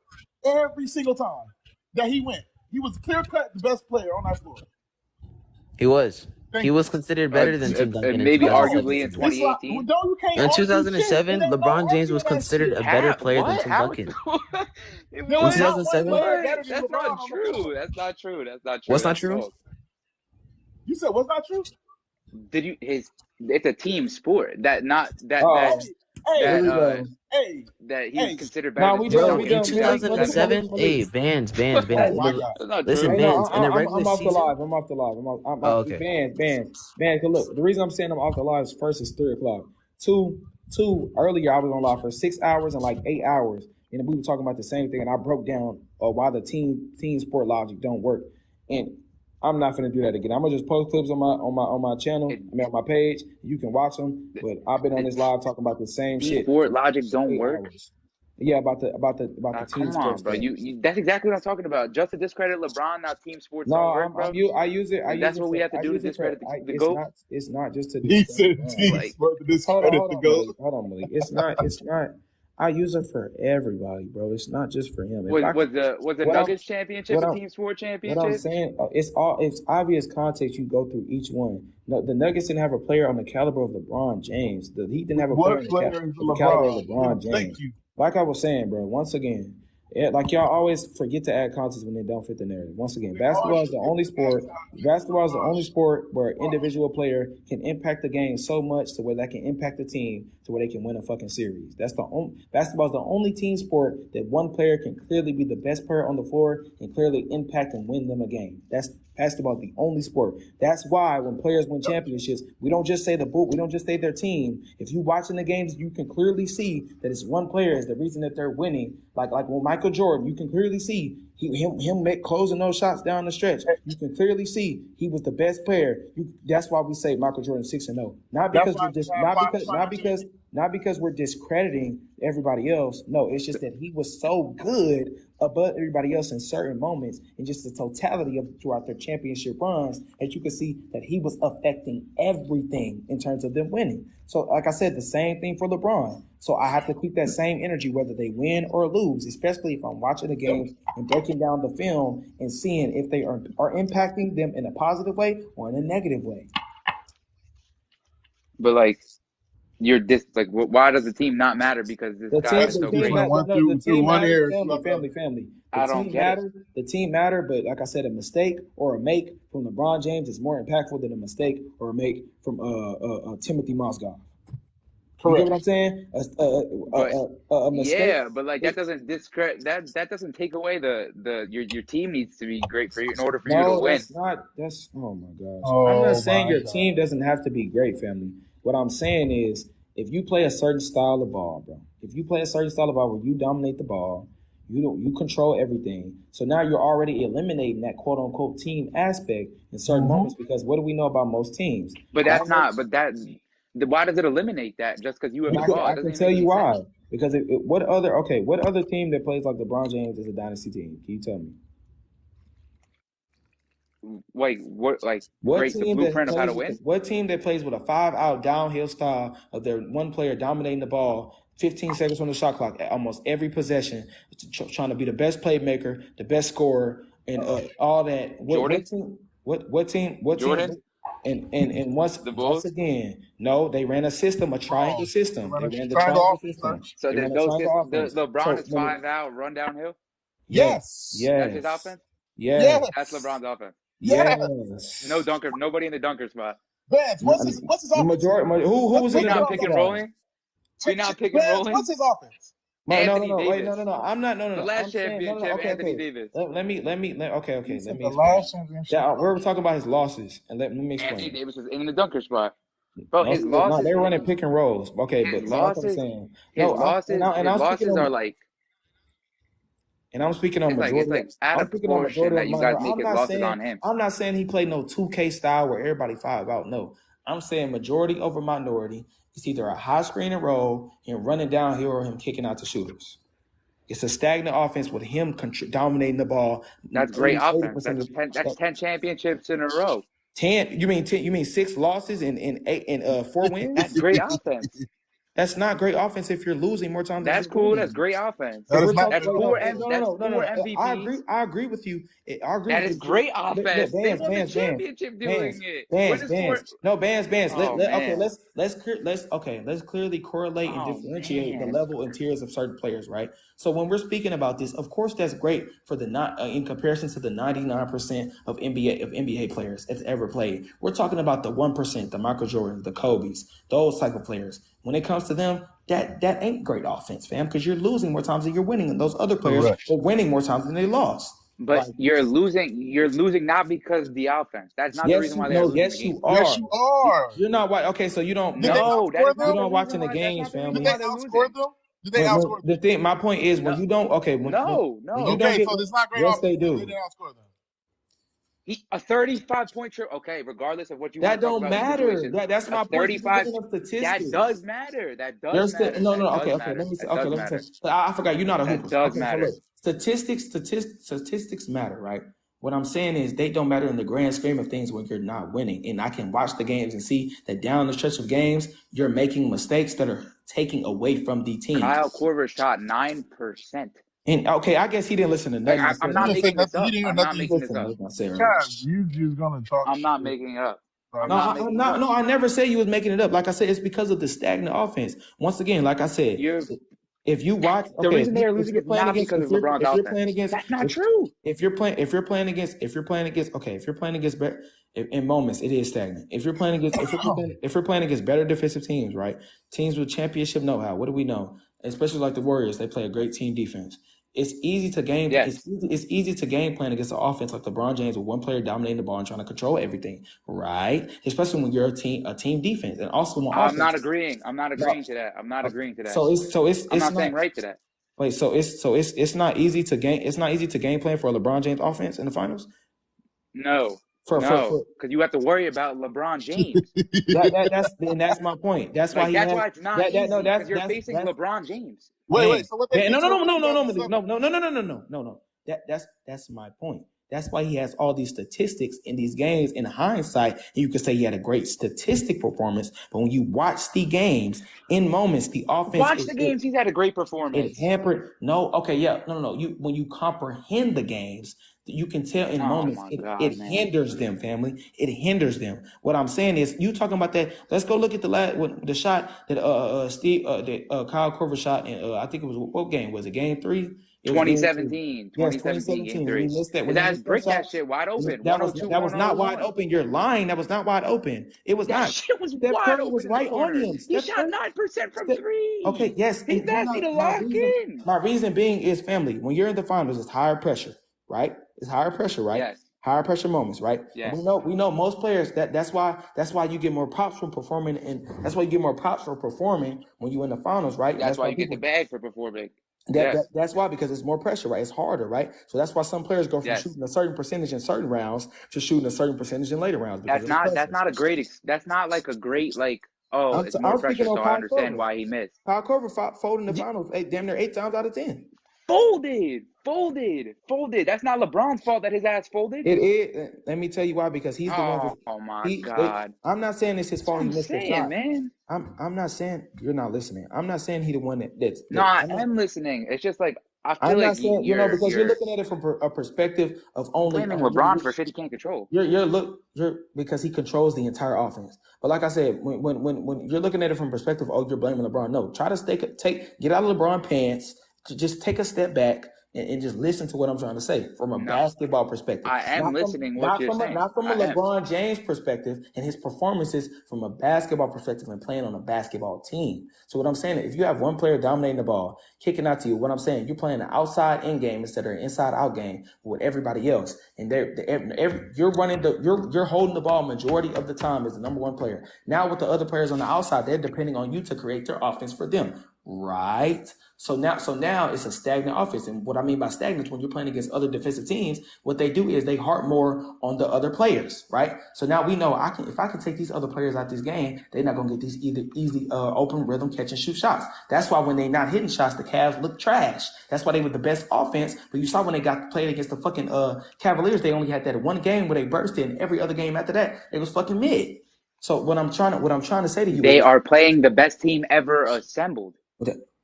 every single time that he went. He was clear-cut the best player on that floor. He was. Thank He was considered better than Tim Duncan in maybe 2007. arguably in 2018. You can't In argue 2007, shit. LeBron James was considered a better player than Tim Duncan. There was not one player better than That's LeBron not on the floor. true. That's not true. What's not That's true? false. You said what's not true? It's a team sport. That he's considered better than Tim Duncan in 2007, hey, Bands. That's not Listen, true. Bands, in the regular I'm off the season. live. I'm off the live. Okay. Bands. Look, the reason I'm saying I'm off the live is first is 3:00. Two, earlier I was on live for 6 hours and like 8 hours, and we were talking about the same thing, and I broke down why the team sport logic don't work, and I'm not gonna do that again. I'm gonna just post clips on my channel, on my page. You can watch them, but I've been on this live talking about the same shit. Sport logic don't work. Hours. Yeah, about the team come on, sports. bro. You that's exactly what I'm talking about. Just to discredit LeBron, now team sports No, don't work, bro. I use it. That's what we have to do to discredit the GOAT. It's not just to. He said team sport to discredit the GOAT. Hold on, Malik. It's not. I use it for everybody, bro. It's not just for him. Was the Nuggets championship a team sport championship? What I'm saying, it's obvious context you go through each one. No, the Nuggets didn't have a player on the caliber of LeBron James. The Heat didn't have a player on the caliber of LeBron James. Thank you. Like I was saying, bro. Once again, like y'all always forget to add context when they don't fit the narrative. Once again, basketball is the only sport. Basketball is the only sport where an individual player can impact the game so much to where that can impact the team to where they can win a fucking series. Basketball is the only team sport that one player can clearly be the best player on the floor and clearly impact and win them a game. Basketball is the only sport. That's why when players win championships, we don't just say we don't just say their team. If you watching the games, you can clearly see that it's one player is the reason that they're winning. Like when Michael Jordan, you can clearly see him closing those shots down the stretch. You can clearly see he was the best player. That's why we say Michael Jordan 6-0. Not because we're discrediting everybody else. No, it's just that he was so good above everybody else in certain moments, and just the totality of throughout their championship runs, that you could see that he was affecting everything in terms of them winning. So, like I said, the same thing for LeBron. So I have to keep that same energy whether they win or lose, especially if I'm watching the games and breaking down the film and seeing if they are impacting them in a positive way or in a negative way. But why does the team not matter? Because this guy is so great. The team matters. Family. The team matter, but like I said, a mistake or a make from LeBron James is more impactful than a mistake or a make from Timothy Mozgov. You get what I'm saying? A mistake. Yeah, but like that doesn't discredit that doesn't take away your team needs to be great for you in order for you to No, win. that's not. That's oh my gosh. I'm not saying your team doesn't have to be great, family. What I'm saying is, if you play a certain style of ball, bro. If you play a certain style of ball where you dominate the ball, you control everything. So now you're already eliminating that quote unquote team aspect in certain moments because what do we know about most teams? But that's not. But why does it eliminate that just because you have the ball? I It doesn't can even tell make you any why. sense. Because what other team that plays like LeBron James is a dynasty team? Can you tell me? Like what? Like What create the team that blueprint of how plays to win? with a 5-out downhill style of their one player dominating the ball 15 seconds from the shot clock at almost every possession, trying to be the best playmaker, the best scorer, and all that? Jordan? What team? Jordan? And The once Bulls? again, no, they ran a system, a triangle system. They ran the triangle triangle offense, system. So They ran a those triangle the offense. LeBron So is 5-out, run downhill. yes, That's his offense. yes, That's LeBron's offense. yes. No dunker. Nobody in the dunker spot. Vance, what's his The offense? majority. Who was in We the not dunker pick and spot? rolling. We not pick and Vance, rolling. what's his offense? Anthony Davis. Wait, no. I'm not. No. The last I'm saying championship, Okay. Anthony Davis. Let me. Okay. He Let said me the explain. last championship. Yeah, we're talking about his losses, and let me explain. Anthony Davis was in the dunker spot. Bro, No, his no, losses. they were running pick and rolls. Okay, His but like I'm losses. saying, His no, losses. I'm speaking Are on. like. And I'm speaking on It's majority. like out I'm of speaking on proportion majority of that you my. guys make I'm his not losses saying. on him. I'm not saying he played no 2K style where everybody 5-out. No, I'm saying majority over minority. It's either a high screen and roll, him running downhill, or him kicking out to shooters. It's a stagnant offense with him dominating the ball. That's great offense. 80% That's 10 championships in a row. 10. You mean 10? You mean 6 losses and 4 wins? That's great offense. That's not great offense if you're losing more times than That's you're cool. winning. That's great offense. That is not That's great four. offense. That's No. four MVPs. I agree with you. That is great offense. They won the championship doing it. What is four? Bands. Oh man. Let's clearly correlate and Oh differentiate the man. level and tiers of certain players, right? So when we're speaking about this, of course, that's great for the not in comparison to the 99% of NBA players that's ever played. We're talking about the 1%, the Michael Jordan, the Kobe's, those type of players. When it comes to them, that ain't great offense, fam, because you're losing more times than you're winning, and those other players are winning more times than they lost. But you're losing. You're losing not because of the offense. That's not the reason why they're losing the game. Yes, you are. You're not white. Okay, so you don't. Did they No, that outscore is not them? the watching reason the why. That's games, not the family. reason Did why they they're outscore losing. them? Did they outscore them? The thing, my point is, when you don't, okay, when you don't Okay, get, so it's not great yes, offense. they do. They didn't outscore them. A 35-point trip. Okay, regardless of what you want That to talk don't about in matter. situations, That's a my point. 35. You're looking up statistics. That does matter. That does There's matter. no. That does Okay. matter. Let me say. That Okay, does let me say. matter. I forgot you're not a hooper. That does Okay, so matter. look, statistics matter, right? What I'm saying is they don't matter in the grand scheme of things when you're not winning. And I can watch the games and see that down the stretch of games, you're making mistakes that are taking away from the team. Kyle Korver shot 9%. And okay, I guess he didn't listen to nothing. I'm not making this up. I'm not making this up. You're gonna talk. I'm not making it up. No, I never said you was making it up. Like I said, it's because of the stagnant offense. Once again, like I said, if you watch, the reason they are losing is not because of LeBron's offense. That's not true. If you're playing against in moments, it is stagnant. If you're playing against better defensive teams, right? Teams with championship know-how. What do we know? Especially like the Warriors, they play a great team defense. It's easy to game. Yes. It's easy to game plan against an offense like LeBron James with one player dominating the ball and trying to control everything, right? Especially when you're a team defense, and also when I'm not agreeing. I'm not agreeing to that. I'm not agreeing to that. I'm not saying right to that. Wait, it's not easy to game. It's not easy to game plan for a LeBron James offense in the finals. No, because you have to worry about LeBron James. That's my point. That's why it's not easy because you're facing LeBron James. Wait. So what they no. That's my point. That's why he has all these statistics in these games. In hindsight, and you could say he had a great statistic performance. But when you watch the games in moments, the offense he's had a great performance. It hampered. No. When you comprehend the games, you can tell in moments it hinders them, family. It hinders them. What I'm saying is, you talking about that. Let's go look at the shot that Kyle Korver shot in. I think it was, what game was it? Game 3. It was game 2017. Yes, 2017 game 2017. When 3. you missed that, His when you ass missed that bricked that shot, shit wide open. that 102, was not wide 101. open. You're lying. That was not wide open. It was That not. shit was Steph wide Curry open was in the right on corner. him. He Steph shot Curry. 9% from three. Okay, yes. He's And nasty to lock in. my reason being is family. When you're in the finals, it's higher pressure, right? It's higher pressure, right? Yes. Higher pressure moments, right? Yes. And we know most players that's why you get more props from performing, and that's why you get more props for performing when you're in the finals, right? That's why you get the bag for performing. That's why, because it's more pressure, right? It's harder, right? So that's why some players go from Yes. shooting a certain percentage in certain rounds to shooting a certain percentage in later rounds. That's not a great. That's not like a great like. Oh, it's more pressure, so I understand why he missed. Kyle Korver folded in the finals damn near 8 times out of 10. Folded. That's not LeBron's fault that his ass folded. It is. Let me tell you why. Because he's the one. Oh my God! I'm not saying it's his fault. He missed the shot, man. I'm not saying you're not listening. I'm not saying he the one that's. No, I am listening. It's just like I feel I'm like not saying because you're looking at it from a perspective of only blaming LeBron for shit he can't control. You're because he controls the entire offense. But like I said, when you're looking at it from perspective, you're blaming LeBron. No, try to get out of LeBron pants. Just take a step back and just listen to what I'm trying to say from a basketball perspective. I am listening. Not from a LeBron James perspective and his performances from a basketball perspective and playing on a basketball team. So what I'm saying is, if you have one player dominating the ball, kicking out to you, what I'm saying, you're playing an outside in game instead of an inside out game with everybody else, and you're holding the ball majority of the time as the number one player. Now with the other players on the outside, they're depending on you to create their offense for them, right? So now it's a stagnant offense. And what I mean by stagnant is when you're playing against other defensive teams, what they do is they harp more on the other players, right? So now we know if I can take these other players out this game, they're not going to get these easy open rhythm catch and shoot shots. That's why when they not hitting shots, the Cavs look trash. That's why they were the best offense. But you saw when they got played against the fucking Cavaliers, they only had that one game where they burst in. Every other game after that, it was fucking mid. So what I'm trying to say to you, they are playing the best team ever assembled.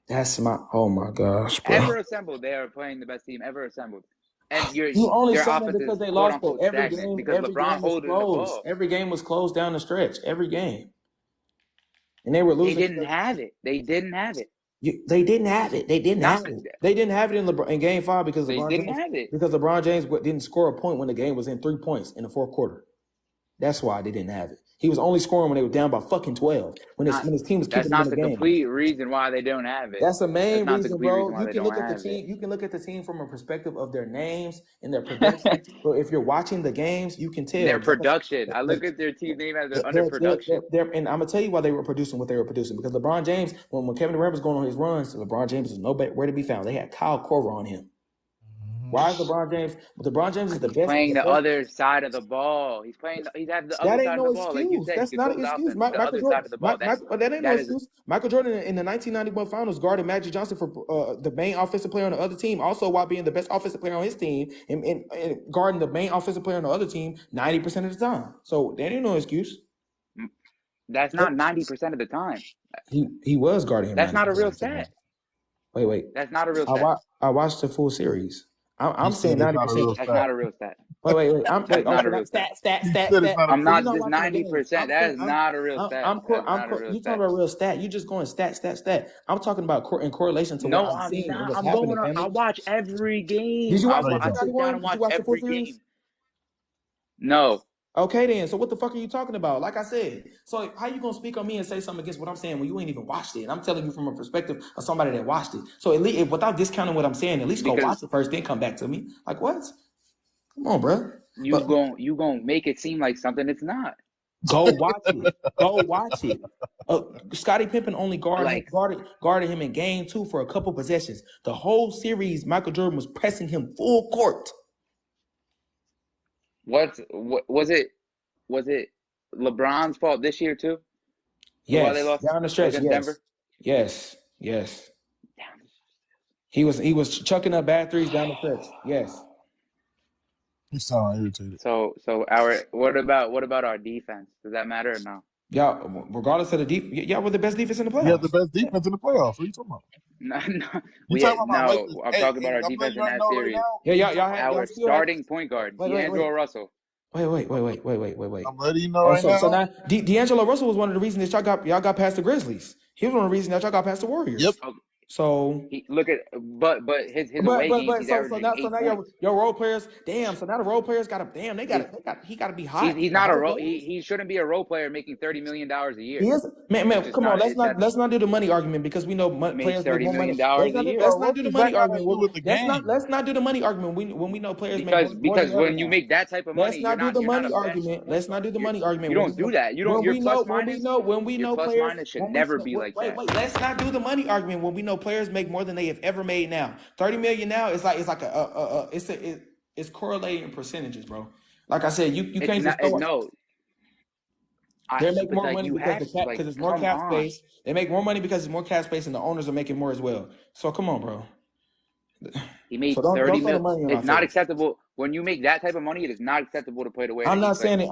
That's oh my gosh, bro. Ever assembled, they are playing the best team ever assembled. And you only saw them because they lost every game. Because LeBron holding the ball. Every game was closed down the stretch. Every game, and they were losing. They didn't have it. They didn't have it. They didn't have it. They didn't have it in Game 5 because LeBron James didn't score a point when the game was in 3 points in the fourth quarter. That's why they didn't have it. He was only scoring when they were down by fucking 12. When his team was keeping them in the game. That's not the complete reason why they don't have it. That's the main reason, bro. You can look at the team. You can look at the team from a perspective of their names and their production. So if you're watching the games, you can tell their production. I look at their team name as under production. And I'm gonna tell you why they were producing what they were producing. Because LeBron James, when Kevin Durant was going on his runs, LeBron James was nowhere to be found. They had Kyle Korver on him. Why is LeBron James? LeBron James is the best. Playing the other side of the ball. He's had the other side of the ball. Like you said, that's not an excuse. Michael Jordan. That ain't no excuse. Michael Jordan in the 1991 Finals guarded Magic Johnson for the main offensive player on the other team, also while being the best offensive player on his team and guarding the main offensive player on the other team 90% of the time. So that ain't no excuse. That's not 90% of the time. He was guarding him. That's not a real stat. Wait. That's not a real stat. I watched the full series. I'm saying 90%. That's not a real stat. Wait. That's not a real stat. I'm not just 90%. That is not a real stat. You talking about real stat? You just going stat. I'm talking about in correlation to what I'm seeing. I'm going on. I watch every game. Did you watch I sit down and watch every game. No. Okay then, so what the fuck are you talking about? Like I said, so how you gonna speak on me and say something against what I'm saying when you ain't even watched it? And I'm telling you from a perspective of somebody that watched it. So at least, without discounting what I'm saying, at least go watch it first, then come back to me. Like what? Come on, bro. You gonna make it seem like something it's not. Go watch it. Scottie Pippen only guarded him in game 2 for a couple possessions. The whole series, Michael Jordan was pressing him full court. What was it LeBron's fault this year too? Yes, while they lost down the stretch. Yes. Denver? Yes. He was chucking up bad threes down the stretch. Yes. You sound irritated. So what about our defense? Does that matter or no? Yeah, regardless of the defense, we're the best defense in the playoffs. You have the best defense in the playoffs. What are you talking about? No. I'm talking about our defense in that series. Right y'all our starting point guard, D'Angelo Russell. Wait. I'm letting you know now. So now, D'Angelo Russell was one of the reasons that y'all got past the Grizzlies. He was one of the reasons that y'all got past the Warriors. Yep. So look at but his away games, he's averaging 8 now points. your role players, damn. So now the role players got to he got to be hot. He's not a role. He shouldn't be a role player making $30 million a year. He is, man. Come on, let's not do the money argument because we know players make more money. $30 million a year. Let's not do the money argument. Let's not do the money argument when we know players because make more than when you make that type of money, let's not do the you're not money a bench. argument. Let's not do the money argument. You don't do that. You don't. Your plus minus. When we know plus players, minus should never be like that. Wait. Let's not do the money argument when we know players make more than they have ever made now. 30 million now is like it's correlating percentages, bro. Like I said, you can't just no. They make more money because it's more cap space. They make more money because it's more cap space, and the owners are making more as well. So come on, bro. He made 30 million. It's not acceptable when you make that type of money. It is not acceptable to play the way. I'm not saying it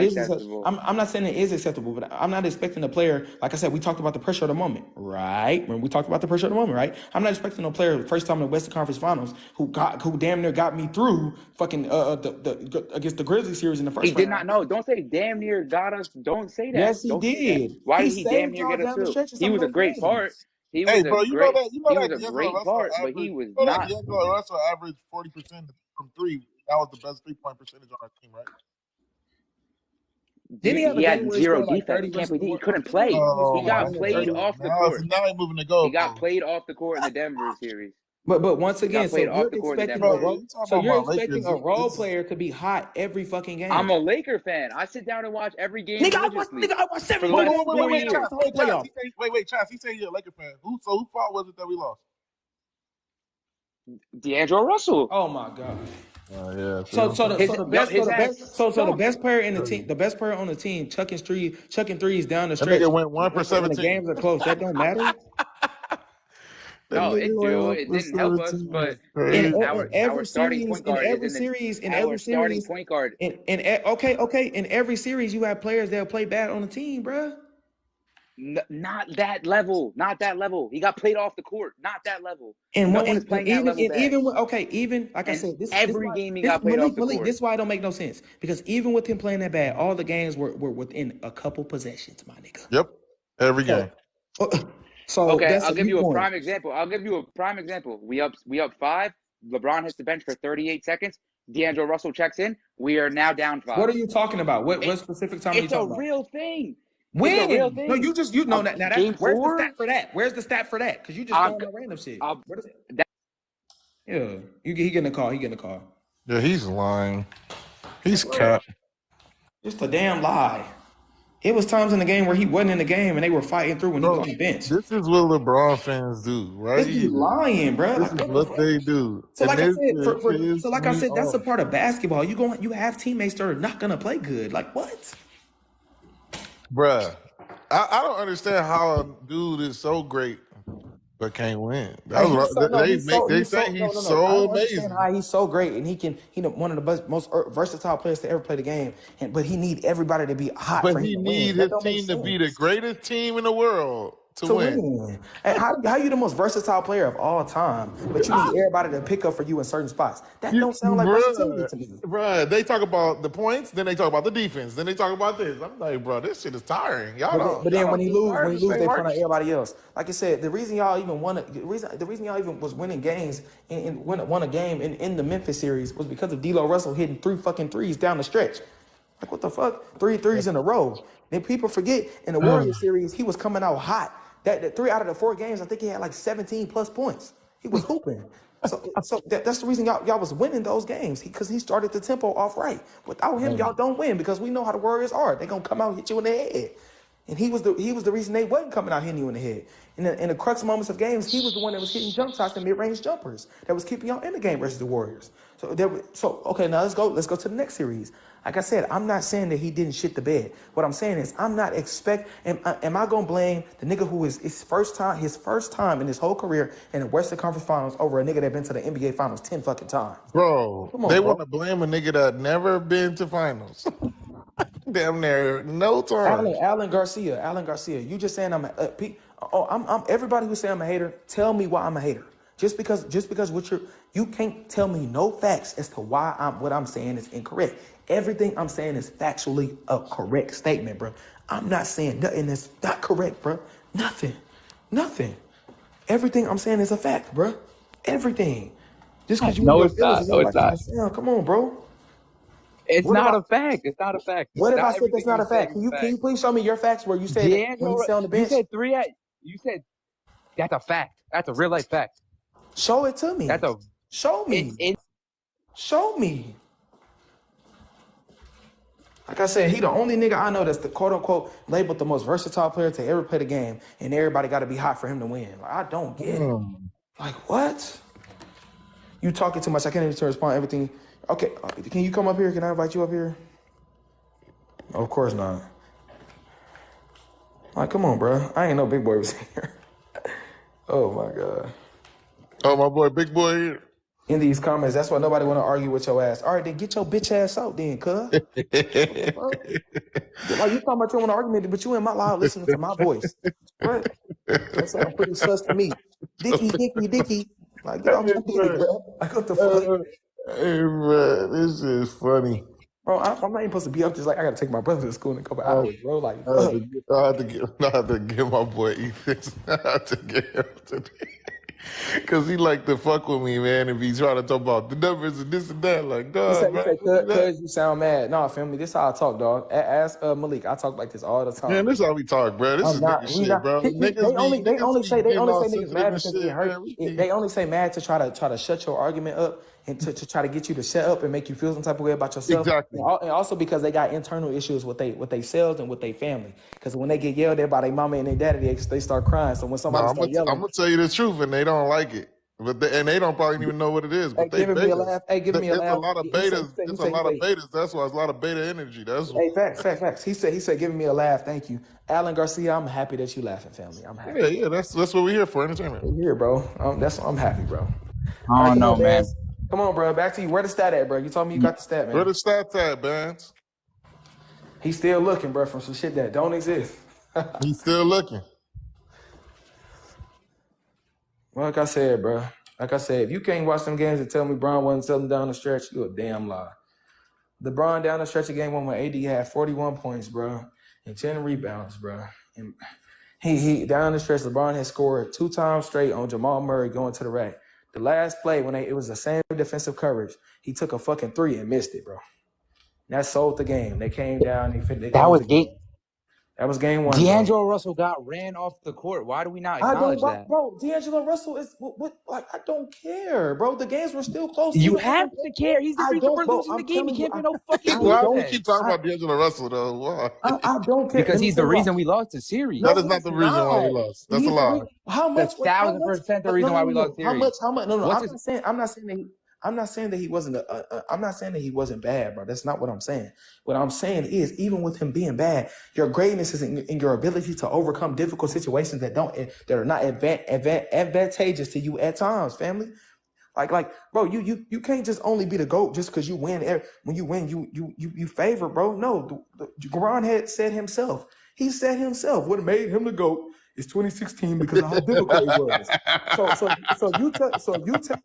is acceptable. I'm not saying it is acceptable, but I'm not expecting a player. Like I said, we talked about the pressure of the moment, right? When we talked about the pressure of the moment, right? I'm not expecting a player first time in the Western Conference Finals who damn near got me through fucking against the Grizzlies series in the first. He did not know. Don't say damn near got us. Don't say that. Yes, he did. Why did he damn near get us through? He was a great part. He was a great part, but he was not. D'Angelo Russell averaged 40% from three. That was the best 3-point percentage on our team, right? He had zero defense. He couldn't play. He got played off the court. Now he's moving to go. He got played off the court in the Denver series. But once again, so you're expecting a role player to be hot every fucking game. I'm a Laker fan. I sit down and watch every game. I watch 7 Wait, Chaz, he said you're a Laker fan. Who fault was it that we lost? D'Angelo Russell. Oh my God. Yeah. So the best player in the team, the best player on the team, chucking threes down the stretch. That nigga went 1 for 17. The games are close. That don't matter. No, it didn't help us, but our starting point guard in every series you have players that play bad on the team, bro. Not that level. He got played off the court. Not that level. And no one is playing that level. Even like I said, every game he got played off the court. This is why it don't make no sense because even with him playing that bad, all the games were within a couple possessions, my nigga. Yep, every game. So okay, I'll give you a prime example. We up 5. LeBron hits the bench for 38 seconds. D'Angelo Russell checks in. We are now down 5. What are you talking about? What specific time are you talking about? It's a real thing. When? It's a real thing. No, you know that. Now Game where's 4? the stat for that? Where's the stat for that? Because you just going on random shit. Yeah, he getting a call. Yeah, he's lying. He's cap. Just a damn lie. It was times in the game where he wasn't in the game and they were fighting through when he was on the bench. This is what LeBron fans do, right? This is lying, bro. This is what they do. So like I said, that's a part of basketball. You have teammates that are not gonna play good. Like what? Bruh, I don't understand how a dude is so great but can't win. They say he's so amazing. How he's so great and he's one of the most versatile players to ever play the game. But he need everybody to be hot. But he need his team to be the greatest team in the world to win. And how you the most versatile player of all time, but you need everybody to pick up for you in certain spots? That don't sound like versatility to me. Bruh, they talk about the points, then they talk about the defense, then they talk about this. I'm like, bro, this shit is tiring. But then when he lose, they front of everybody else. Like I said, the reason y'all even won, the reason y'all even was winning games and won a game in the Memphis series was because of D'Lo Russell hitting 3 fucking threes down the stretch. Like what the fuck? 3 threes in a row. Then people forget in the Warriors series he was coming out hot. That 3 out of the 4 games, I think he had like 17 plus points. He was hooping. So that's the reason y'all was winning those games because he started the tempo off right. Without him, y'all don't win because we know how the Warriors are. They gonna come out and hit you in the head. And he was the reason they wasn't coming out hitting you in the head. In the crux moments of games, he was the one that was hitting jump shots and mid-range jumpers that was keeping y'all in the game versus the Warriors. So okay, now let's go to the next series. Like I said, I'm not saying that he didn't shit the bed. What I'm saying is I'm not am I gonna blame the nigga who is his first time in his whole career in the Western Conference Finals over a nigga that been to the NBA Finals 10 fucking times? Bro, they want to blame a nigga that never been to finals. Damn near no time. Alan Garcia. You just saying I'm everybody who say I'm a hater, tell me why I'm a hater. Just because you can't tell me no facts as to why what I'm saying is incorrect. Everything I'm saying is factually a correct statement, bro. I'm not saying nothing that's not correct, bro. Nothing. Everything I'm saying is a fact, bro. Everything. Just because you No, in your it's not. feelings, No, you it's like how I not. sound. Come on, bro. It's What not about? a fact. It's not a fact. What if Not I said that's everything not you're a fact? saying is Can a you fact. please show me your facts where you say that when he D'Angelo, stay on the you bench? said you said that's a fact. That's a real life fact. Show it to me. That's a Show me. Show me. Like I said, he the only nigga I know that's the quote unquote labeled the most versatile player to ever play the game, and everybody got to be hot for him to win. Like, I don't get it. Like what? You talking too much. I can't even respond to everything. Okay, can you come up here? Can I invite you up here? Of course not. Like, come on, bro. I ain't no big boy was here. Oh my god. Oh, my boy, big boy here. In these comments, that's why nobody want to argue with your ass. All right, then get your bitch ass out then, cuz. Like, you talking about you want to argument, but you in my live listening to my voice. What? That sounds pretty sus to me. Dicky. Like, get off my dick, bro. Like, what the fuck? Hey, man, this is funny. Bro, I'm not even supposed to be up just like I gotta take my brother to school in a couple hours, bro. Like, fuck. I had to get my boy Ethan. I had to get him today. Because he like to fuck with me, man, and be trying to talk about the numbers and this and that. Like, dog, You say, cuz you sound mad. No, family, this how I talk, dog. Ask Malik. I talk like this all the time. man, this is how we talk, bro. This is nigga shit, bro. They only say niggas mad because shit, they hurt. man. They only say mad to try to shut your argument up and to try to get you to shut up and make you feel some type of way about yourself. Exactly. And also because they got internal issues with they selves and with their family. Because when they get yelled at by their mama and their daddy, they start crying. So when somebody start yelling, I'm gonna tell you the truth, and they don't like it. But they don't probably even know what it is. But hey, giving me a laugh. Hey, It's me a laugh. a lot of betas. It's a lot of betas. That's why it's a lot of beta energy. That's hey, facts. He said, giving me a laugh. Thank you, Alan Garcia. I'm happy that you laughing, family. I'm happy. Yeah. That's what we're here for, entertainment. We're here, bro. I'm happy, bro. I don't know, man. Come on, bro. Back to you. Where the stat at, bro? You told me you got the stat, man. Where the stats at, man? He's still looking, bro, from some shit that don't exist. He's still looking. Well, like I said, bro. Like I said, if you can't watch them games and tell me Bron wasn't selling down the stretch, you a damn lie. LeBron down the stretch of game one when AD had 41 points, bro, and 10 rebounds, bro. And he down the stretch, LeBron had scored 2 times straight on Jamal Murray going to the rack. The last play when it was the same defensive coverage, he took a fucking 3 and missed it, bro. And that sold the game. They came down. That was game 1. D'Angelo Russell got ran off the court. Why do we not acknowledge that? Bro, D'Angelo Russell is what? Like, I don't care, bro. The games were still close. You have to care. He's the reason we're losing the game. He can't be no fucking Why do we keep talking about D'Angelo Russell though? Why? I don't care because he's the reason we lost the series. That is not the reason why we lost. That's a lie. How much? 1,000% the reason why we lost the series. How much? No. I'm not saying that he wasn't. I'm not saying that he wasn't bad, bro. That's not what I'm saying. What I'm saying is, even with him being bad, your greatness is in your ability to overcome difficult situations that are not advantageous to you at times, family. Like, bro, you can't just only be the GOAT just because you win. When you win, you favor, bro. No, Garon had said himself. He said himself what made him the GOAT is 2016 because of how difficult it was.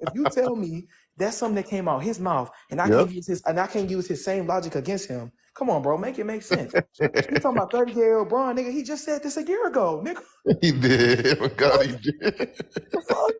If you tell me that's something that came out his mouth and I can't use his same logic against him. Come on, bro, make it make sense. You talking about 30-year-old Bron, nigga? He just said this a year ago, nigga. He did. Oh God, he did. The fuck?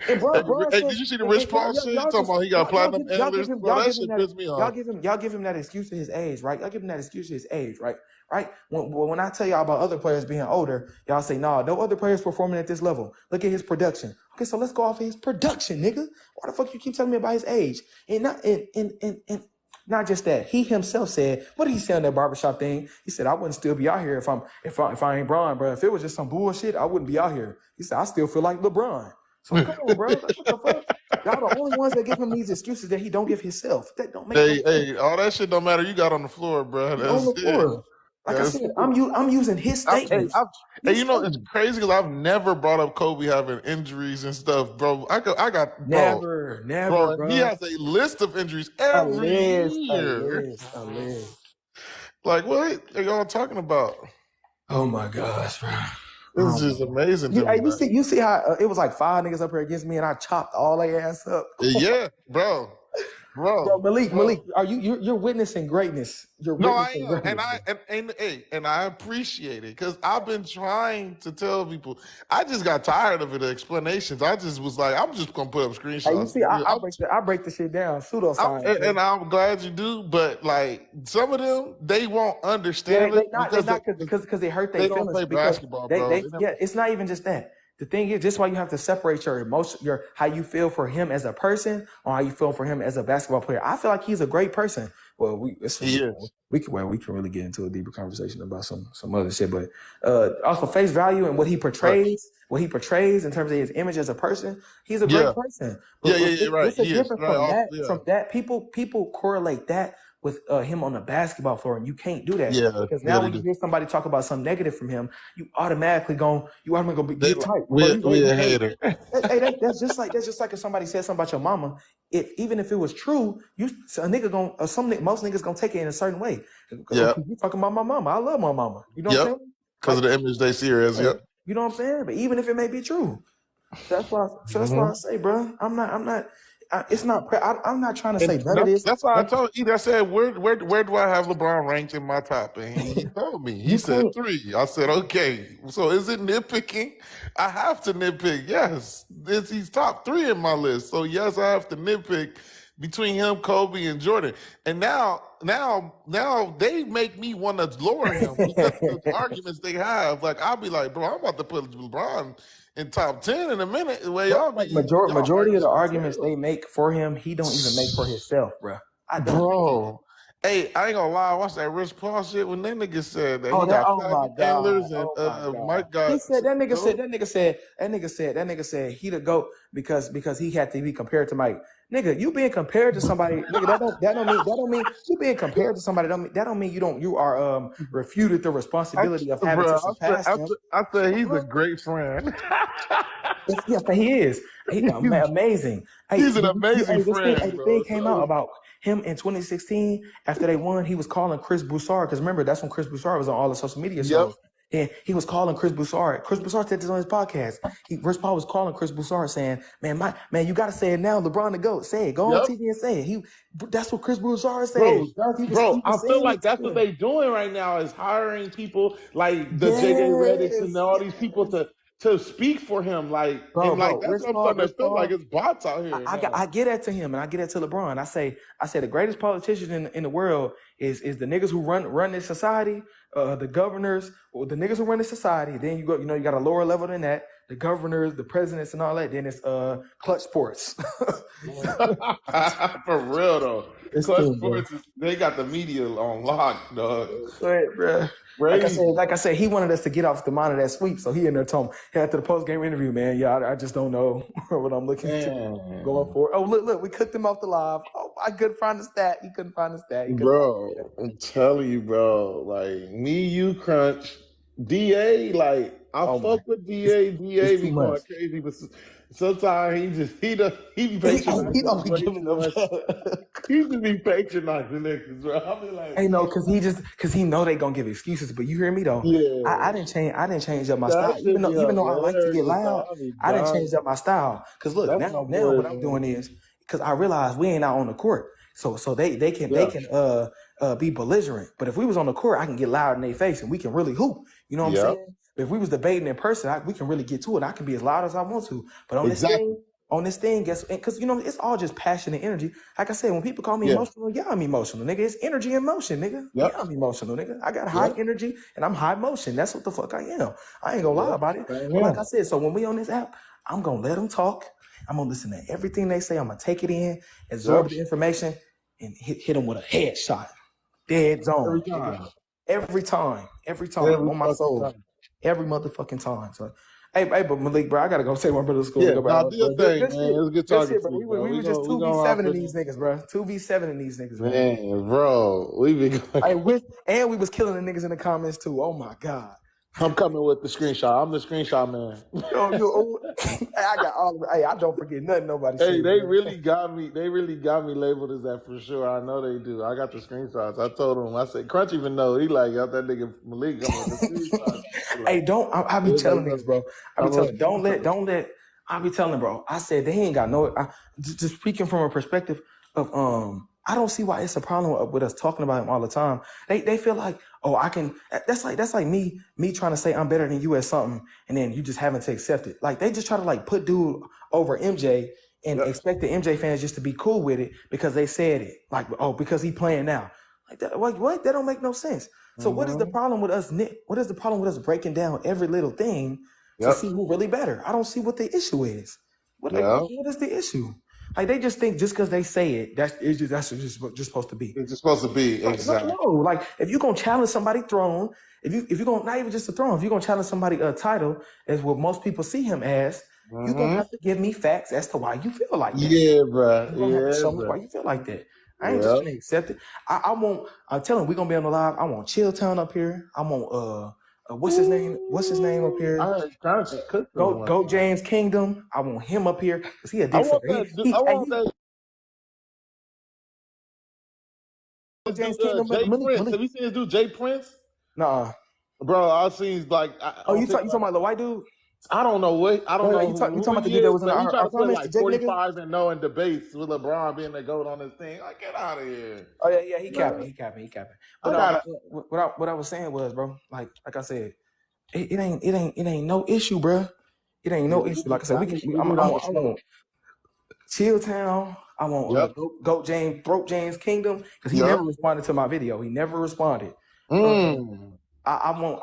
And bro, hey, did you see the Rich Paul shit? Talking about he got platinum antlers. Bro, that shit pissed me off. Y'all give him that excuse to his age, right? Y'all give him that excuse to his age, right? Right? When I tell y'all about other players being older, y'all say, no other players performing at this level. Look at his production. Okay, so let's go off of his production, nigga. Why the fuck you keep telling me about his age? And not just that. He himself said, what did he say on that barbershop thing? He said, I wouldn't still be out here if I ain't Bron, bro. If it was just some bullshit, I wouldn't be out here. He said, I still feel like LeBron. So come on, bro. What the fuck? Y'all the only ones that give him these excuses that he don't give himself. That don't make sense. Hey, all that shit don't matter. You got on the floor, bro. That's on the floor. Like I said, I'm using his statements. Hey, you know it's crazy because I've never brought up Kobe having injuries and stuff, bro. I got never, bro. He has a list of injuries every year. A list. Like, what are y'all talking about? Oh my gosh, bro. This is amazing to me. You see how it was like 5 niggas up here against me and I chopped all their ass up. Yeah, bro. bro. Malik, are you're witnessing greatness? You're witnessing greatness. And I appreciate it because I've been trying to tell people. I just got tired of the explanations. I just was like, I'm just gonna put up screenshots. Hey, you see, I break the shit down, pseudoscience. And I'm glad you do, but like some of them, they won't understand it because they hurt their feelings. They don't play basketball, bro. It's not even just that. The thing is, this is why you have to separate your emotion, how you feel for him as a person, or how you feel for him as a basketball player. I feel like he's a great person. Well, we can really get into a deeper conversation about some other shit, but also face value and what he portrays in terms of his image as a person. He's a great person. But right. It's different from that. People correlate that with him on the basketball floor, and you can't do that because now when you hear somebody talk about something negative from him, you automatically gonna get tight. We're a hater. Hey, that's just like if somebody said something about your mama. Even if it was true, most niggas gonna take it in a certain way. Yeah, you talking about my mama? I love my mama. You know what I'm saying? Because of the image they see her as. Yep. You know what I'm saying? But even if it may be true, that's why I say, bro, I'm not. It's not. I'm not trying to say none of this. That's why I told you. I said, where do I have LeBron ranked in my top? And he told me. He said 3. I said, okay. So is it nitpicking? I have to nitpick. Yes, he's top 3 in my list. So yes, I have to nitpick between him, Kobe, and Jordan. And now they make me want to lower him because of the arguments they have. Like I'll be like, bro, I'm about to put LeBron in top 10 in a minute. The way majority of the arguments they make for him, he don't even make for himself, bro. I don't. Bro, hey, I ain't gonna lie. I watched that Rich Paul shit when that nigga said that he got antlers and Mike got. He said that nigga said he the GOAT because he had to be compared to Mike. Nigga, you being compared to somebody, nigga, that don't mean you being compared to somebody. That don't mean you are refuted the responsibility of having to surpass him. I said he's a great friend. Yeah, he is. Amazing. He's an amazing friend. The thing came out about him in 2016 after they won. He was calling Chris Broussard because remember that's when Chris Broussard was on all the social media shows. And he was calling Chris Broussard. Chris Broussard said this on his podcast. Rich Paul was calling Chris Broussard saying, man, you got to say it now. LeBron the GOAT. Say it. Go on TV and say it. That's what Chris Broussard said. Bro, I feel like that's what they're doing right now is hiring people like the JJ Redick and all these people to speak for him. Like, that's what I'm starting to feel like it's bots out here. I get that to him and I get that to LeBron. I say the greatest politician in the world is the niggas who run this society, the governors, or the niggas who run this society. Then you got a lower level than that, the governors, the presidents, and all that. Then it's Clutch Sports. For real though, Clutch Sports they got the media on lock, dog. Right, bro. Like I said, he wanted us to get off the monitor that sweep, so he in there told me after the post game interview, man. Yeah, I just don't know what I'm looking to going for. Oh, look, we cooked him off the live. Oh, I couldn't find the stat. He couldn't find the stat. Bro, I'm telling you, bro. Like me, you crunch, DA. Like I fuck with DA. DA be going crazy, but sometimes he be patronizing. He don't be giving them. He just be patronizing niggas, bro. I be like, hey, no, because he know they gonna give excuses. But you hear me though. Yeah. I didn't change up my style. Even though I like to get loud, I didn't change up my style. Because look, now what I'm doing is because I realize we ain't out on the court, so they can be belligerent. But if we was on the court, I can get loud in their face and we can really hoop. You know what I'm saying? If we was debating in person, we can really get to it. I can be as loud as I want to. But on this thing, because it's all just passion and energy. Like I said, when people call me emotional, I'm emotional, nigga. It's energy and motion, nigga. Yeah, I'm emotional, nigga. I got high energy and I'm high motion. That's what the fuck I am. I ain't gonna lie about it. But like I said, so when we on this app, I'm gonna let them talk. I'm gonna listen to everything they say. I'm gonna take it in, absorb the information, and hit them with a headshot. Dead zone. Every time on my soul. Every motherfucking time. So, hey, but Malik, bro, I gotta go take my brother to school. Do your thing, man. It was good talking to you, bro. We were just 2v7 in these niggas, bro. 2v7 in these niggas, man. Bro, we be going. And we was killing the niggas in the comments too. Oh my god. I'm coming with the screenshot. I'm the screenshot man. I got all. Hey, I don't forget nothing. Nobody. Hey, they really got me. They really got me labeled as that for sure. I know they do. I got the screenshots. I told him. I said, Crunch even know. He like, got that nigga Malik. I'm with the screenshots. Hey, don't. I be telling niggas, bro. I be telling. Don't let. I be telling, bro. I said they ain't got no. Just speaking from a perspective of I don't see why it's a problem with us talking about him all the time. They feel like, oh, I can. That's like me trying to say I'm better than you at something, and then you just having to accept it. Like they just try to like put dude over MJ and expect the MJ fans just to be cool with it because they said it. Like, oh, because he playing now. Like that, what? That don't make no sense. So what is the problem with us, Nick? What is the problem with us breaking down every little thing to see who really better? I don't see what the issue is. What is the issue? Like they just think just because they say it, that's just supposed to be. It's just supposed to be exactly. No, like if you're gonna challenge somebody's throne, if you're gonna not even just a throne, if you're gonna challenge somebody a title, as what most people see him as, you're gonna have to give me facts as to why you feel like that. Yeah, bro. You're gonna have to show me why you feel like that. I ain't just gonna accept it. I'm telling we gonna be on the live. I want Chilltown up here. I want what's his name? What's his name up here? Go James Kingdom. I want him up here because he a decent. James Kingdom, Jay Prince. Have you seen this dude, Jay Prince? Nah, bro. I've seen like. You talking about the white dude? I don't know what. I don't know. You talking about the dude that was in our comments? Like 45-0 in debates with LeBron being the GOAT on this thing. Like, get out of here. Oh yeah, he capping. But what I was saying was, bro, like I said, it ain't no issue, bro. It ain't no issue. Like I said, I want Chilltown. I want Goat James Kingdom because he never responded to my video. He never responded. I want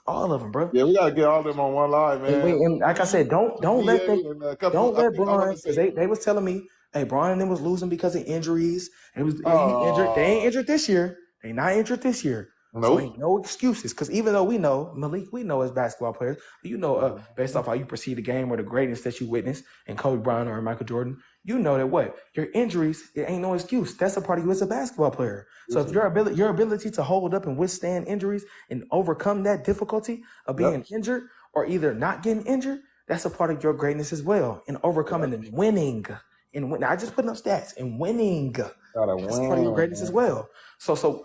all of them, bro. Yeah, we gotta get all of them on one live, man. And like I said, don't let Bron, because they was telling me, hey, Bron and them was losing because of injuries. He injured. They ain't injured this year. They not injured this year. Nope. So ain't no excuses. Because even though we know, Malik, we know as basketball players, you know, based off how you perceive the game or the greatness that you witnessed in Kobe Bryant or Michael Jordan, you know that your injuries, it ain't no excuse. That's a part of you as a basketball player. So if your ability to hold up and withstand injuries and overcome that difficulty of being injured or either not getting injured, that's a part of your greatness as well. And overcoming and winning. I just putting up stats and winning. That's part of your greatness as well. So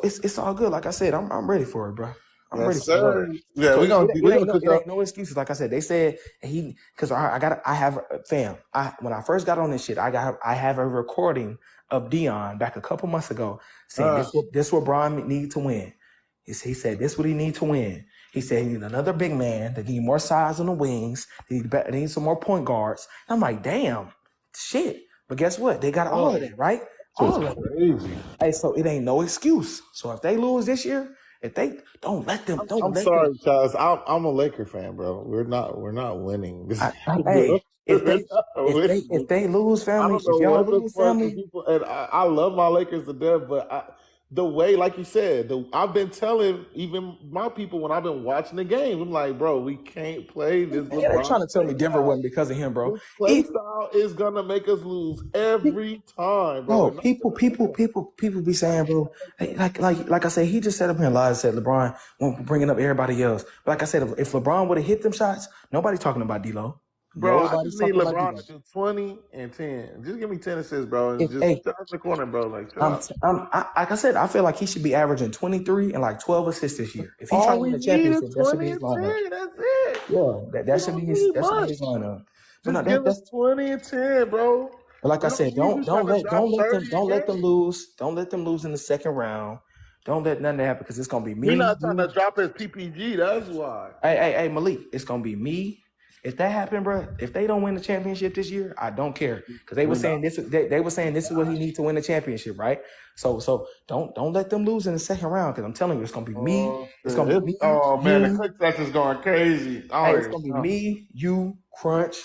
it's all good. Like I said, I'm ready for it, bro. I'm ready for it. Yeah, so it ain't no excuses. Like I said, they said because when I first got on this shit, I have a recording of Dion back a couple months ago saying this what Bron need to win. He said this what he need to win. He said he need another big man that need more size on the wings. They need some more point guards. And I'm like, damn, shit. But guess what? They got all of that, right? All of it. Hey, so it ain't no excuse. So if they lose this year, if they don't let them, I'm sorry, Charles. I'm a Laker fan, bro. We're not winning. If they lose, family, if y'all lose, family, and I love my Lakers to death, but the way, like you said, I've been telling even my people when I've been watching the game, I'm like, bro, we can't play this. They're trying to tell me Denver wasn't because of him, bro. His play style is gonna make us lose every time, bro. People be saying, bro, like I said, he just sat up here and lied and said LeBron won't bringing up everybody else. But like I said, if LeBron would have hit them shots, nobody's talking about D-Lo. Bro, I just need LeBron to do 20 and 10. Just give me 10 assists, bro. And just touch the corner, bro. Like I said, I feel like he should be averaging 23 and like 12 assists this year. If he's trying to win the championship, that should be his lineup. That's it. Yeah, that should be his lineup. Just give us 20 and 10, bro. But like I said, don't let them lose. Don't let them lose in the second round. Don't let nothing happen because it's gonna be me. We're not trying to drop his PPG. That's why. Hey, Malik, it's gonna be me. If that happened, bro, if they don't win the championship this year, I don't care because they were saying this. They were saying this is what he needs to win the championship, right? So don't let them lose in the second round because I'm telling you, it's gonna be me. It's gonna be me. Oh man, the click session's going crazy. It's gonna be me, you, Crunch,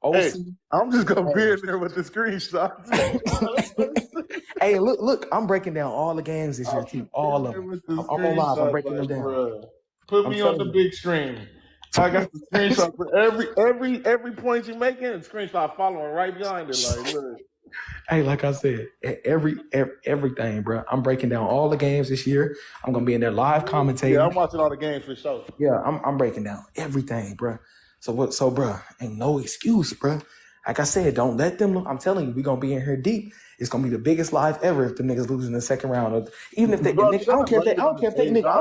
OC. Hey, I'm just gonna be in there with the screenshots. Hey, look, I'm breaking down all the games this year too. All of them. I'm on live. I'm breaking them down. Bro. Put me on the big screen. I got the screenshot for every point you're making. A screenshot following right behind it. Like, look. Hey, like I said, everything, bro. I'm breaking down all the games this year. I'm gonna be in there live commentating. Yeah, I'm watching all the games for sure. Yeah, I'm breaking down everything, bro. So, bro, ain't no excuse, bro. Like I said, don't let them look. I'm telling you, we're gonna be in here deep. It's gonna be the biggest live ever if the niggas lose in the second round. Even if they, nigga, I don't care if they, nigga, I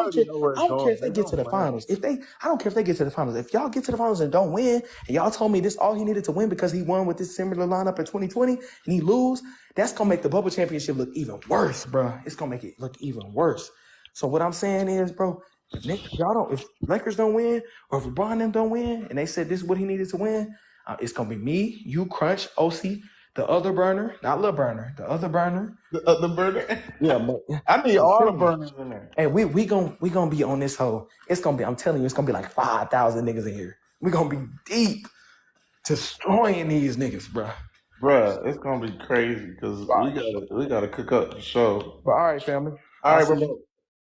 don't care if they get to the finals. I don't care if they get to the finals. If y'all get to the finals and don't win, and y'all told me this all he needed to win because he won with this similar lineup in 2020 and he lose, that's gonna make the bubble championship look even worse, bro. It's gonna make it look even worse. So what I'm saying is, bro, if Lakers don't win or if LeBron and them don't win, and they said this is what he needed to win. It's gonna be me, you, Crunch, OC, the other burner, not Lil Burner, the other burner. The other burner? Yeah, but I need all the burners in there. Hey, we gonna be on this hoe. It's gonna be, I'm telling you, it's gonna be like 5,000 niggas in here. We gonna be deep destroying these niggas, bro. Bruh, it's gonna be crazy because we gotta cook up the show. But all right, family. All right, bro.